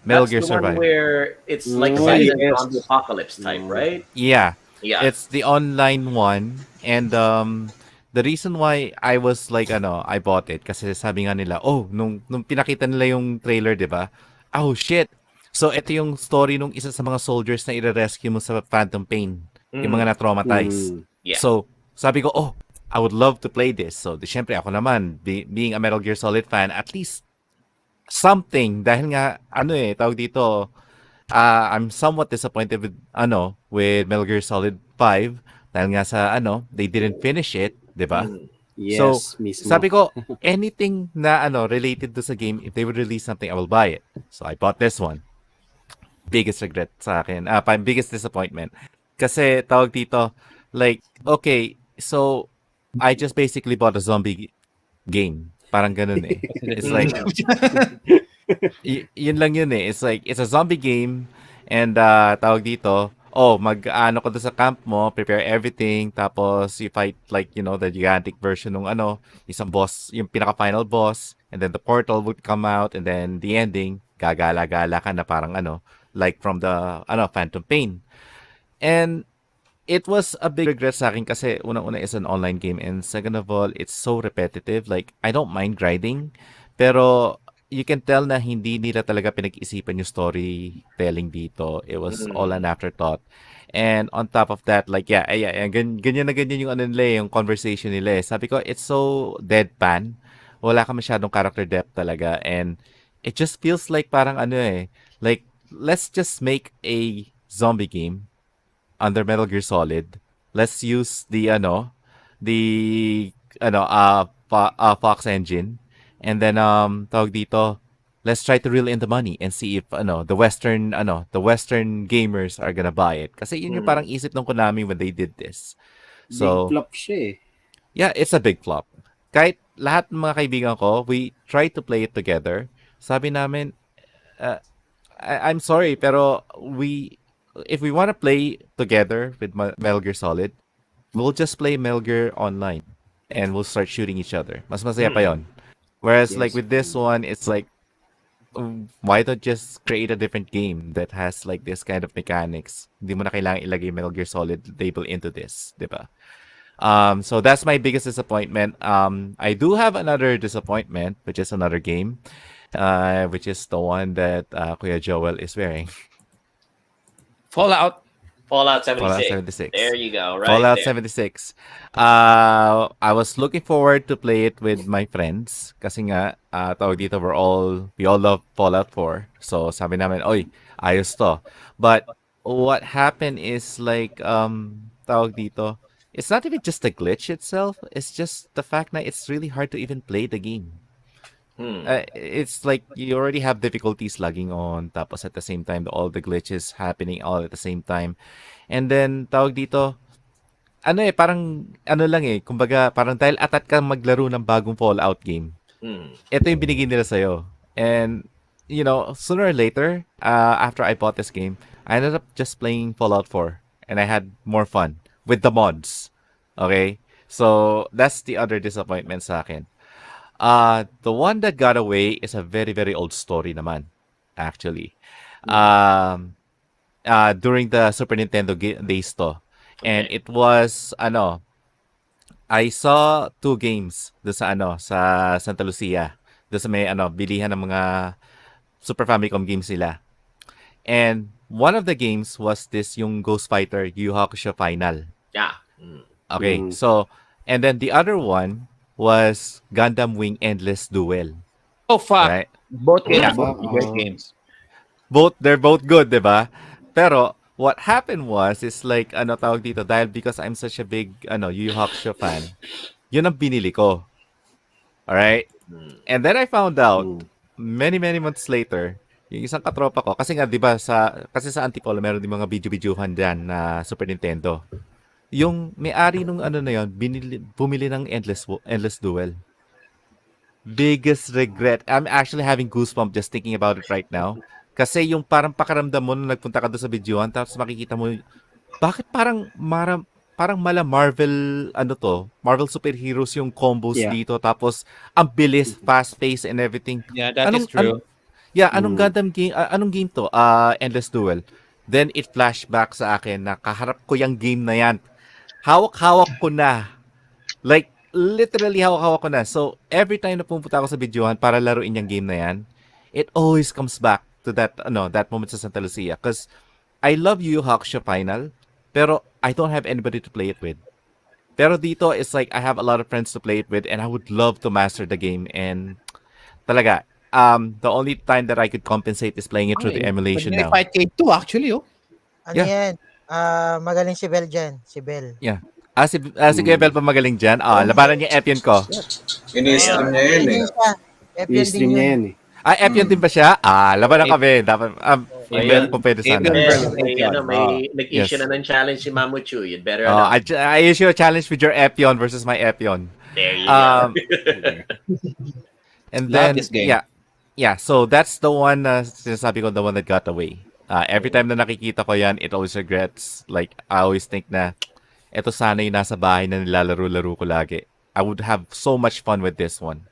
Metal
That's
Gear
the
Survive.
one where it's like a
Yes.
zombie apocalypse type, right?
Yeah.
Yeah.
It's the online one and the reason why I was like I bought it kasi sabi nga nila, nung pinakita nila yung trailer, 'di ba? Oh shit. So ito yung story nung isa sa mga soldiers na i-rescue mo sa Phantom Pain, yung mga na-traumatize.
Yeah.
So sabi ko, I would love to play this. So syempre ako naman being a Metal Gear Solid fan, at least something dahil nga tawag dito, I'm somewhat disappointed with Metal Gear Solid 5 dahil nga sa they didn't finish it, 'di ba?
Yes,
So,
mismo.
sabi ko, anything na related to sa game, if they would release something, I will buy it. So I bought this one. Biggest regret sa akin. Biggest disappointment. Kasi tawag dito, like, okay, so I just basically bought a zombie game. Parang ganun eh. It's like, yun lang yun eh. It's like, it's a zombie game and tawag dito, mag-ano ko doon sa camp mo, prepare everything, tapos you fight like, the gigantic version ng isang boss, yung pinaka-final boss, and then the portal would come out, and then the ending, gagala-gala ka na parang like from the Phantom Pain. And it was a big regret sa akin kasi unang-una is an online game, and second of all, it's so repetitive. Like, I don't mind grinding, pero you can tell na hindi nila talaga pinag-isipan yung storytelling dito. It was all an afterthought. And on top of that, like, ganyan na ganyan yung nila, yung conversation nila. Sabi ko, it's so deadpan. Wala ka masyadong character depth talaga. And it just feels like parang like, let's just make a zombie game under Metal Gear Solid. Let's use the Fox engine. And then tawag dito, let's try to reel in the money and see if the western gamers are gonna buy it. Kasi yun yung parang isip ng Konami when they did this. So
Big flop siya eh.
yeah, it's a big flop. Kahit lahat ng mga kaibigan ko, we tried to play it together. Sabi namin, I'm sorry, pero if we want to play together with Metal Gear Solid, we'll just play Metal Gear Online and we'll start shooting each other. Mas masaya pa yon. Whereas like with this one, it's like, why not just create a different game that has like this kind of mechanics? Hindi mo na kailangan ilagay Metal Gear Solid label into this, di ba? So that's my biggest disappointment. I do have another disappointment, which is another game, which is the one that Kuya Joel is wearing.
Fallout.
Fallout
Fallout
76.
76.
There you go. Right
Fallout
there.
76. I was looking forward to play it with my friends kasi nga tawag dito we all love Fallout 4. So sabi namin, oy, ayos to. But what happened is like tawag dito, it's not even just the glitch itself, it's just the fact that it's really hard to even play the game. It's like you already have difficulties logging on, tapos at the same time, all the glitches happening all at the same time. And then, tawag dito, parang, lang kumbaga, parang dahil atat ka maglaro ng bagong Fallout game, ito yung binigay nila sa'yo. And, sooner or later, after I bought this game, I ended up just playing Fallout 4. And I had more fun with the mods. Okay? So, that's the other disappointment sa akin. The one that got away is a very, very old story naman, actually. During the Super Nintendo days to. And it was, I saw 2 games sa Santa Lucia. Doon sa may, bilihan ng mga Super Famicom games nila. And one of the games was this yung Ghost Fighter Yu Hakusho Final.
Yeah.
Okay, so, and then the other one was Gundam Wing Endless Duel.
Oh, fuck.
Right?
Both games,
Yeah.
both great games.
They're both good, di ba? Pero, what happened was, is like, tawag dito, dahil because I'm such a big, Yu Yu Hakusho fan, yun ang binili ko. Alright? And then I found out, many, many months later, yung isang katropa ko, kasi nga, di ba, kasi sa Antipolo, meron din mga video-videohan dyan na Super Nintendo. Yung may-ari nung na yun, bumili ng Endless Duel. Biggest regret. I'm actually having goosebumps just thinking about it right now. Kasi yung parang pakaramdam mo nung nagpunta ka doon sa videohan, tapos makikita mo, bakit parang mala Marvel, Marvel superheroes yung combos dito, tapos ang bilis, fast-paced and everything.
Yeah, that is true.
Anong Gundam game, anong game to? Endless Duel. Then it flashback sa akin na kaharap ko yung game na yan. Hawak-hawak ko na. Like, literally hawak-hawak ko na. So, every time na pumunta ako sa videohan para laruin yung game na yan, it always comes back to that moment sa Santa Lucia. Because I love Yu Yu Hakusho Final, pero I don't have anybody to play it with. Pero dito, it's like I have a lot of friends to play it with and I would love to master the game. And talaga, the only time that I could compensate is playing it through the emulation now.
Fight K2 actually, oh.
Ano
Yeah.
yan? Magaling si Bel dyan. Si Bel.
Yeah. Si Kuya Bel pa magaling dyan. Labanan niya Epion ko.
Ini-stream niya yun eh.
I-stream niya yan eh.
Epion din ba siya? Labanan kami. Dapat, kung pwede sana.
Nag-issue na ng challenge si Mamuchu. You'd better
I issue a challenge with your Epion versus my Epion.
There you go.
And
Love
then,
this game.
yeah, so that's the one, sinasabi ko, the one that got away. Every time na nakikita ko yan, it always regrets. Like, I always think na, eto sana yung nasa bahay na nilalaro-laro ko lagi. I would have so much fun with this one.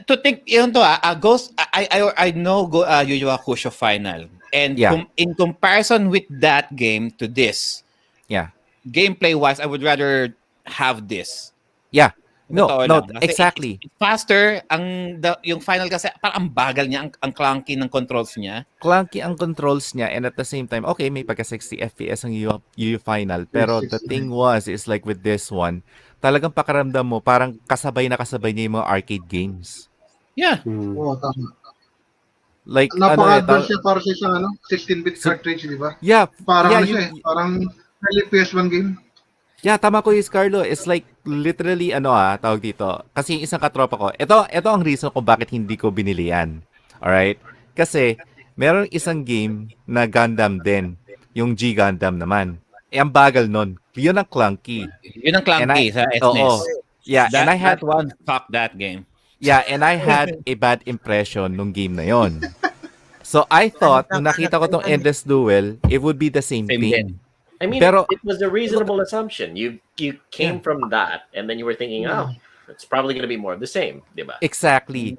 To think, yun to, Ghost, I know Yu Yu Hakusho Final. And
Yeah.
In comparison with that game to this,
Yeah.
gameplay-wise, I would rather have this.
Yeah. No,
Totoo lang. Kasi
exactly.
it's faster. Yung final kasi, parang ang bagal niya, ang clunky ng controls niya.
Clunky ang controls niya and at the same time, okay, may pagka 60 FPS ang Yu Final. Pero the thing is like with this one, talagang pakaramdam mo, parang kasabay niya yung mga arcade games.
Yeah.
Oo, tama.
Like,
Napaka-advanced siya para sa isang 16-bit cartridge, di ba?
Yeah.
Parang
yeah,
parang early PS1 game.
Yeah, tama ko is Carlo. It's like literally tawag dito. Kasi yung isang katropa ko, ito ang reason kung bakit hindi ko binili yan. Alright? Kasi meron isang game na Gundam din, yung G Gundam naman. Ang bagal nun. Yun ang clunky.
Yun ang clunky sa SNES.
Oo. Yeah, and I had
that one, fuck that game.
Yeah, and I had a bad impression nung game na yon. So I thought, nung nakita ko tong Endless Duel, it would be the same thing.
din.
I mean,
Pero-
it was a reasonable assumption. You came from that, and then you were thinking, it's probably going to be more of the same, di ba?
Exactly.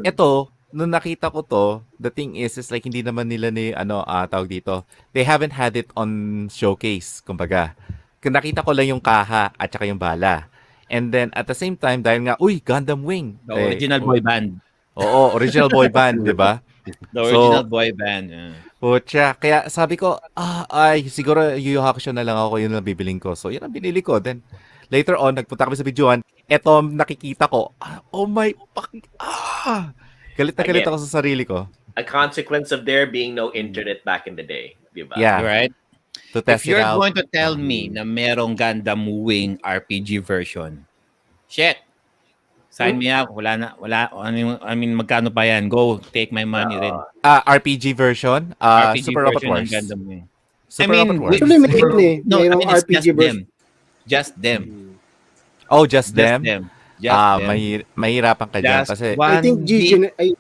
Ito, nung nakita ko to, the thing is like hindi naman nila ni tawag dito. They haven't had it on showcase, kumbaga. Kung nakita ko lang yung kaha at saka yung bala. And then at the same time, dahil nga, Gundam Wing.
The original boy band.
Oo, original boy band, di ba?
The original boy band. Yeah.
Pucha, kaya sabi ko, ay, siguro Yu Yu Hakusho na lang ako, yun ang bibiling ko. So, yun ang binili ko. Then, later on, nagpunta kami sa videoan, eto nakikita ko, oh my, galit na galit
Again,
ako sa sarili ko.
a consequence of there being no internet back in the day. Diba?
Yeah,
Right?
to
If
test it
you're
out.
going to tell me na merong Gundam Wing RPG version, shit, sign me up. Wala. I mean, magkano pa yan? Go, take my money rin.
RPG version,
RPG
Super Robot
version ng
Wars.
Gundam Wing.
Super Robot Wars.
Actually, mayroon eh.
No, I
Mayroong
mean, it's
RPG
just
version.
them. Just them.
Oh, just them?
Just them.
Mahirapan ka dyan
Just
kasi
I think
big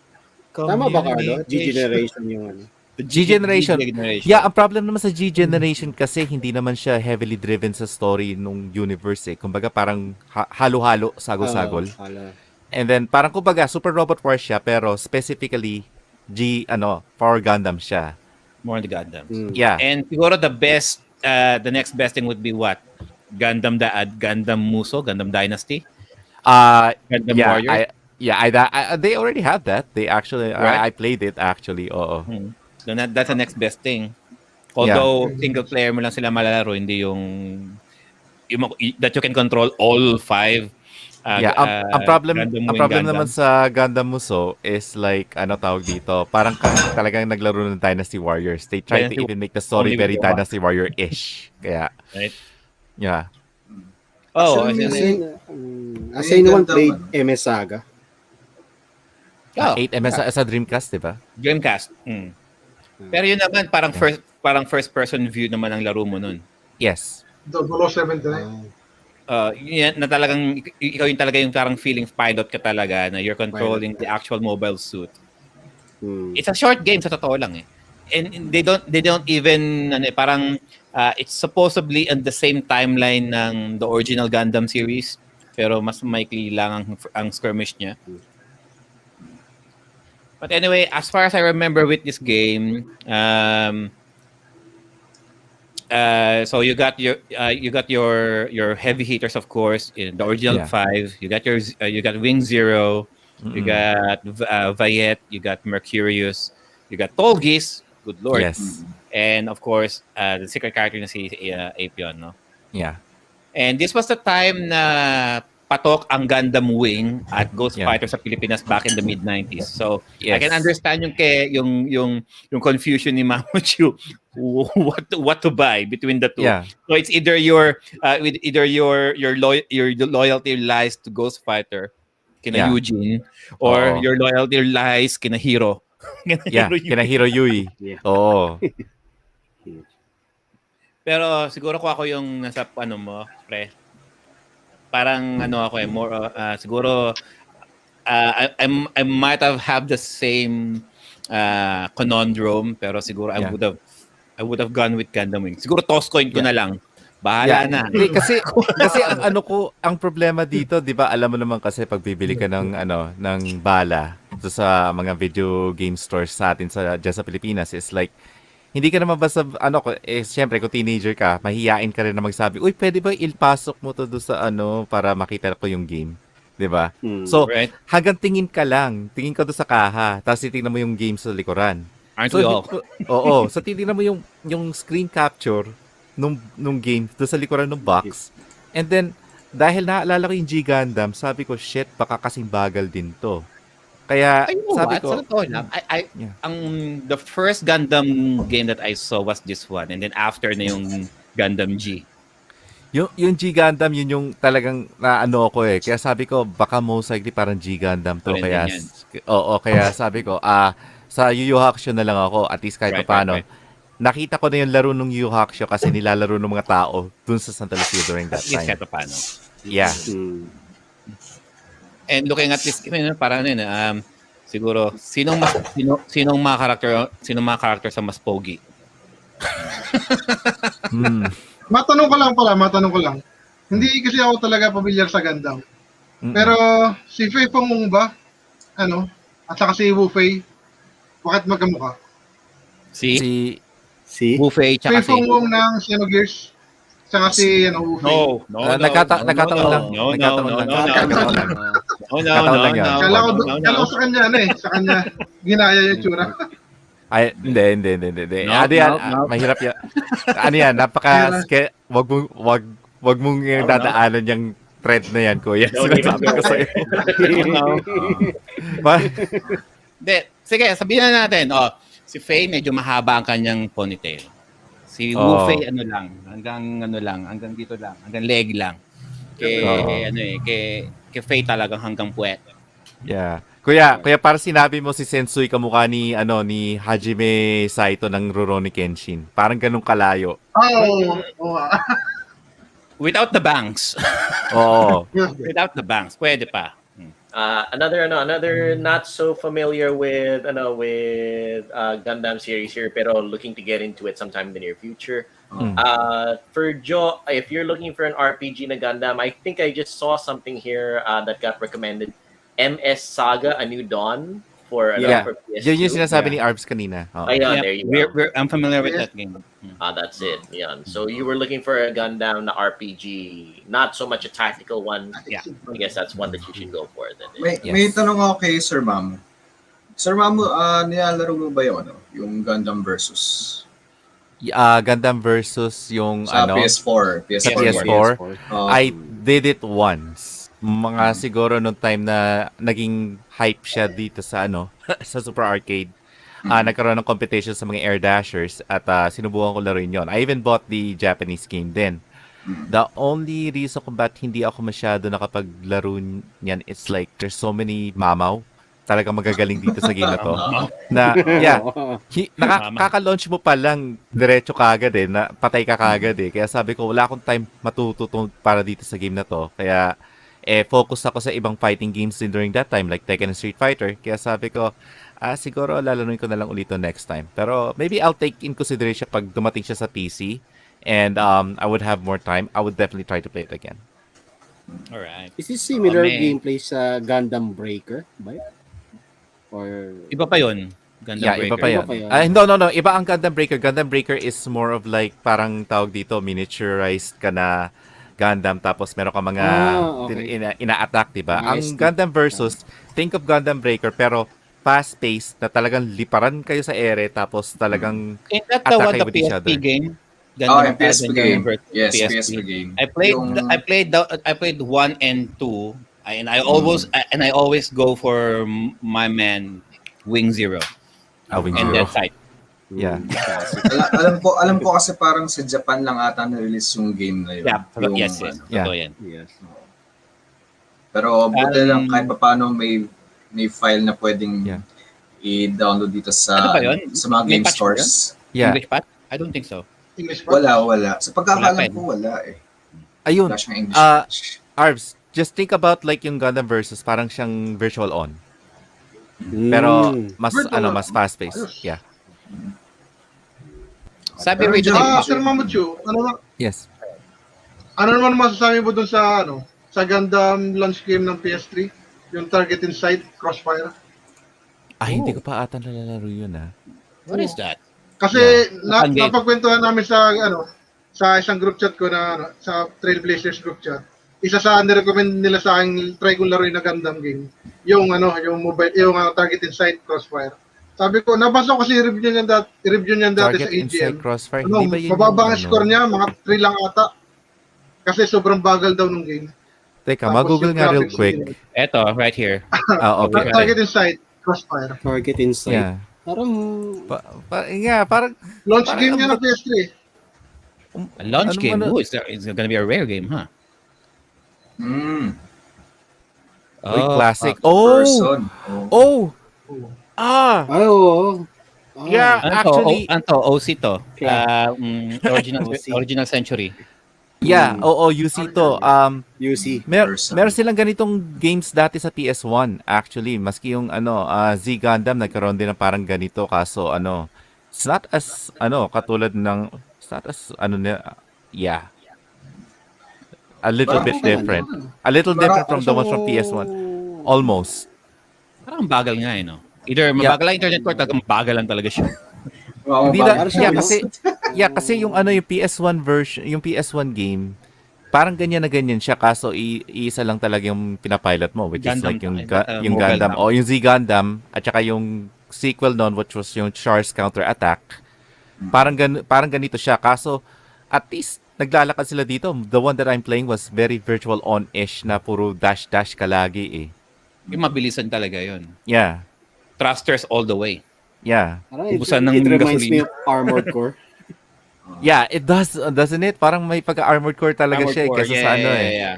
tama ba Carlo?
communication.
G-Generation yung ano.
G-Generation.
G-Generation.
Yeah, ang problem naman sa G-Generation kasi hindi naman siya heavily driven sa story nung universe eh. Kumbaga parang halo-halo, sagol-sagol. And then parang kumbaga Super Robot Wars siya pero specifically Power Gundam siya.
More on the Gundams.
Yeah.
And siguro the next best thing would be what? Gundam Muso, Gundam Dynasty, Gundam
yeah,
Warriors.
they already have that. They actually
Right.
I played it actually. Oo.
So that's the next best thing. Although single player mo lang sila malalaro, hindi yung that you can control all 5.
Ang problem
Gundam
ang
Wing
problem
Gundam.
naman sa Gundam Muso is like tawag dito, parang talagang naglaro ng Dynasty Warriors. They try to
Dynasty-
even make the story
only
very
with the
Dynasty Warrior-ish. Kaya
Right?
yeah.
Oh,
Actually,
As anyone played MS Saga?
8 MS sa Dreamcast, 'di ba?
Dreamcast. Pero yun naman parang first person view naman ang laro mo nun.
Yes.
0079.
Yan na talagang ikaw yung talaga yung parang feeling pilot ka talaga na you're controlling the actual mobile suit. It's a short game sa totoo lang eh. And they don't even parang it's supposedly on the same timeline ng the original Gundam series pero mas maikli lang ang skirmish niya. But anyway, as far as I remember with this game, so you got your heavy hitters, of course, in the original 5. You got Wing Zero, you got Vayet, you got Mercurius, you got Tolgis, good lord,
Yes.
and of course the secret character na si Apion, no?
Yeah.
And this was the time na patok ang Gundam Wing at Ghost Fighter sa Pilipinas back in the mid-90s. So I can understand yung confusion ni Mamuchu what to buy between the two.
Yeah.
So it's either your loyalty lies to Ghost Fighter kina Eugene or your loyalty lies kina Hiro.
Kina Hiro Yui. Oo.
Pero siguro ko ako yung nasa mo, pre. Parang ako more siguro I might have the same conundrum pero siguro I would have gone with Gundam Wing. Siguro toss coin ko na lang. Bahala na.
Kasi ang problema dito, 'di ba? Alam mo naman kasi pag bibili ka ng ng bala sa mga video game stores sa atin diyan sa Pilipinas is like hindi ka naman basta siyempre kung teenager ka, mahihiyain ka rin na magsabi, "Uy, pwede ba ilpasok mo to do sa para makita ko yung game?" 'Di ba? So, hanggang tingin ka do sa kaha, tapos titingnan mo yung game sa likuran.
Aren't we all?
Oo, so titingnan mo yung screen capture nung game do sa likuran ng box. And then dahil naalala ko yung G Gundam, sabi ko, "Shit, baka kasing bagal din 'to." Kaya sabi ko,
the first Gundam game that I saw was this one, and then after na yung Gundam G.
Yung G Gundam yun yung talagang ako eh. Kaya sabi ko baka most likely parang G Gundam to kaya kaya sabi ko sa Yu Yu Hakusho na lang ako at least kahit paano. Nakita ko na yung laro ng Yu Yu Hakusho kasi nilalaro ng mga tao dun sa Santa Lucia during that time.
Kahit paano.
Yeah.
And looking at this game, parang siguro sinong mga character sa mas pogi?
Matanong ko lang. Hindi kasi ako talaga pamilyar sa Gundam. Pero si Fei Feng ba? At saka si Wu Fei, bakit magkamukha?
Si Wu Fei
Fei
tsaka si
Feng ng Xenogears, tsaka si Wu Fei.
Nagkataon lang.
Kala ko sa kanya, sa kanya ginaya yung tsura.
Ay, hindi.
No,
Ano yan,
no, no.
mahirap yan. Ano yan, wag mong
No, no.
dadaanan yung thread na yan, kuya.
Don't even
Sinasabi
go
ko sa'yo.
No. Hindi, sige, sabihin na natin. Si Faye medyo mahaba ang kanyang ponytail. Si Wu Fei hanggang dito lang, hanggang leg lang. Kay Faye talagang hanggang puwet.
Yeah. Kuya, para sinabi mo si Sensui kamukha ni Hajime Saito ng Rurouni Kenshin. Parang ganun kalayo.
Oo.
Without the bangs.
Oo.
Without the bangs, pwede pa.
Another not so familiar with Gundam series here, pero looking to get into it sometime in the near future. For Joe, if you're looking for an RPG na Gundam, I think I just saw something here that got recommended. MS Saga: A New Dawn for PS2.
Yun yung sinasabi ni Arbs kanina.
Ayun, there you go.
I'm familiar with that game.
That's it. Yeah. So you were looking for a Gundam na RPG, not so much a tactical one.
Yeah.
I guess that's one that you should go for. Then.
May tanong ako kay Sir Mamu. Sir Mamu, nilalaro mo ba yung Gundam versus?
Gundam versus yung
Sa PS4.
PS4. I did it once. Mga siguro nung time na naging hype siya dito sa sa Super Arcade. Nagkaroon ng competition sa mga Air Dashers at sinubukan ko laruin yon. I even bought the Japanese game din. The only reason kung ba't hindi ako masyado nakapaglaro niyan, it's like there's so many mamaw. Talagang magagaling dito sa game na to. Nakaka-launch mo pa lang diretso kagad na patay ka kagad Kaya sabi ko wala akong time matututo para dito sa game na to. Kaya focus ako sa ibang fighting games din during that time like Tekken and Street Fighter. Kaya sabi ko, siguro lalanuin ko na lang ulit next time. Pero maybe I'll take in consideration pag dumating siya sa PC and I would have more time. I would definitely try to play it again.
Alright.
Is this similar gameplay sa Gundam Breaker? Or
iba pa yun. Gundam Breaker.
Iba pa yun. No. Iba ang Gundam Breaker. Gundam Breaker is more of like parang tawag dito, miniaturized ka na Gundam tapos meron ka mga ina-attack, diba? Ang Gundam versus, think of Gundam Breaker pero fast-paced na talagang liparan kayo sa ere tapos talagang
attack kayo with each other. Game?
Gundam PSP game. Yes, PSP game.
I played 1 and 2 and I always go for my man Wing Zero.
Wing
and
Zero.
that fight.
Yeah.
alam ko kasi parang sa Japan lang ata na-release yung game na yun.
Yes.
Pero buti lang kahit paano may file na pwedeng i-download dito sa sa mga game stores.
Yeah.
English patch? I don't think so.
Wala. Sa pagkakalam ko wala
Ayun.
Wala siyang English patch.
Arbs, just think about like yung Gundam versus parang siyang virtual on. Pero mas fast-paced. Yeah.
Sabi
Sir Mamuchu,
Yes.
Ano naman masasabi mo dun sa sa Gundam launch game ng PS3, yung Target in Sight Crossfire?
Hindi ko pa ata nalalaro yun
What is that?
Kasi napagkwentuhan namin sa sa isang group chat ko na sa Trailblazers group chat. Isa sa nirecommend nila sa akin try kong laruin na Gundam game. Yung yung mobile, yung Target in Sight Crossfire. Sabi ko, nabasa ko kasi review niyan dati sa
Target Inside
AGM.
Crossfire. Hindi ba yun
mababa ang score niya, mga 3 lang ata. Kasi sobrang bagal daw ng game.
Teka, mag-google nga real quick.
Eto, right here.
Okay.
Target Insight Crossfire.
Target Insight.
Yeah.
Parang
Launch game niya ng PS3.
A launch game? It's gonna be a rare game, huh?
Classic. Yeah, actually.
OC to. Original Century.
Yeah, UC to.
UC.
Meron silang ganitong games dati sa PS1 actually. Maski yung Z Gundam nagkaroon din ng parang ganito kaso it's not as katulad ng a little bit different. A little different from the ones from PS1. Almost.
Parang bagal nga no. Either mabagal ang internet or talagang bagal lang talaga siya. Kasi yung yung PS1 version, yung PS1 game, parang ganyan na ganyan siya kaso isa lang talaga yung pinapilot mo which Gundam is like yung Gundam o yung Z Gundam at saka yung
sequel nun, which was yung Char's Counter-Attack. Parang ganito siya. Kaso, at least, naglalakad sila dito. The one that I'm playing was very virtual on-ish na puro dash-dash ka lagi eh.
Yung mabilisan talaga yun.
Yeah.
Thrusters all the way.
Yeah.
Ubusan ng
It reminds me
gasolina.
of Armored Core.
Yeah, it does, doesn't it? Parang may pagka-armored core talaga
Armored
siya eh,
Core,
kesa sa ano eh.
yeah.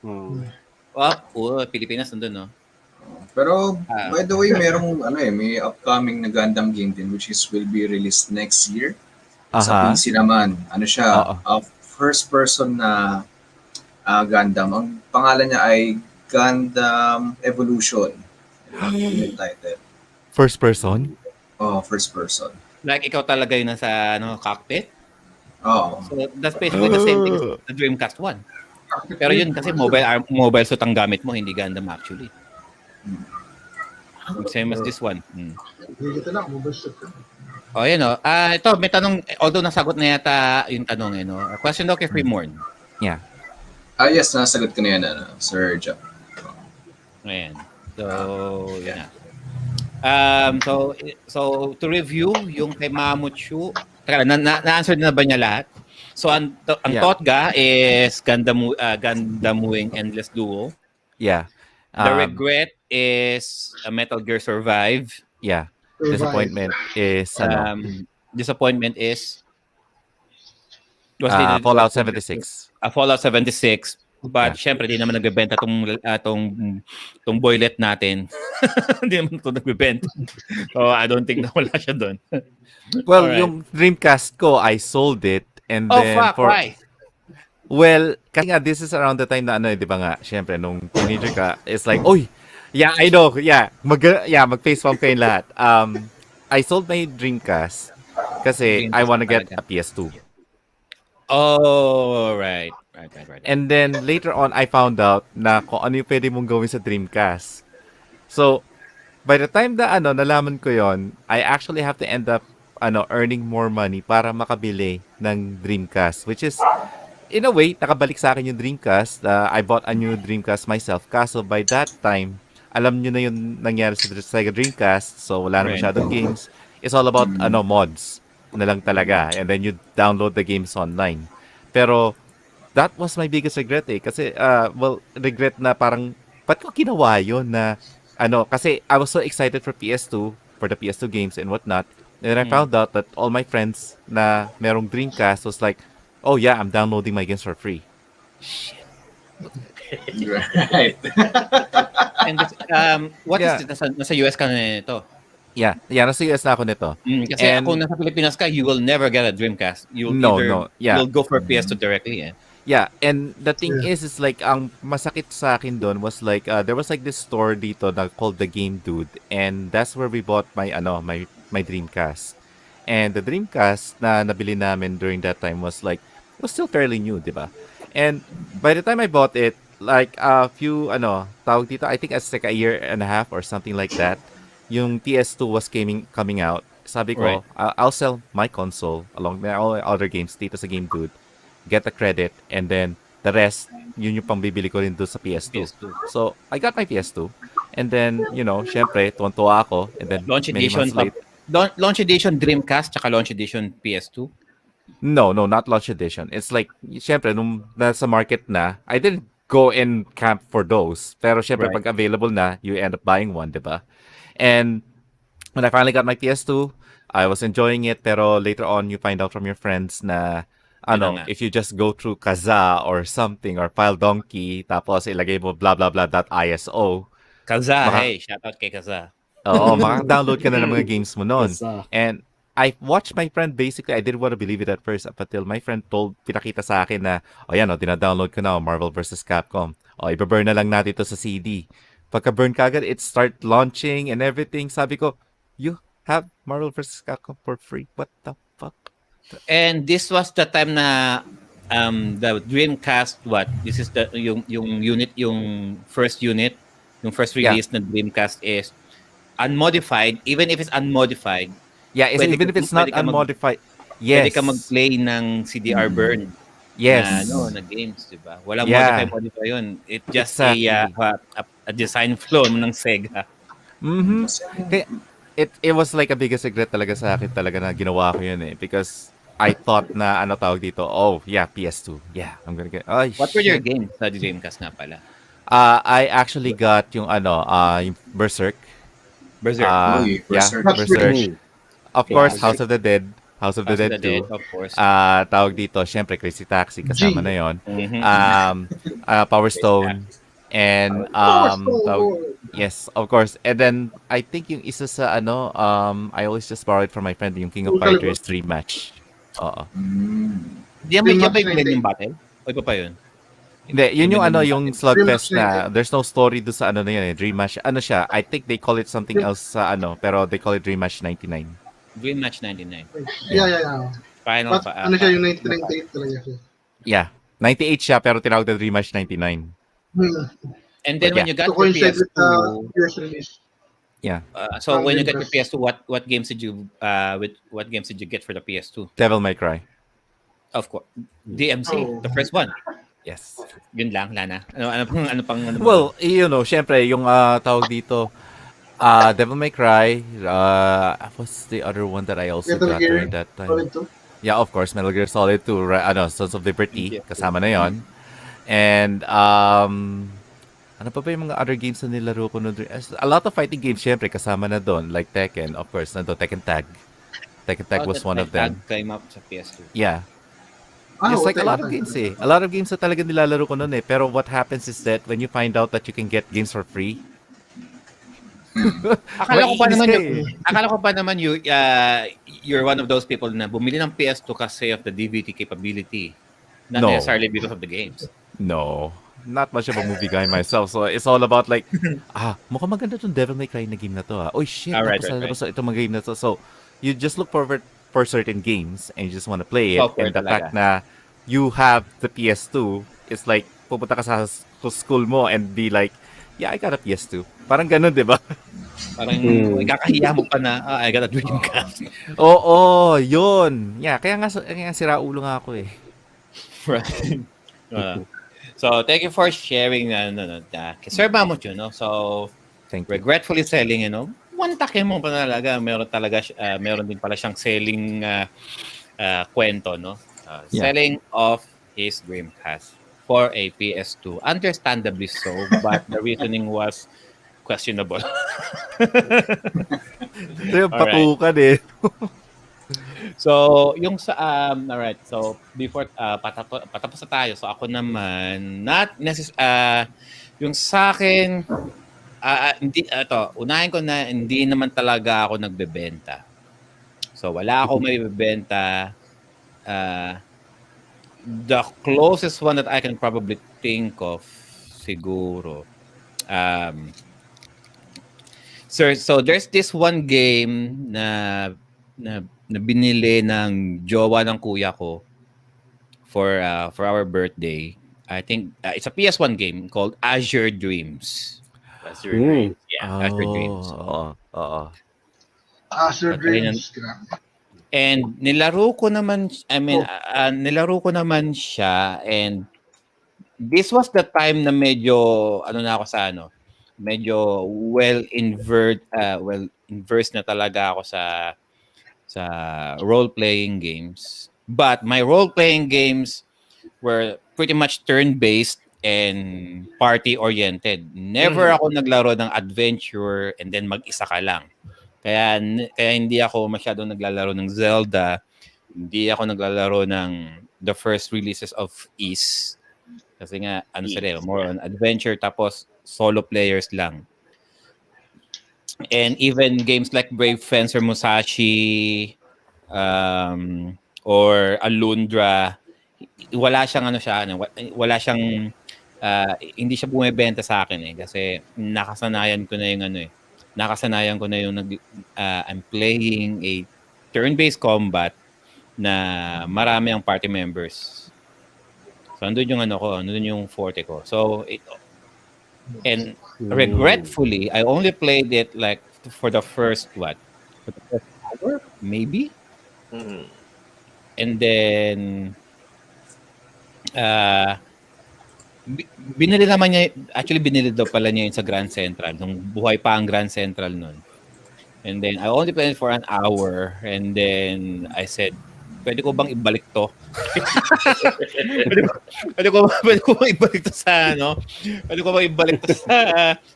Oh.
Pilipinas nandun, no?
Pero
Ah.
by the way, may upcoming na Gundam game din which will be released next year. Sa
Aha.
PC naman. Ano siya?
Oo.
First person na Gundam. Ang pangalan niya ay Gundam Evolution. Yung title.
First person?
Oh, first person.
Like, ikaw talaga yung nasa cockpit.
Oo.
So, that's basically the same thing as the Dreamcast 1. Pero yun kasi mobile suit ang gamit mo, hindi Gundam actually. Same as this one.
Ito lang, mobile suit.
Oh, yan o. Ito, may tanong, although nasagot na yata yung tanong, A question daw kay Fremorn.
Yeah.
Yes, nasagot ko na yan, Sir Jack.
Ayan. So, yan na. So to review yung kay Mamuchu, na-answer na ba niya lahat? So ang Totga is Gundam Wing Endless Duo.
Yeah.
The regret is Metal Gear Survive.
Yeah. Disappointment is
Disappointment is
Fallout 76.
Fallout 76. But syempre di naman nagbebenta tong boylet natin. Hindi naman ito nagbebenta. So I don't think na wala siya doon.
Well,
Alright.
yung Dreamcast ko, I sold it and then
Why?
Well, kasi nga this is around the time na di ba nga, syempre nung teenager ka, it's like, oy, yeah, I know, yeah, mag-face palm kayo lahat. I sold my Dreamcast kasi I wanna get a PS2.
Oh, right.
And then later on, I found out na kung ano yung pwede mong gawin sa Dreamcast. So, by the time na nalaman ko yon, I actually have to end up earning more money para makabili ng Dreamcast, which is in a way nakabalik sa akin yung Dreamcast. I bought a new Dreamcast myself. Kaso by that time, alam nyo na yung nangyari sa Sega Dreamcast, so wala na masyadong games. It's all about mods na lang talaga, and then you download the games online. Pero that was my biggest regret kasi regret na parang ba't ko ginawa yun na kasi I was so excited for PS2, for the PS2 games and whatnot, and then I found out that all my friends na merong Dreamcast was like, oh yeah, I'm downloading my games for free. Shit.
Right.
And this, what is it? Nasa US ka na ito.
Yeah, nasa US na ako nito.
Kasi kung nasa Pilipinas ka, you will never get a Dreamcast. You'll go for PS2 directly.
Yeah, and the thing is like ang masakit sa akin doon was like there was like this store dito na called the Game Dude, and that's where we bought my my Dreamcast. And the Dreamcast na nabili namin during that time was still fairly new, di ba? And by the time I bought it, like a few tawag dito, I think it's like a year and a half or something like that, yung PS2 was coming out. Sabi ko,
Right.
I'll sell my console along with all the other games dito sa Game Dude, get the credit, and then the rest, yun yung pambibili ko rin doon sa PS2. So, I got my PS2, and then, syempre, tuwan-tuwa ako, and then
Launch
many
edition
months later,
Launch edition Dreamcast tsaka launch edition PS2.
No, not launch edition. It's like, syempre, nung nasa market na, I didn't go and camp for those. Pero syempre,
Right.
pag available na, you end up buying one, di ba? And when I finally got my PS2, I was enjoying it, pero later on, you find out from your friends na, if you just go through Kazaa or something, or File Donkey, tapos ilagay mo blah blah blah .iso,
Kaza, hey, shout out kay Kaza.
oo, makaka-download ka na ng mga games mo nun.
Kazaa.
And I watched my friend, basically, I didn't want to believe it at first up until my friend pinakita sa akin na, dinadownload ko na, Marvel vs. Capcom. Iba-burn na lang natin ito sa CD. Pagka-burn ka agad, it start launching and everything. Sabi ko, you have Marvel vs. Capcom for free? What the fuck?
And this was the time na the Dreamcast, this is yung unit, yung first release na Dreamcast is unmodified. Even if it's unmodified,
Even if it's not
pwede ka
unmodified, yes.
pwede ka mag-play ng CDR burn
Yes.
na games, di ba? Walang
Yeah.
modify yun. It's just
Exactly.
a design flaw ng Sega.
Mm-hmm. Kaya, it was like a biggest regret talaga sa akin talaga na ginawa ko yun eh. Because I thought na ano tawag dito, oh yeah, PS2. Yeah, I'm gonna get, oh
What were your
shit.
games sa Dreamcast nga pala?
I actually got yung ano, yung Berserk.
Berserk.
Uy,
Yeah,
Berserk.
That's
Berserk.
British.
Of
Yeah,
course,
Berserk.
House of the Dead. House of the
House of
Dead
the Dead,
2.
of course.
Tawag dito, syempre, Crazy Taxi, kasama
G.
na yon.
Mhm.
Power Stone. And,
Power Stone
tawag,
Lord.
yes, of course. And then, I think yung isa sa ano, I always just borrow it from my friend, yung King of
Soul Calibur.
Fighters 3 match. Oo.
Di ba
Dream
yung
Match
Millennium
98.
Battle? O iba pa yun?
Hindi, yun yung ano,
Millennium
yung
Battle.
Slugfest
Dream Match
na there's no story do sa ano na yun eh, Dream Match. Ano siya, I think they call it something else sa ano, pero they call it Dream Match 99.
Dream Match 99.
Yeah.
Final
But, ano siya yung 1998 talaga siya.
Yeah. 98 siya, pero tinawag na Dream Match 99.
And then
But
when
yeah.
you got
To
your
coincide with the
PS2,
year's release.
Yeah.
so when you got your
Dreamcast.
PS2, what games did you what games did you get for the PS2?
Devil May Cry.
Of course, DMC,
Oh.
the first one.
Yes.
Yun lang, Lana. Ano pang
Well, you know, syempre, yung tawag dito, Devil May Cry, what's the other one that I also
Metal
got
Gear
during that time?
Solid 2.
Yeah, of course, Metal Gear Solid 2, ano, Sons of Liberty,
Yeah.
kasama na yon. And, ano pa ba yung mga other games na nilaro ko noon? A lot of fighting games, syempre, kasama na doon. Like Tekken, of course, nandun, Tekken Tag. Tekken Tag was one of them.
Came up sa PS2.
Yeah.
Ah,
It's like a
okay.
lot of games eh. A lot of games na talaga nilalaro ko noon eh. Pero what happens is that when you find out that you can get games for free,
Akala ko pa naman you're one of those people na bumili ng PS2 kasi of the DVD capability. Not
No.
necessarily because of the games.
no. Not much of a movie guy myself. So it's all about like, mukhang maganda tong Devil May Cry na game na to ah. Oh shit,
Right.
tapos itong mga game na to. So you just look forward for certain games and you just want to play it.
Software
And the
talaga.
fact na you have the PS2, it's like pupunta ka sa school mo and be like, yeah, I got a PS2. Parang ganun, di ba?
Parang ikakahiya mo pa na, I got a Dreamcast.
Oo, yun. Yeah, kaya nga sira ulo nga ako eh.
Right. So thank you for sharing Sir Mamut yun, no? So
Thank you.
regretfully selling, one take mo pa talaga, meron din pala siyang selling kwento, no?
Yeah.
Selling of his Dreamcast for a PS2. Understandably so, but the reasoning was questionable.
Ito yung patukan eh.
So, yung sa alright. So, before patapos na tayo. So, ako naman yung sa akin hindi unahin ko na hindi naman talaga ako nagbebenta. So, wala ako may bebenta. The closest one that I can probably think of siguro so there's this one game na binili ng jowa ng kuya ko for our birthday. I think it's a PS1 game called Azure Dreams.
Azure Dreams.
Yeah, Azure Dreams.
Oo.
Azure
Okay,
Dreams.
And nilaro ko naman siya, and this was the time na medyo medyo well-versed na talaga ako sa role-playing games. But my role-playing games were pretty much turn-based and party-oriented. Never ako naglaro ng adventure and then mag-isa ka lang. Kaya hindi ako masyadong naglalaro ng Zelda. Hindi ako naglalaro ng the first releases of Ys. Kasi nga, more on adventure, tapos solo players lang. And even games like Brave Fencer Musashi or Alundra, wala siyang hindi siya bumebenta sa akin eh kasi nakasanayan ko na yung I'm playing a turn-based combat na marami ang party members. So andun yung forte ko. So and regretfully, I only played it like for the first hour, maybe.
Mhm.
And then binili daw pala niya yun sa Grand Central nung buhay pa ang Grand Central nun. And then I only played it for an hour. And then I said, pwede ko bang ibalik to? pwede ko bang ibalik to sa ano? Pwede ko bang ibalik to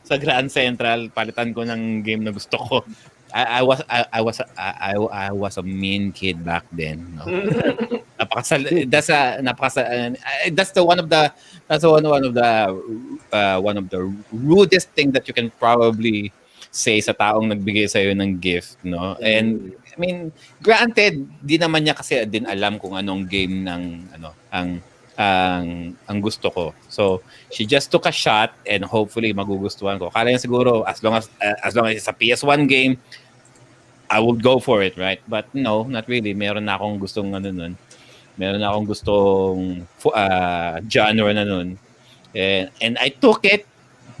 sa Grand Central? Palitan ko ng game na gusto ko. I was a mean kid back then. No? That's one of the rudest thing that you can probably say sa taong nagbigay sa iyo ng gift, no? And I mean, granted, di naman niya kasi din alam kung anong game ng ang gusto ko. So, she just took a shot and hopefully magugustuhan ko. Kala niya siguro as long as it's a PS1 game, I would go for it, right? But no, not really. Meron na akong gustong nun. Meron na akong gustong genre na nun. And I took it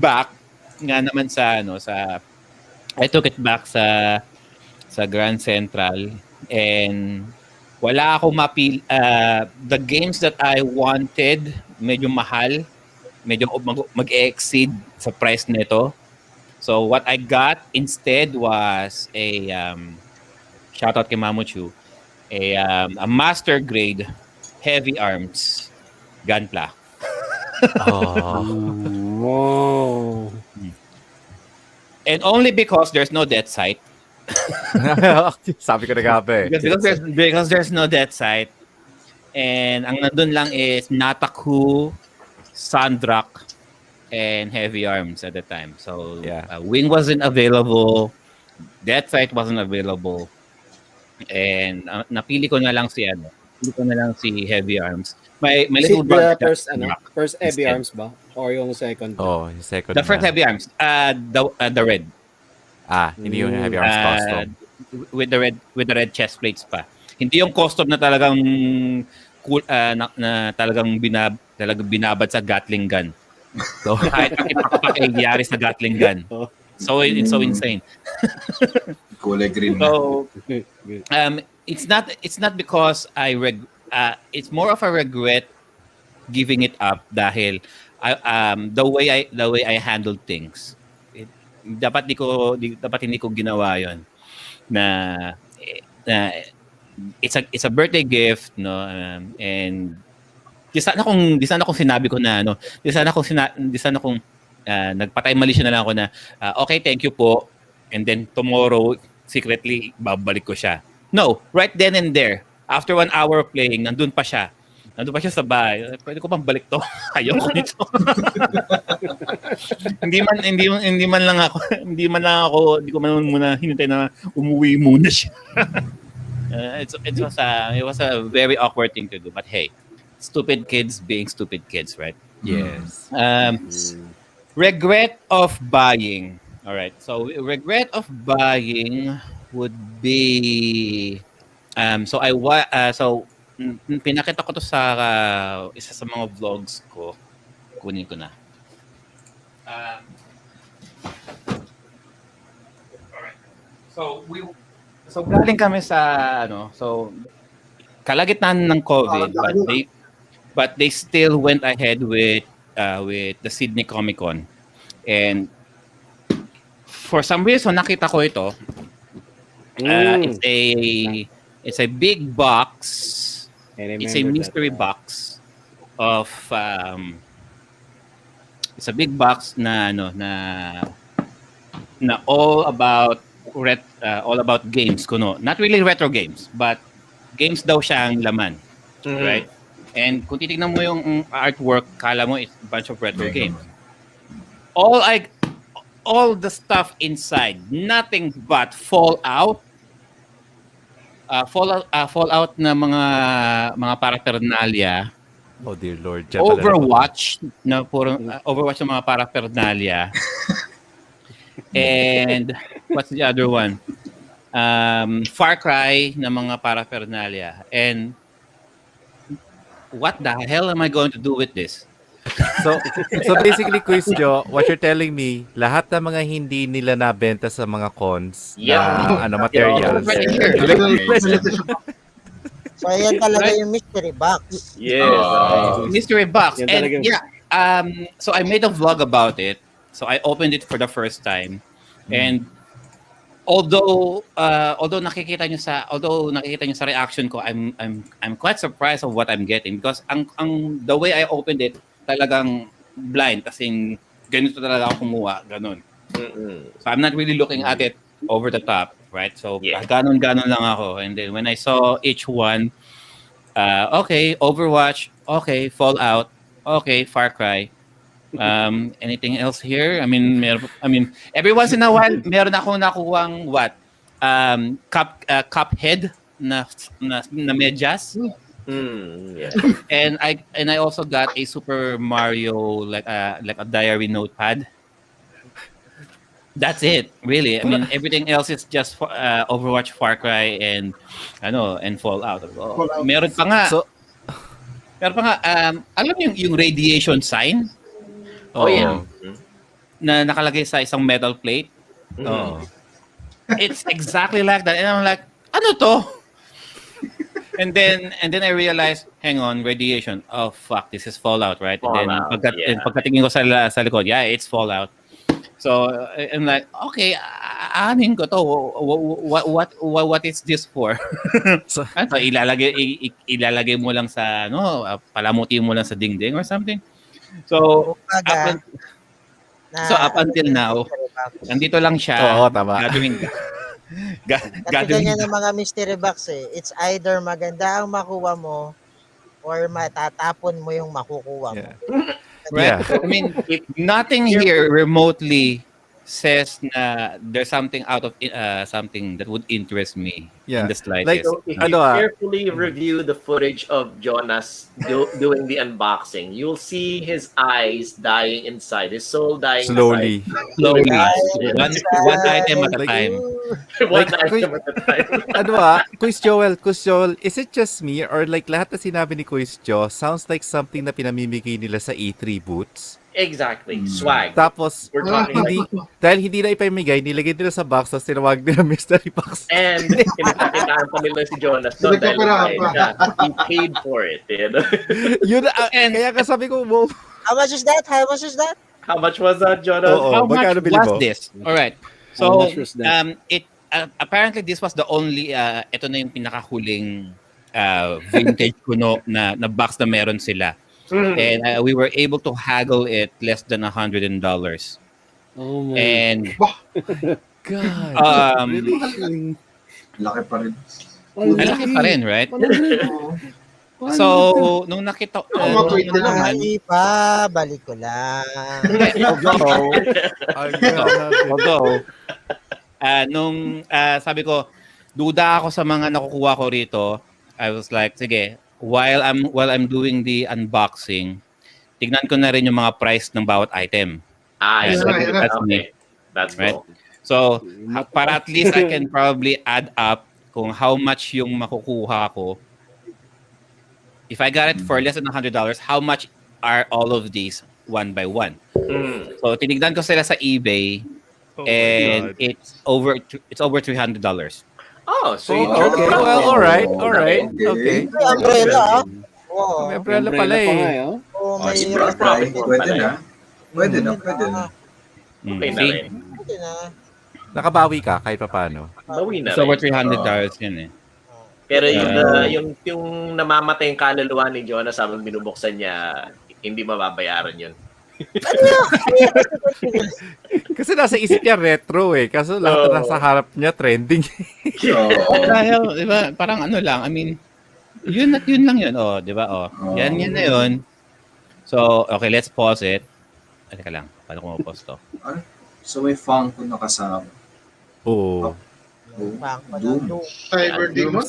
back nga naman I took it back sa Grand Central, and wala akong the games that I wanted, medyo mahal, medyo mag-exceed sa price nito. So what I got instead was a shout out kay Mamuchu, a master grade heavy arms gunpla.
Wow.
And only because there's no death sight.
Sabi ko na gabi.
Because there's no death sight. And ang nandun lang is Nataku, Sandrak, and Heavy Arms at the time. So, Wing wasn't available. Death sight wasn't available. And napili ko na lang si Heavy Arms. My little brother.
First Heavy Arms ba? Or yung second?
Oh, yung second.
The first Heavy Arms. The red.
Hindi yung Heavy Arms custom.
With the red chest plates pa. Hindi yung custom na talagang na talagang binabad sa Gatling gun. So kahit pakiyari sa Gatling gun. So it's so insane.
Kulay green.
So it's not because it's more of a regret giving it up dahil the way I handled things. Dapat hindi ko ginawa 'yon na it's a birthday gift, no, and di sana kung sinabi ko na di sana kung nagpatay mali siya na lang ako na okay, thank you po, and then tomorrow secretly babalik ko siya. No, right then and there, after 1 hour of playing, nandun pa siya sa bahay. Pwede ko bang balik to? Ayoko nito. hindi ko man muna hinintay na umuwi muna siya. It was a very awkward thing to do, but hey, stupid kids being stupid kids, right?
Yes.
Regret of buying. All right. So regret of buying would be pinakita ko to sa isa sa mga vlogs ko. Kunin ko na. Alright. So galing kami sa kalagitnaan ng COVID, but they still went ahead with the Sydney Comic Con. And for some reason nakita ko ito. It's a big box. It's a mystery box of it's a big box na all about games kuno. Not really retro games, but games daw siya ang laman. Right? And kung titingnan mo yung artwork, kala mo it's a bunch of retro games. All the stuff inside, nothing but Fallout na mga paraphernalia.
Oh dear Lord.
Overwatch na Overwatch na mga paraphernalia. And what's the other one? Far Cry na mga paraphernalia. And what the hell am I going to do with this?
So basically, Quiz Joe, what you're telling me, lahat ng mga hindi nila nabenta sa mga cons na materials.
So ayan talaga yung mystery box.
Mystery box. And so I made a vlog about it. So I opened it for the first time. And although nakikita nyo sa reaction ko, I'm quite surprised of what I'm getting because ang the way I opened it talagang blind, kasi ganito talaga ako kumuha, ganun. So I'm not really looking at it over the top, right? So ganon lang ako, and then when I saw each one, okay, Overwatch, okay, Fallout, okay, Far Cry. Anything else here? I mean, every once in a while, meron akong nakuwang Cuphead na medyas. And I also got a Super Mario like a diary notepad. That's it, really. I mean, everything else is just Overwatch, Far Cry, and Fallout. Meron pa nga. Alam mo yung radiation sign? Na nakalagay sa isang metal plate. It's exactly like that. And I'm like, ano to? And then I realized, hang on, radiation. Oh fuck, this is Fallout, right?
Fallout,
and then pagkatingin ko sa likod, yeah, it's Fallout. So I'm like, okay, aanin ko to. What is this for? So ilalagay mo lang sa palamuti mo lang sa dingding or something. So up until now, nandito lang siya.
Oo, tama.
Kasi ganyan ng mga mystery box eh. It's either maganda ang makuha mo or matatapon mo yung makukuha mo.
Right? I mean, nothing here remotely says na there's something out of something that would interest me in the slightest.
So if you carefully review the footage of Jonas doing the unboxing, you'll see his eyes dying inside, his soul dying
slowly.
One item at a time.
One item at a time.
Quiz Joel, is it just me or like lahat na sinabi ni Quiz Jo sounds like something na pinamimigay nila sa E3 booths?
Exactly. Swag.
Tapos, dahil hindi na ipamigay, nilagay nila sa box, tapos tinawag nila mystery box.
And, pinagkakitaan pa nila si Jonas doon dahil he paid for it.
Yun, kaya kasabi ko, wow.
How much is that?
How much was that, Jonas?
How much was this? Alright. So, apparently this was the only, ito na yung pinakahuling vintage kuno na box na meron sila. And we were able to haggle it less than $100.
Oh my
and
God.
Laki pa rin.
Laki pa rin, right? So, nung nakita
balik ko lang.
Although, nung sabi ko, duda ako sa mga nakukuha ko rito, I was like, sige, while I'm doing the unboxing, tignan ko na rin yung mga price ng bawat item.
That's
right.
Cool.
So, para at least I can probably add up kung how much yung makukuha ko. If I got it for less than $100, how much are all of these one by one? So, tinignan ko sila sa eBay, and it's over $300.
Oh, so
okay. Well, all right. Okay.
May umbrella,
May umbrella pala eh.
Pwede na.
Okay na rin.
Nakabawi ka kahit pa paano.
Bawi na
It's over
rin.
$300 yun eh.
Pero yung namamatay yung kaluluwa ni Jonas habang binubuksan niya, hindi mababayaran yun.
Kasi nasa isip niya retro eh. Kaso lahat na nasa harap niya trending.
Dahil, di ba, parang ano lang, I mean, yun lang yun, di ba, yan na yun. So, okay, let's pause it. Teka lang, paano ko mapause to?
So, may Funko na kasama.
Oo.
Cyber Demon.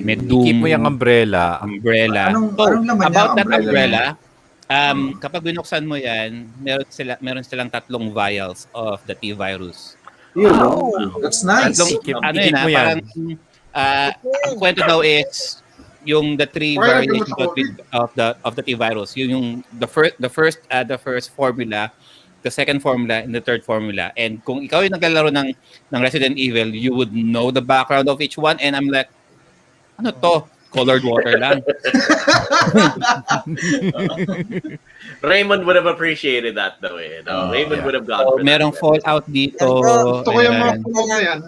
May Doom.
Keep mo yung umbrella.
Anong laman
about
niya,
that umbrella, kapag binuksan mo yan, meron silang 3 vials of the T-virus.
That's nice.
Keep mo yan.
Parang, ang kwento daw is, yung the 3 variations of the T-virus, yung the first formula, the second formula, and the third formula. And kung ikaw yung naglalaro ng Resident Evil, you would know the background of each one. And I'm like, ano to? colored water lang.
Raymond would have appreciated that though. Raymond would have gone
So,
for that.
merong Fallout dito.
Gusto ko yung mga
Ayan.
Fallout na yan.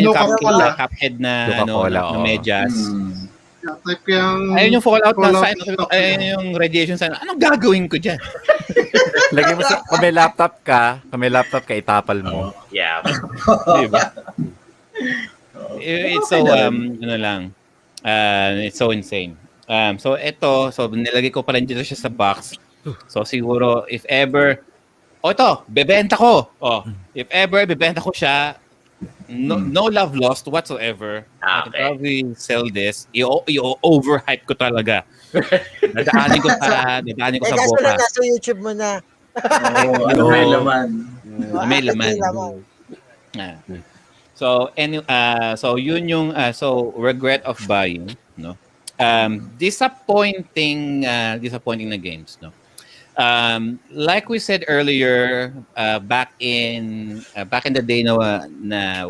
Yung
Coca-Cola.
cuphead na,
Coca-Cola,
na medyas.
Yeah, type yung
Ayun yung Fallout na
Fallout
sign.
stock
Ayun
na.
yung radiation sign. Anong gagawin ko dyan?
Lagay mo sa, kung may laptop ka, itapal mo.
Yeah.
Diba? It's so, it's so insane. So nilagay ko pa rin dito siya sa box. So siguro, if ever, ito, bebenta ko. If ever, bebenta ko siya, no love lost whatsoever. I can
Okay.
probably sell this. I-overhype ko talaga. Dadaanin ko sa
Kaso lang
bukas.
nasa YouTube mo na.
May laman.
May laman. Ah. So yun yung regret of buying, no. Disappointing na games, no. Like we said earlier, back in the day na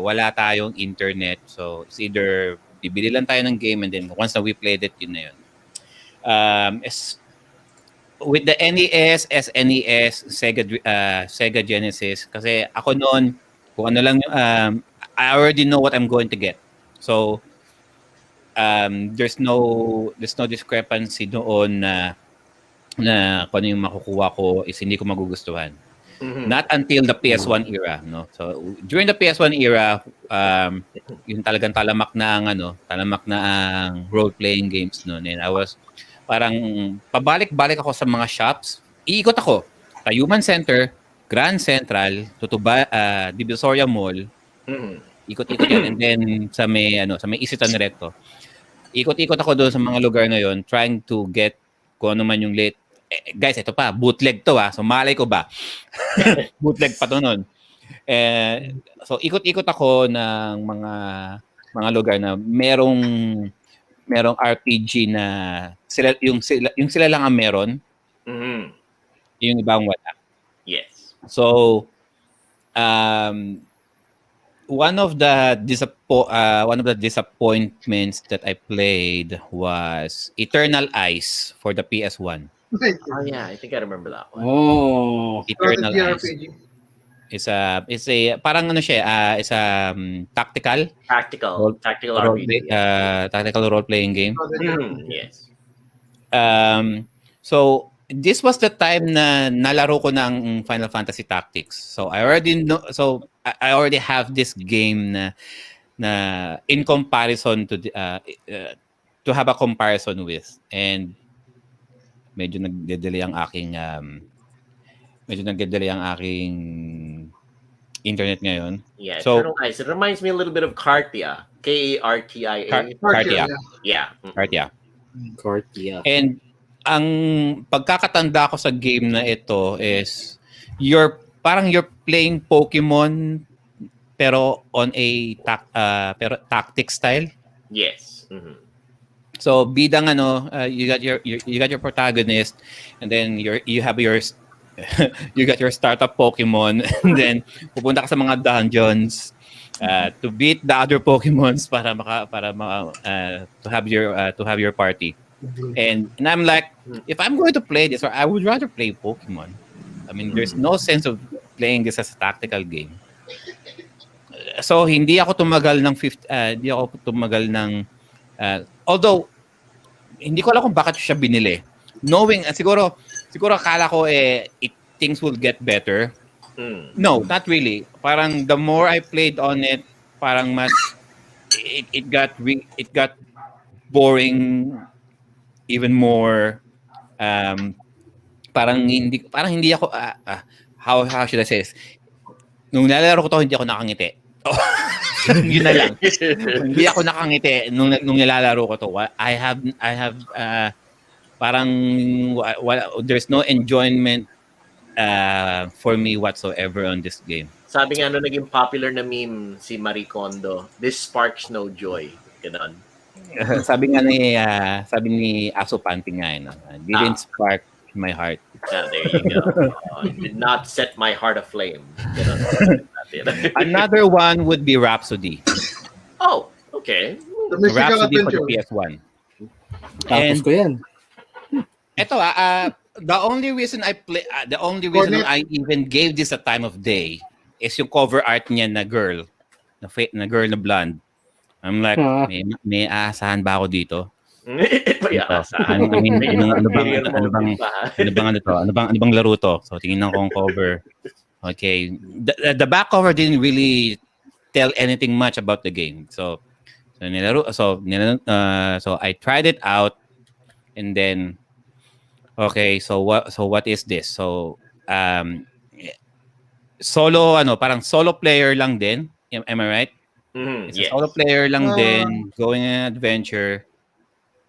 wala tayong internet, so it's either bibili lang tayo ng game and then once na we played it, yun na yun. With the NES, SNES, Sega Genesis, kasi ako noon, kung ano lang I already know what I'm going to get. So there's no discrepancy doon na kung ano yung makukuha ko is hindi ko magugustuhan. Not until the PS1 era, no. So during the PS1 era, yung talagang talamak na ang role-playing games noon, and I was parang pabalik-balik ako sa mga shops. Iikot ako sa Human Center, Grand Central, Tutuba, Divisoria Mall. Ikot-ikot yan, and then sa may Isitan Recto. Ikot-ikot ako doon sa mga lugar na yon, trying to get kung ano man yung late. Guys, ito pa, bootleg to so malay ko ba? Bootleg pa to nun. So ikot-ikot ako ng mga lugar na merong RPG na sila lang ang meron. Yung ibang wala.
Yes.
So one of the disappointments that I played was Eternal Ice for the PS1.
Oh yeah, I think I remember that one.
Oh.
Eternal Ice.
RPG.
It's a parang it's a tactical
RPG.
tactical role-playing game.
Yes.
So this was the time na nalaro ko ng Final Fantasy Tactics. So I already know. So I already have this game na in comparison to have a comparison with, and medyo nagde-delay ang aking internet ngayon.
Yeah.
So
Eternal Ice. It reminds me a little bit of Cartia. Kartia.
Cartia.
Yeah.
Cartia.
Cartia.
And ang pagkakatanda ko sa game na ito is you're playing Pokemon pero on a tactic style.
Yes.
So bidang you got your protagonist, and then you have your you got your startup Pokemon, and then pupunta ka sa mga dungeons to beat the other Pokemons para to have your party. And I'm like, if I'm going to play this, or I would rather play Pokemon. I mean, there's no sense of playing this as a tactical game. So hindi ako tumagal ng although hindi ko alam kung bakit siya binili. Knowing siguro akala ko things will get better. No, not really. Parang the more I played on it, parang mas it got boring even more. Parang hindi ako how should I say this? Nung nilalaro ko to, hindi ako nakangiti. Yun na lang. Hindi ako nakangiti nung nilalaro ko to. I have parang there's no enjoyment for me whatsoever on this game.
Sabi nga naging popular na meme si Marie Kondo, this sparks no joy. Ganon.
sabi ni Aso Panty nga, didn't spark my heart.
There you go. It did not set my heart aflame. Ganon.
Another one would be Rhapsody.
Oh, okay.
The Mystical
Rhapsody for
Adventure.
the PS1.
Tapos
And
ko yan.
ito the only reason I even gave this a time of day is yung cover art niya na girl, na girl na blonde. I'm like, may aasahan ba ako dito?
May
Ito.
asa.
I mean, ano bang laro to? So tingnan ko ang cover. Okay, the back cover didn't really tell anything much about the game. So I tried it out, and then okay, so what is this? So parang solo player lang din. Am I right? It's a
Yes.
solo player lang din, going on an adventure.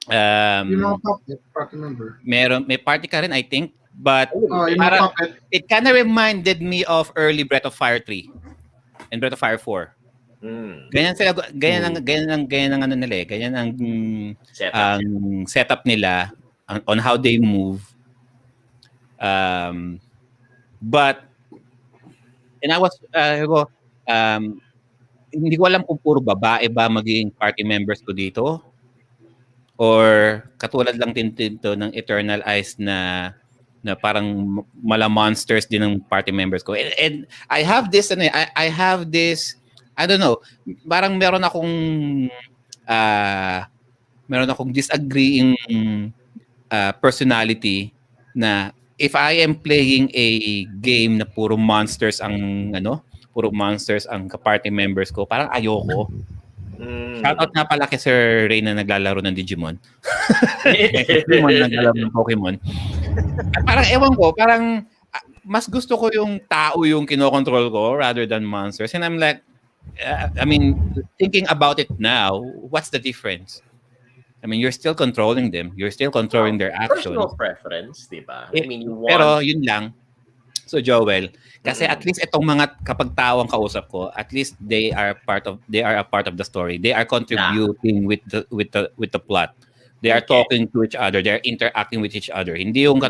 Yung mga puppet, party member.
May party ka rin, I think. But
Yung mga puppet.
it kind of reminded me of early Breath of Fire 3 and Breath of Fire 4. Ganyan sila, ganyan ang ano nila eh. Ganyan ang setup nila on how they move. But and I was hindi ko alam kung puro babae ba magiging party members ko dito or katulad lang din dito ng Eternal Eyes na parang mala monsters din ng party members ko. And I have this I don't know, parang meron akong disagreeing personality na if I am playing a game na puro monsters ang party members ko, parang ayoko. Shoutout nga pala kay Sir Ray na naglalaro ng Digimon. Naglalaro ng Pokemon. Parang ewan ko, parang mas gusto ko yung tao yung kinokontrol ko rather than monsters. And I'm like, thinking about it now, what's the difference? I mean, you're still controlling them. You're still controlling their actions.
Personal preference, di ba?
Pero yun lang. So Joel, kasi at least itong mga kapag tao ang kausap ko, at least they are a part of the story. They are contributing with the plot. They are talking to each other. They are interacting with each other. Hindi yung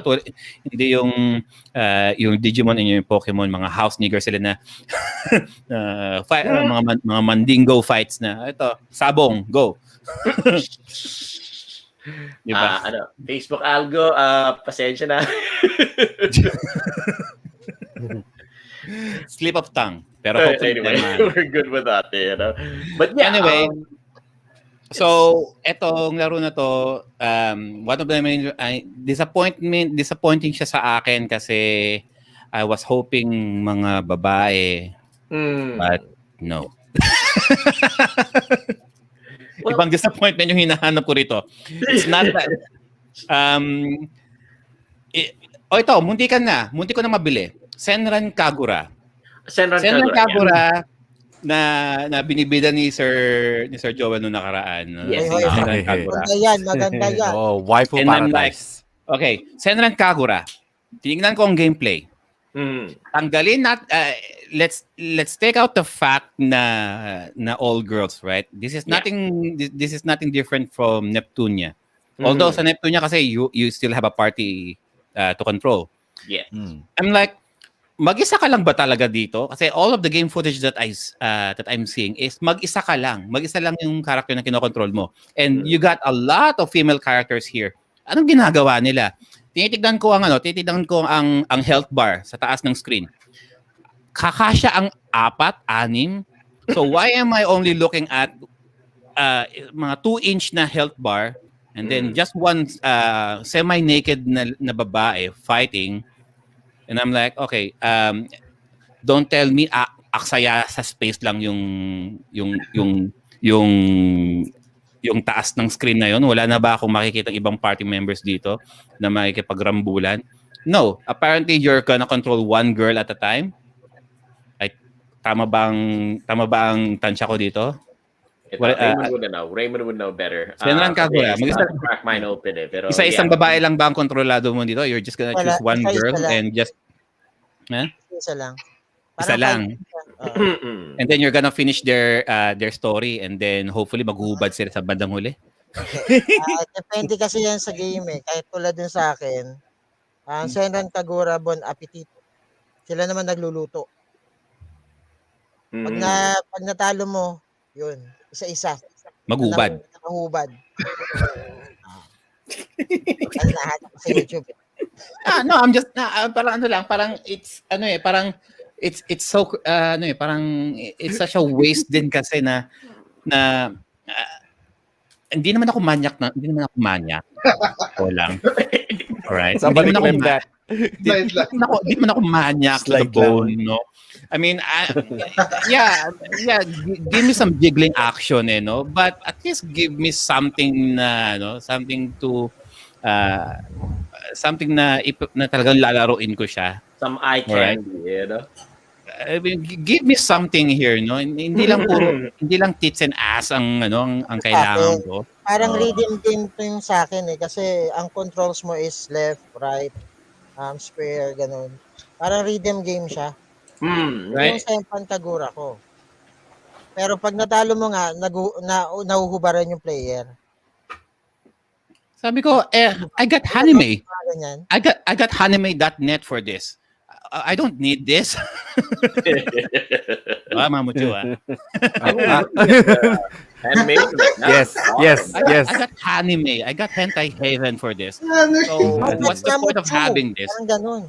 Digimon and yung Pokemon, mga house nigger sila na mga mandingo fights na ito, sabong, go.
Diba? Facebook algo, pasensya na.
Slip of tongue. Pero
anyway, we're good with that, you know. But yeah,
anyway, so etong laro na to, one of the main disappointing siya sa akin kasi I was hoping mga babae, but no. Ibang disappointment yung hinahanap ko rito. It's not that ito, munti ko na mabili. Senran Kagura na binibida ni Sir Joel noong nakaraan.
Yes. Maganda yan.
Oh, waifu paradise.
Okay, Senran Kagura. Tinignan ko ang gameplay. Tanggalin let's take out the fact na all girls, right? This is nothing different from Neptunia. Although sa Neptunia kasi you still have a party to control.
Yeah.
I'm like, mag-isa ka lang ba talaga dito? Kasi all of the game footage that I'm seeing is mag-isa ka lang. Mag-isa lang yung character na kinokontrol mo. And you got a lot of female characters here. Anong ginagawa nila? Tinitignan ko ang health bar sa taas ng screen. Kakasya ang 4, 6. So why am I only looking at mga 2-inch na health bar and then just one semi-naked na babae fighting? And I'm like, okay, don't tell me aksaya sa space lang yung taas ng screen na yon. Wala na ba akong makikita ibang party members dito na makikipagrambulan? No, apparently you're gonna control one girl at a time. Ay, tama ba ang tansya ko dito?
Raymond would know better.
Senran Kagura.
Crack mine open eh. Pero
Isa-isang babae lang ba ang kontrolado mo dito? You're just gonna choose one girl and just...
Isa lang.
Isa lang. And then you're gonna finish their story and then hopefully maghuhubad sila sa bandang huli.
Depende kasi yan sa game eh. Kahit tulad dun sa akin, Senran Kagura, Bon Appetit. Sila naman nagluluto. Pag natalo mo, yun, isa-isa.
Maghubad.
Maghubad. Ang lahat sa YouTube.
No, I'm just parang ano lang, parang it's parang it's so parang it's such a waste din kasi na hindi naman ako manyak. O lang. Alright?
Somebody
Hindi naman
clip that.
hindi naman ako manyak to the
Slight lang.
bone, no? I mean, yeah, give me some jiggling action, no? But at least give me something na, something to, something na talagang lalaroin ko siya.
Some eye
Alright.
candy, you know?
I mean, give me something here, no? Hindi lang hindi lang tits and ass ang ang kailangan ko.
Parang rhythm game to yung sa akin kasi ang controls mo is left, right, square, ganun. Parang rhythm game siya.
Right?
Yung sa Pantagura ko. Pero pag natalo mo nga, nahuhubaran yung player.
Sabi ko, I got Hanime.
Ganyan.
I got Hanime.net for this. I don't need this. Mamucho,
Handmade?
Yes, yes, yes.
I got Hanime. I got Hentai Haven for this. So, what's the point of having this?
Parang ganun.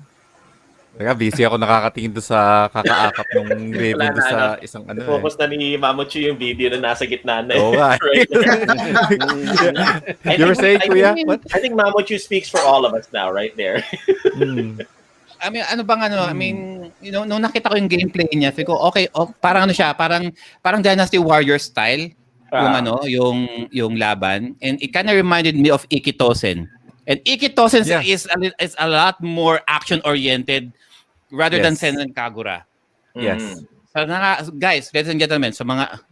Teka, busy ako nakakatingin doon sa kakaakap ng review doon sa isang ano
Focus na ni Mamuchu yung video na nasa gitna na.
Oo nga.
Right.
You were saying, Kuya? What?
I think Mamuchu speaks for all of us now, right there.
I mean, ano bang I mean, nung nakita ko yung gameplay niya, sabi ko, okay, parang ano siya, parang Dynasty Warrior style, yung laban. And it kind of reminded me of Ikitosen. And Ikitosen is a lot more action-oriented rather than Senran Kagura.
Yes.
So, guys, ladies and gentlemen, sa mga,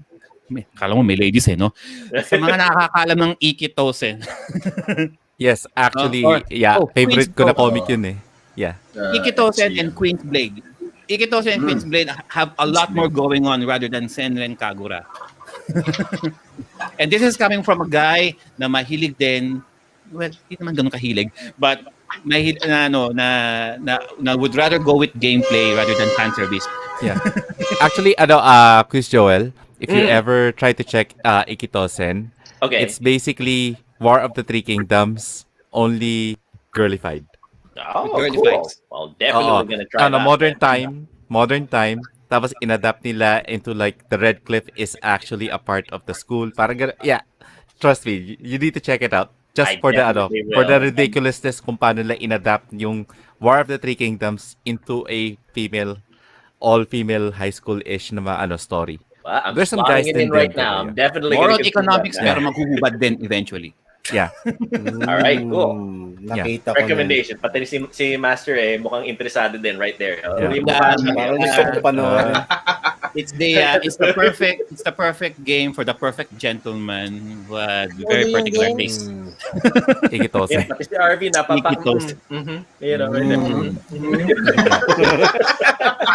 kala mo may ladies no? Sa mga nakakaalam ng Ikitosen.
Yes, actually, favorite ko na comic yun eh. Yeah.
Ikitosen and Queen's Blade. Ikitosen and Queen's Blade have a lot more going on rather than Senran Kagura. And this is coming from a guy na mahilig din, well, hindi naman ganun kahilig, but mahilig na would rather go with gameplay rather than fan service.
Yeah. Actually, Chris Joel, if you ever try to check Ikitosen, it's basically War of the Three Kingdoms, only girlified.
Oh, cool. Well, definitely gonna try that.
Modern time, tapos inadapt nila into like the Red Cliff is actually a part of the school. Parang trust me, you need to check it out. Just for the ridiculousness kung paano nila inadapt yung War of the Three Kingdoms into a all-female high school-ish na story.
Well, I'm
There's some guys
in right now. I'm definitely
Moral economics pero maghuhubad din eventually.
Yeah.
All right, cool.
Nakita ko
Recommendation. Pati si Master mukhang interesado din right there.
Parang gusto ko panoorin.
It's the perfect game for the perfect gentleman with very particular taste.
Ikitosen.
Pati si RV
Ikitosen.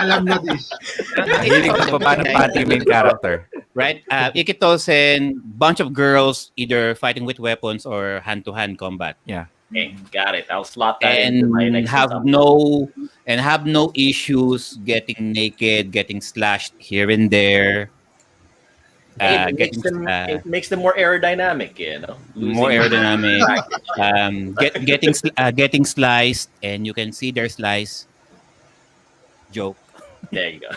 Alam na this.
Hilig ko pa paano pati main character.
Right? Ikitosen, bunch of girls either fighting with weapons or hand-to-hand combat.
Yeah.
Okay, got it. I'll slot that
And
into my next
have no issues getting naked, getting slashed here and there.
It makes them more aerodynamic,
More aerodynamic. Getting sliced, and you can see their slice. Joke.
There you go.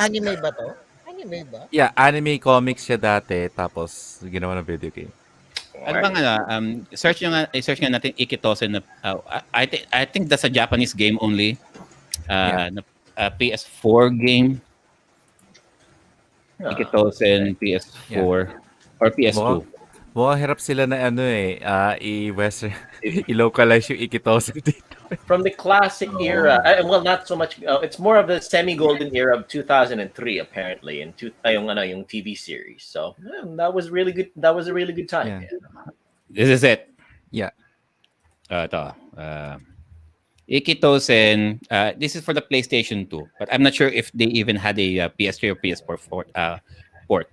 Anime ba to? Anime ba?
Yeah, anime comics siya dati, tapos ginawa ng video game.
Ano bang search nga natin Ikitosen na I think that's a Japanese game only. PS4 game. Ikitosen PS4 or PS2.
Mukhang hirap sila na i-western, i-localize yung Ikitosen dito.
From the classic era, well, not so much. It's more of the semi-golden era of 2003, apparently, and yung TV series. So that was really good. That was a really good time.
Yeah.
This is it.
Yeah.
Ikitosen. This is for the PlayStation 2, but I'm not sure if they even had a PS3 or PS4 port.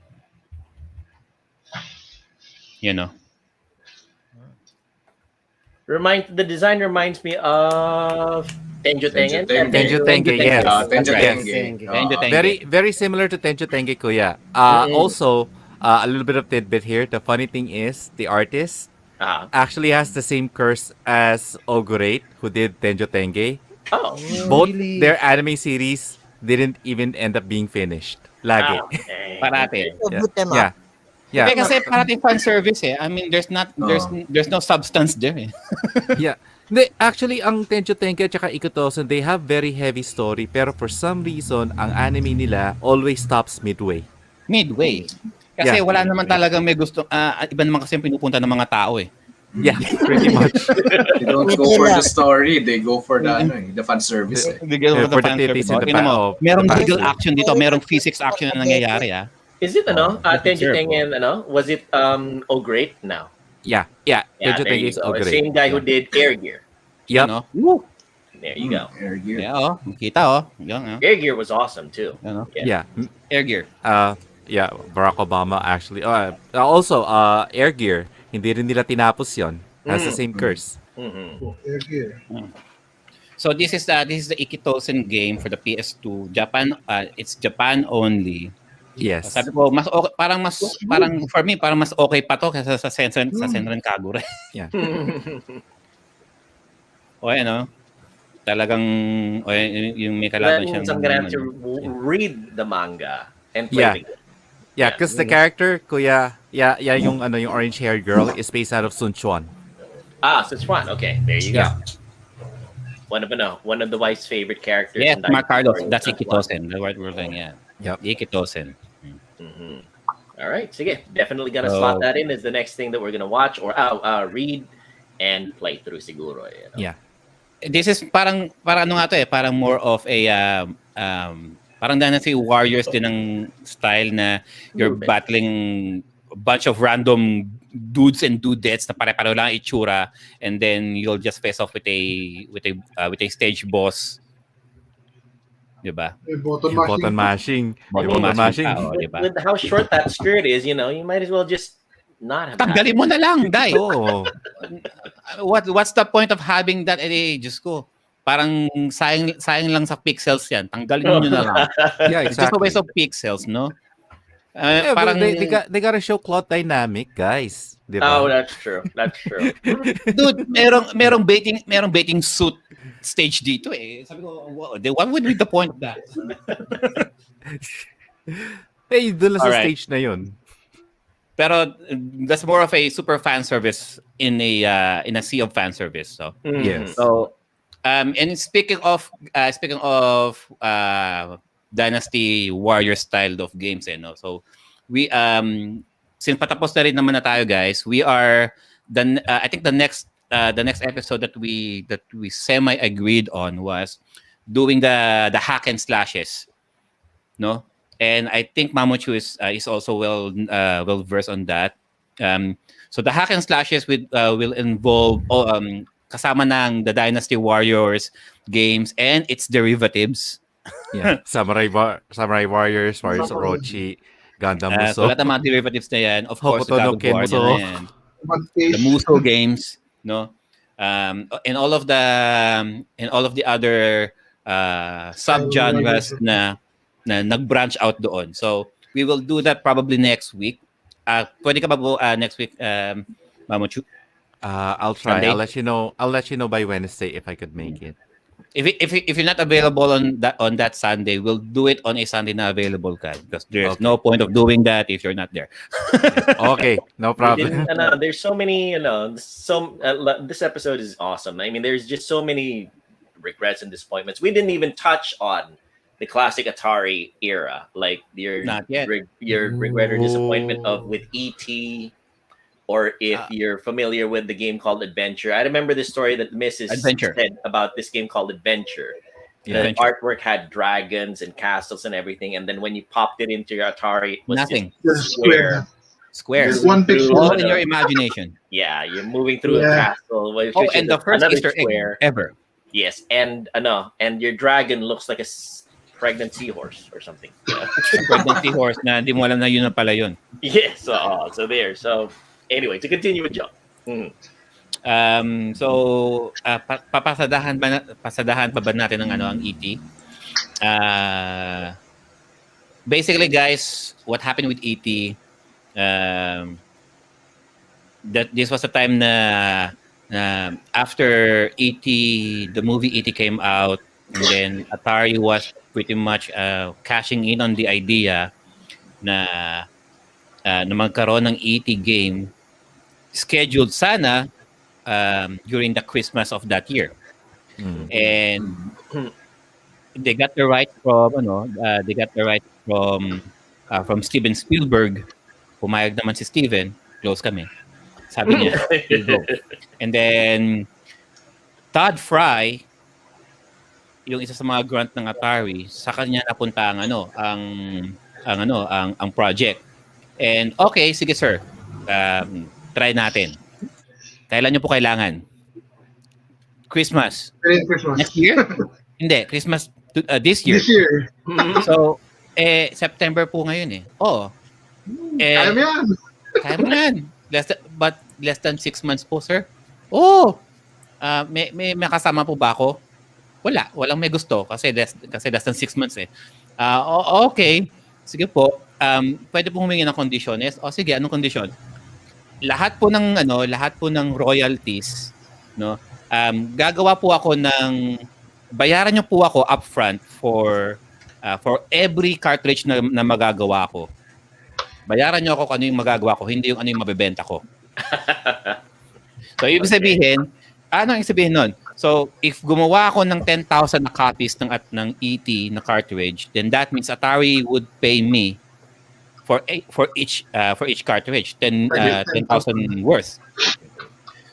The design reminds me of Tenjo Tengen.
Tenjo Tenge, yes.
Tenjo
Yes.
Tenge.
Very, very similar to Tenjo Tenge, Kuya. Also, a little bit of tidbit here. The funny thing is, the artist actually has the same curse as Ogurate, who did Tenjo Tenge.
Oh.
Both
Really?
their anime series didn't even end up being finished. Lagi.
Okay.
Parati.
So,
Yeah.
beat them
Yeah.
up.
Yeah.
Hindi kasi parating fan service eh. I mean, there's no substance there eh.
Yeah. Hindi, actually, ang Tenjo Tenge at Ikutosen, they have very heavy story. Pero for some reason, ang anime nila always stops midway.
Midway. Kasi
Yeah.
wala naman talagang may gusto, iba naman kasi yung pinupunta ng mga tao eh.
Yeah, pretty much.
They don't go for the story, they go for the fan service.
Bigyan mo
For
the
the
fan
titties
service.
in the
Tingnan mo,
back.
merong
the
legal
back.
action dito, merong physics action na nangyayari ah.
Is it Tenjo
sure.
Tengen was it Great now?
Yeah.
Yeah,
Tenjo
there
Tenge
you
is
go.
all great.
Same guy who did Air Gear.
Yep.
Ano? Woo!
There you go.
Air Gear.
Yeah, oh. Kita oh. Yan, oh.
Air Gear was awesome too.
Yan, oh.
Yeah.
Air gear.
Yeah, Barack Obama actually. Also, Air Gear, hindi rin nila tinapos yon. Has the same curse.
Air Gear.
So this is the Ikitosen game for the PS2. Japan, it's Japan only.
Yes.
Sabi ko, parang for me, parang mas okay pa to kaysa sa Senran Kagure.
Yeah.
O ano, talagang yung may
That
kalaban
means
siyang
I'm gonna have to read the manga and play
Yeah.
the game.
Yeah, because the character, kuya, yung orange haired girl is based out of Sun Chuan.
Sichuan. Okay, there you
Yeah.
go. One of the wife's favorite characters.
Yes,
in Dynasty
Mark Carlos.
Warriors,
That's
Sichuan.
Ikitosen. The word we're saying, yeah.
Yep.
Ikitosen.
All right, sige, definitely gonna
So-
slot that in as the next thing that we're gonna watch or read and play through siguro. You know?
Yeah.
This is parang ano nga to eh, parang more of a parang Dynasty Warriors din ang style na you're
Little bit.
battling a bunch of random dudes and dudettes na pare-pareho lang ang itsura, and then you'll just face off with a stage boss. Diba?
May button
Yung button
mashing.
mashing.
Button
Yung button
mashing.
mashing.
Oh, diba?
With how short that skirt is, you might as well just not have.
Tanggalin mo na lang, Dai.
Oo.
What's the point of having that? Diyos ko. Parang sayang lang sa pixels yan. Tanggalin nyo na lang.
Yeah,
It's just a
exactly.
waste of pixels, no?
Yeah,
Parang,
they gotta show plot dynamic, guys. Di
Oh,
ba?
that's true. That's true.
dude, merong baiting suit stage dito eh. Sabi ko, what would be the point of that?
Eh, doon lang sa
Alright.
stage na yun.
Pero that's more of a super fan service in a sea of fan service. So,
Yes.
so and speaking of Dynasty Warrior style of games, no. So we since patapos na rin naman na tayo, guys, we are I think the next episode that we semi agreed on was doing the hack and slashes, no. And I think Mamochu is also well versed on that. So the hack and slashes will involve kasama ng the Dynasty Warriors games and its derivatives.
Yeah. Samurai Warriors, Warriors Orochi, Gundam
So
Musou.
lahat ng mga derivatives na yan, of course,
Hokuto no
the God of War
Kenso.
na yan. The Musou games, no? And all of the other subgenres na nag-branch out doon. So we will do that probably next week. Pwede ka ba po next week, Mamochu?
I'll try.
Sunday?
I'll let you know by Wednesday if I could make it.
If you're not available on that Sunday, we'll do it on a Sunday na available ka, because there's
Okay.
no point of doing that if you're not there.
Okay, no problem.
There's so many, this episode is awesome. I mean, there's just so many regrets and disappointments. We didn't even touch on the classic Atari era, like your
Not yet.
Your regret or disappointment with ET, or if you're familiar with the game called Adventure. I remember the story that Mrs.
Adventure.
said about this game called Adventure.
Yeah.
The artwork had dragons and castles and everything, and then when you popped it into your Atari, it was
Nothing.
just
Just square.
Square.
Just one pixel.
All in your imagination.
Yeah, you're moving through a
Yeah.
castle. which
Oh,
is
and the first
another
Easter egg
square.
ever.
Yes, and your dragon looks like a pregnant seahorse or something. Yeah.
Pregnancy horse na hindi mo alam na yun na pala yun.
Yes, so there. So anyway, to continue with Joe.
So pasadahan pa ba natin ang ET? Basically, guys, what happened with ET? that this was a time na after E.T., the movie E.T. came out, and then Atari was pretty much cashing in on the idea na na magkaroon ng E.T. game scheduled sana during the Christmas of that year. And they got the right from Steven Spielberg. Pumayag naman si Steven, close kami. Sabi niya, "We'll go." And then Todd Fry, yung isa sa mga grunt ng Atari, sa kanya napunta ang project. And okay, sige sir. Try natin. Kailan niyo po kailangan? Christmas.
Christmas.
Next year? Hindi, Christmas this year.
This year.
So, September po ngayon eh. Oo.
Kaya mo yan.
Kaya mo yan. Less than 6 months po, sir. Oh! May kasama po ba ako? Wala. Walang may gusto kasi less than 6 months eh. Okay. Sige po. Pwede po humingi ng conditions. O sige, anong condition? Lahat po ng royalties, no? Gagawa po ako bayaran niyo po ako upfront for every cartridge na magagawa ko. Bayaran niyo ako kung ano yung magagawa ko, hindi yung ano yung mabebenta ko. So, ibig sabihin, ano ang sabihin nun? So, if gumawa ako ng 10,000 na copies ng E.T. na cartridge, then that means Atari would pay me for each cartridge, 10,000 worth.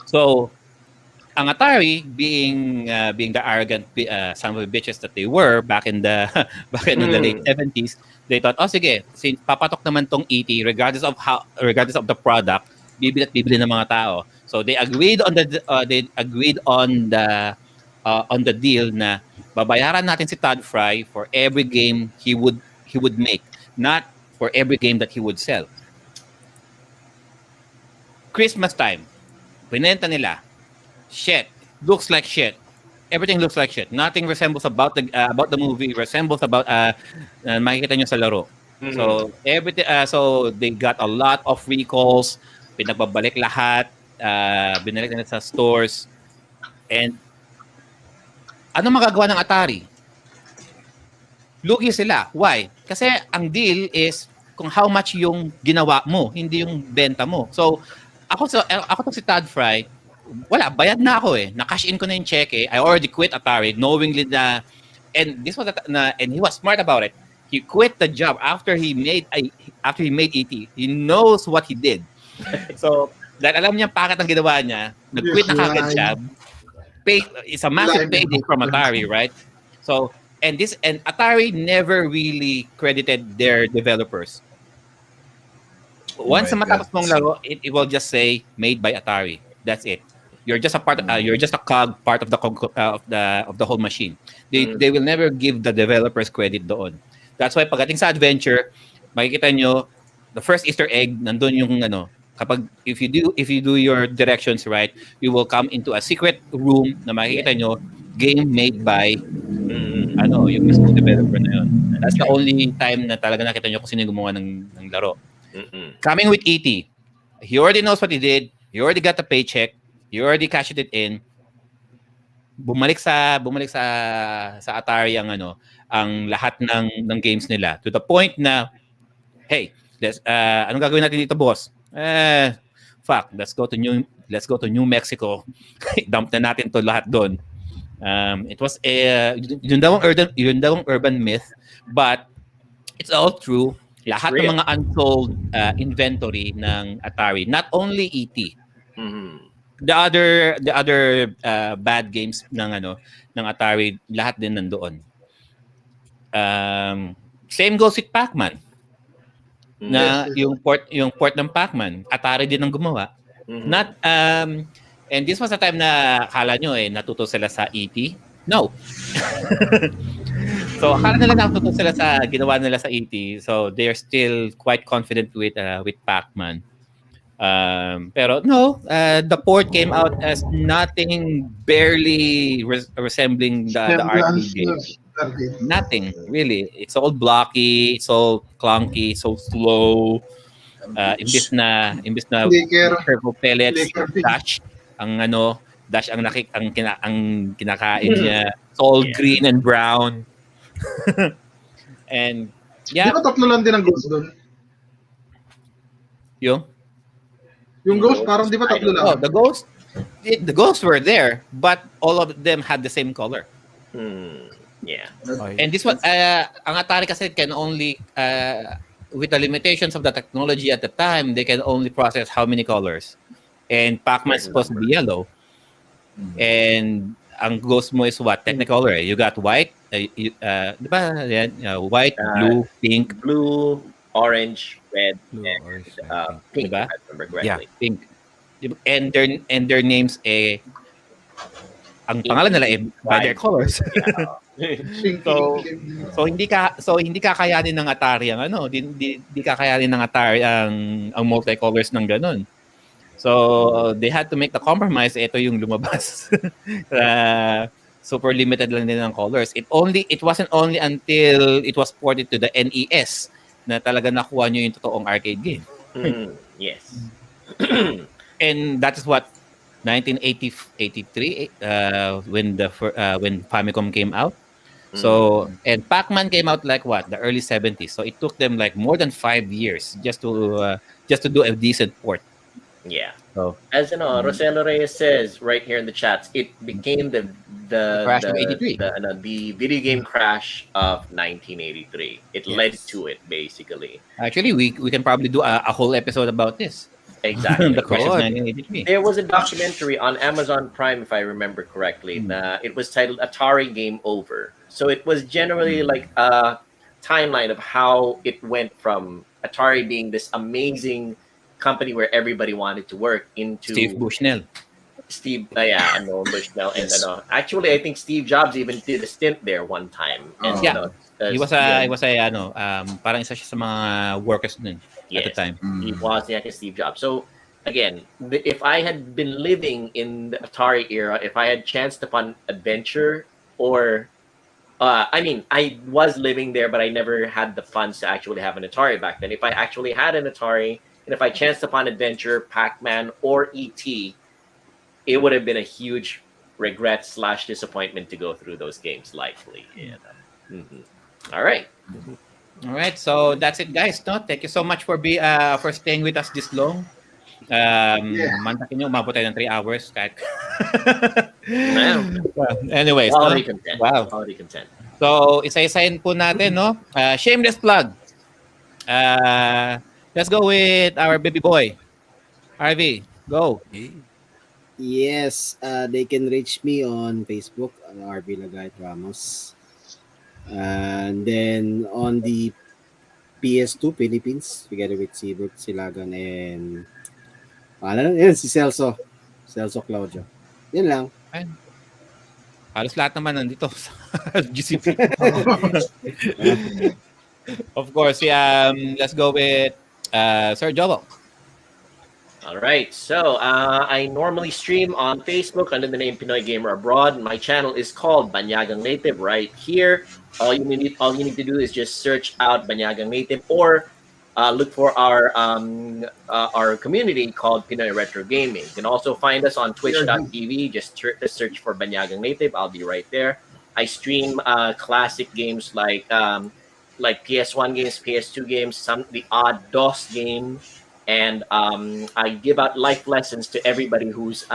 So, ang Atari, being the arrogant son of bitches that they were back in the late 70s, they thought, oh sige, since papatok naman tong E.T. regardless of the product, bibili ng mga tao. So they agreed on the deal na babayaran natin si Todd Fry for every game he would make, not for every game that he would sell. Christmas time, pinenta nila. Shit. Looks like shit. Everything looks like shit. Nothing resembles about the movie. Resembles about makikita nyo sa laro. Mm-hmm. So everything. So they got a lot of recalls. Pinagbabalik lahat. Binalik nila sa stores. And ano magagawa ng Atari? Lugi sila. Why? Kasi ang deal is kung how much yung ginawa mo, hindi yung benta mo. So ako to si Todd Fry. Wala, bayad na ako eh. Na-cash in ko na yung check eh. I already quit Atari knowingly na, and he was smart about it. He quit the job after he made E.T. He knows what he did. So, dahil alam niya bakit ang ginawa niya, nag-quit na kagad siya. It's a massive payday from Atari, right? So, and Atari never really credited their developers. Once matapos mong laro, it will just say made by Atari. That's it. You're just a cog part of the whole machine. They will never give the developers credit doon. That's why pagdating sa adventure, makikita nyo the first Easter egg nandun yung kapag if you do your directions right, you will come into a secret room na makikita nyo game made by yung mismong developer na yun. That's the only time na talaga nakita nyo kung sino yung gumawa ng laro. Coming with E.T. He already knows what he did. He already got the paycheck. You already cashed it in. Bumalik sa Atari ang lahat ng games nila to the point na hey, anong gagawin natin dito, boss? Let's go to New Mexico. Dump na natin to lahat doon. It was yun daw ang urban myth, but it's all true. Lahat ng mga unsold inventory ng Atari, not only E.T. The other bad games ng Atari, lahat din nandoon. Same goes with Pac-Man. Na yung port ng Pac-Man, Atari din ang gumawa. Not and this was a time na akala nyo natuto sila sa E.T. No. So akala nila natuto sila sa ginawa nila sa E.T. So they are still quite confident with Pac-Man. Pero no, the port came out as nothing barely resembling the arcade game. Nothing really. It's all blocky. It's all clunky. So slow. imbis na
Flicker.
purple pellets,
Flicker.
dash ang kinakain niya, it's all green and brown. And
Di
yeah,
ba tatlo lang din ang ghost doon?
yung
Yung ghost, parang di ba tatlo lang?
the ghosts were there, but all of them had the same color.
Yeah.
And this one, ang Atari kasi can only, with the limitations of the technology at the time, they can only process how many colors. And Pac-Man is supposed to be yellow. And ang ghost mo is what? Technicolor. You got white, di ba? Yan, white, blue, pink.
Blue, orange, red,
Blue,
and
orange,
pink,
Diba?
if I remember correctly.
Pink. And their names ang pangalan nila by their colors. So hindi kakayanin ng Atari ang hindi kakayanin ng Atari ang multicolors ng ganun. So they had to make the compromise. Ito yung lumabas. Super limited lang din ng colors. It wasn't only until it was ported to the NES na talaga nakuha nyo yung totoong arcade game.
Yes.
And that is what 1983 when Famicom came out. So and Pac-Man came out like what, the early 70s. So it took them like more than 5 years just to do a decent port.
Yeah.
So
As Roselo Reyes says right here in the chats, it became the
crash of 83.
The video game crash of 1983. It led to it basically.
Actually, we can probably do a whole episode about this.
Exactly.
The crash of 1983.
There was a documentary on Amazon Prime, if I remember correctly. It was titled Atari Game Over. So it was generally like a timeline of how it went from Atari being this amazing company where everybody wanted to work into
Steve Bushnell.
Bushnell, and actually, I think Steve Jobs even did a stint there one time. And,
he was parang isa siya sa mga workers nun at the time.
He was Steve Jobs. So again, if I had been living in the Atari era, if I had chanced upon adventure, or I was living there, but I never had the funds to actually have an Atari back then. If I actually had an Atari, and if I chanced upon adventure, Pac-Man, or E.T., it would have been a huge regret / disappointment to go through those games, likely. All right.
All right, so that's it, guys. No, thank you so much for staying with us this long. Mantakin nyo, umabot tayo ng 3 hours. Kahit... Anyways.
Quality content.
Wow.
Quality content.
So, isa-isahin po natin, no? Shameless plug. Let's go with our baby boy. RV, go.
Yes, they can reach me on Facebook, RV Lagayt Ramos. And then on the PS2 Philippines, together with Sibert Silagan and si Celso Claudio. Yan lang.
Halos lahat naman nandito sa GCP. Of course, let's go with Sir Joel.
All right, so I normally stream on Facebook under the name Pinoy Gamer Abroad. My channel is called Banyagang Native right here. All you need to do is just search out Banyagang Native, or look for our community called Pinoy Retro Gaming. You can also find us on Twitch.tv. Just search for Banyagang Native. I'll be right there. I stream classic games like PS1 games, PS2 games, the odd DOS game. And I give out life lessons to everybody who's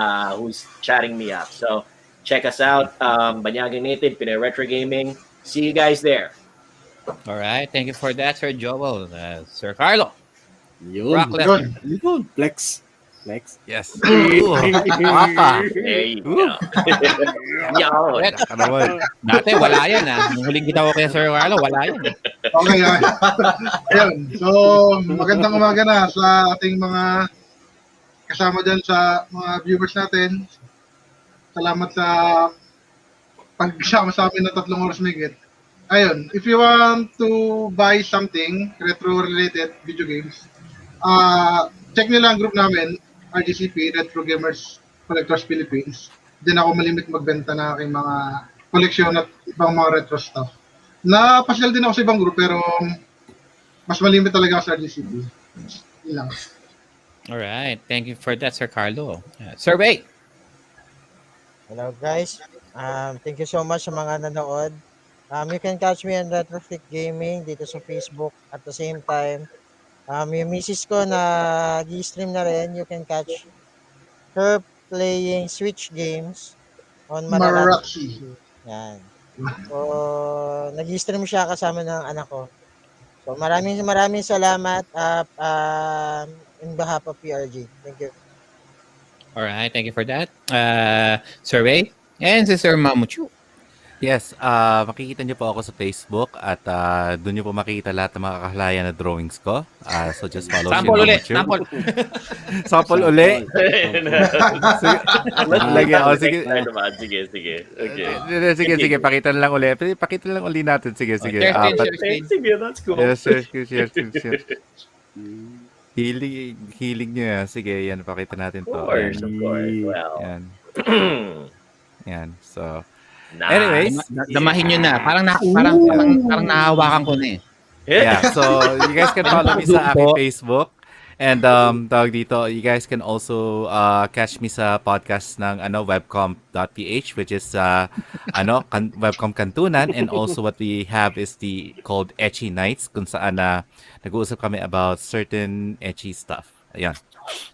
chatting me up. So check us out, Banyagang Native, Pinoy Retro Gaming. See you guys there.
All right, thank you for that, Sir Joel. Sir Carlo.
Yun. Flex.
Yes.
There you go. Yo.
Dati, wala yan. Nung huling kita ko kay Sir Carlo, wala yan.
Okay. Ayun. So, magandang umaga na sa ating mga kasama dyan sa mga viewers natin. Salamat sa pagsama sa amin na 3 oras migit. Ayun, if you want to buy something retro-related video games, check nyo lang ang group namin, RGCP, Retro Gamers Collectors Philippines. Diyan ako malimit magbenta na aking mga koleksyon at ibang mga retro stuff. Napasyal din ako sa ibang group pero mas malimit talaga ako sa RGCP. Yun lang.
All right. Thank you for that, Sir Carlo. Survey.
Hello guys. Thank you so much sa mga nanood. You can catch me on Retrofit Gaming dito sa Facebook. At the same time, yung misis ko na gi-stream na rin, you can catch her playing Switch games on Mananata
Marachi.
TV. Yan. So, nag-stream siya kasama ng anak ko. So, maraming salamat in behalf of PRG. Thank you.
All right. Thank you for that. Survey. And si Sir Mamuchu.
Yes, makikita niyo po ako sa Facebook at doon niyo po makikita lahat ng mga kakahalayan na drawings ko. So just follow
Sample ulit.
Shin Mamuchu.
Sample.
Sample uli. Sige. Lagyan ako. Sige.
Sige. Okay.
Sige. Pakita na lang uli. Pakita na lang uli natin. Sige.
Share screen.
Sige, that's cool.
Share. Hilig niyo yan. Sige, yan. Pakita natin to.
Of course. Well.
Yan. Yan. So,
Nice.
anyways.
Damahin nyo na. Parang nahawakan ko na eh.
Yeah, so you guys can follow me sa aking Facebook. And tawag dito, you guys can also catch me sa podcast ng webcom.ph, which is webcom kantunan, and also what we have is the called Ecchi Nights, kung saan nag-uusap kami about certain ecchi stuff. Ayan.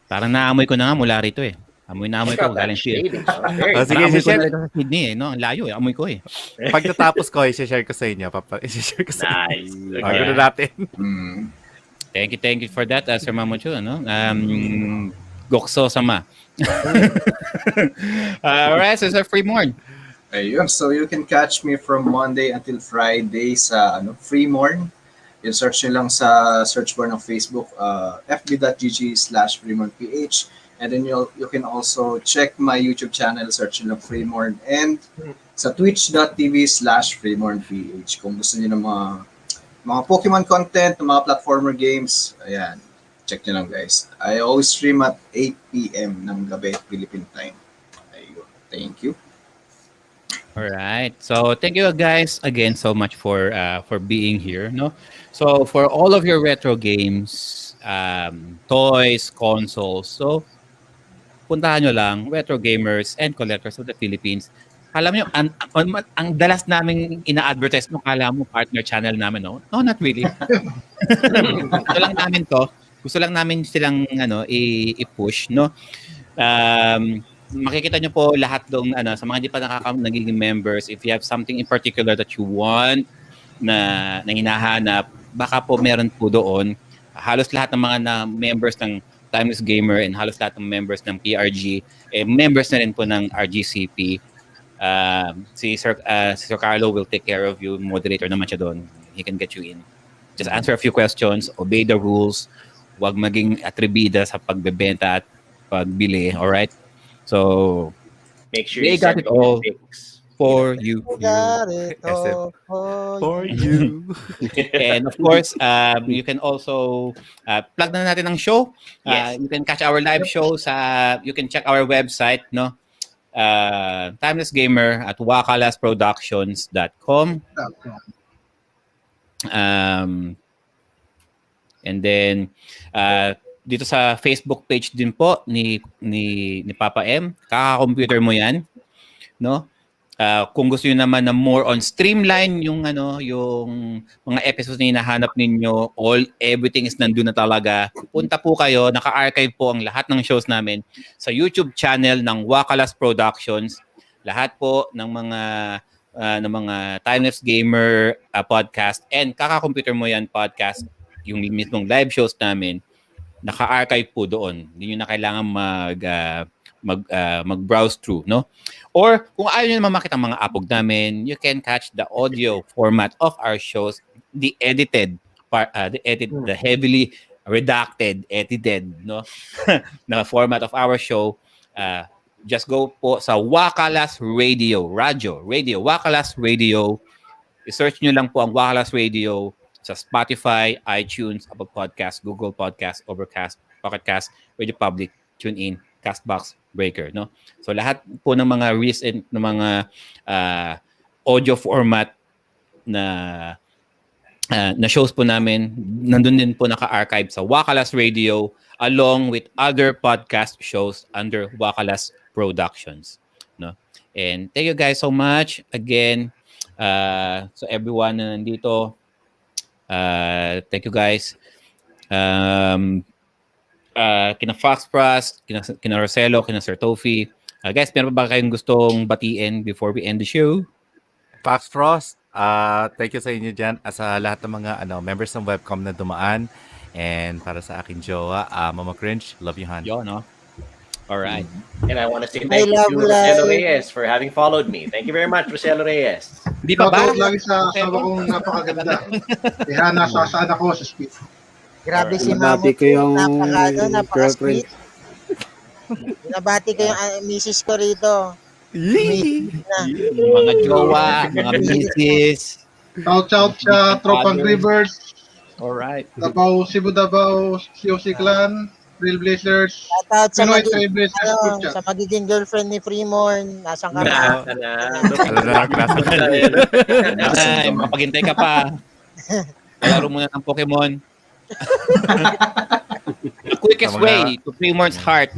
Parang naamoy ko na nga mula rito eh. Amoy ko galing
Sige,
Sige, amoy ko
share.
na rito sa Sydney eh. No? Ang layo eh. Amoy ko eh.
Pag natapos ko, i-share ko sa inyo. I-share ko sa inyo.
Nice.
Ganoon natin.
Thank you for that, Sir Mamuchu. Ano? Gokso sama. Alright, so Sir Freemorn.
Ayun, so you can catch me from Monday until Friday sa Freemorn. Yung search nyo lang sa search bar ng Facebook, fb.gg/freemornph. And then you can also check my YouTube channel, search nyo lang Freemorn. And sa twitch.tv/freemornph. Kung gusto nyo ng mga Pokemon content, mga platformer games, ayan, check nyo lang guys. I always stream at 8 p.m. ng gabi, Philippine time. Ayun, thank you.
All right. So thank you guys again so much for being here. No. So for all of your retro games, toys, consoles, so puntahan nyo lang Retro Gamers and Collectors of the Philippines. Alam nyo, ang dalas namin ina-advertise mo, kala mo partner channel namin, no? No, not really. Gusto lang namin silang i-push, no? Makikita nyo po lahat dong sa mga hindi pa nagiging members, if you have something in particular that you want na hinahanap, baka po meron po doon. Halos lahat ng mga members ng Timeless Gamer and halos lahat ng members ng PRG, members na rin po ng RGCP. Si Sir Carlo will take care of you. Moderator naman siya doon. He can get you in. Just answer a few questions, obey the rules, huwag maging atribida sa pagbebenta at pagbili, alright? So,
Make sure
they
you
got
send
it all
pics.
for you.
Got it all
For you.
And of course, you can also plug na natin ang show.
Yes.
You can catch our live shows. You can check our website, no? Timeless Gamer at wakalasproductions.com. And then dito sa Facebook page din po ni Papa M, kaka-computer mo 'yan, no? Kung gusto niyo naman na more on streamline yung mga episodes na hinahanap ninyo, everything is nandun na talaga. Punta po kayo, naka-archive po ang lahat ng shows namin sa YouTube channel ng Wakalas Productions. Lahat po ng mga Timeless Gamer podcast and Kaka-Computer Mo Yan podcast, yung mismong live shows namin, naka-archive po doon. Hindi nyo na kailangan mag-browse through, no? Or kung ayaw nyo naman makita ang mga upload namin, you can catch the audio format of our shows, the edited part, the heavily redacted, edited, no? na format of our show. Just go po sa Wakalas Radio, Wakalas Radio. I-search nyo lang po ang Wakalas Radio sa Spotify, iTunes, Apple Podcast, Google Podcast, Overcast, Pocket Cast, Radio Public, TuneIn, Castbox, Breaker, no? So lahat po ng mga recent ng mga audio format na na shows po namin, nandun din po naka-archive sa Wakalas Radio along with other podcast shows under Wakalas Productions. No? And thank you guys so much again. So everyone na nandito, thank you guys. Kina Fox Frost, kina Roselo, kina Sir Tofi. Guys, meron pa ba kayong gustong batiin before we end the show?
Fox Frost, thank you sa inyo dyan. Sa lahat ng mga members ng webcam na dumaan. And para sa aking jowa, Mama Cringe, love you, Han.
Yo, no? Alright.
And I want to say thank you to Roselo Reyes for having followed me. Thank you very much, Roselo Reyes.
Di pa ba?
Shoutout lagi sa asawa kong napakaganda. Kaya nasasaan ako sa speed.
Grabe si
Nabati
Mamo.
ko yung
Napaka-sweet. Nabati ko yung misis ko rito.
Mga jowa, mga misis.
Shout sa Tropang Rivers,
Alright.
Davao, Cebu Davao, COC Clan, Trailblazers,
Shoutout sa
Pinoy
magiging,
Trailblazers Group Chat.
sa magiging girlfriend ni Fremorn. Nasaan ka ba?
Ay, mapaghintay ka pa. Laro muna ng Pokemon. The quickest way to Fremorn's heart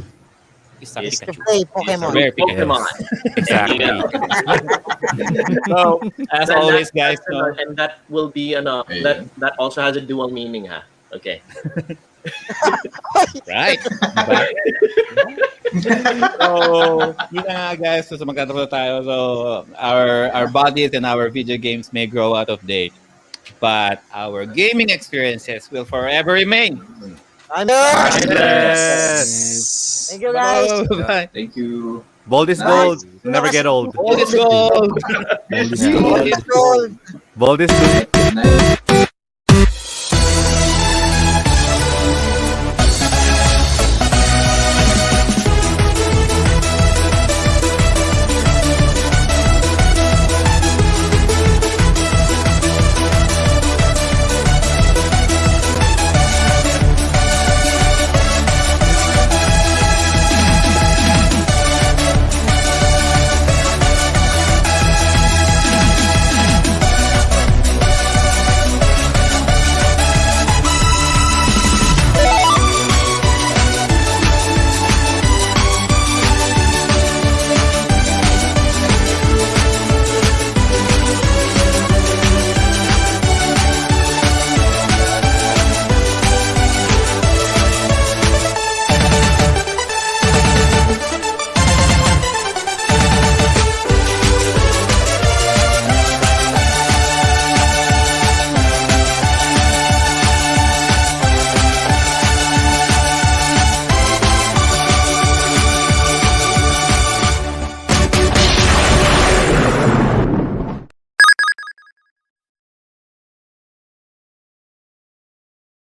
is sa
Is to
Pikachu.
play Pokemon.
Rare Pikachu.
Pokemon.
Exactly.
So, as
And
always,
that-
guys, no?
and that will be that also has a dual meaning, ha? Okay.
Right. So, yun na nga guys. So, magkatapo tayo. So, our bodies and our video games may grow out of date. But our gaming experiences will forever remain.
Ano?
Yes.
Thank you guys.
Bye.
Thank you.
Bold is gold. Never get old.
All is gold.
Gold.
Bold is gold.
Good night.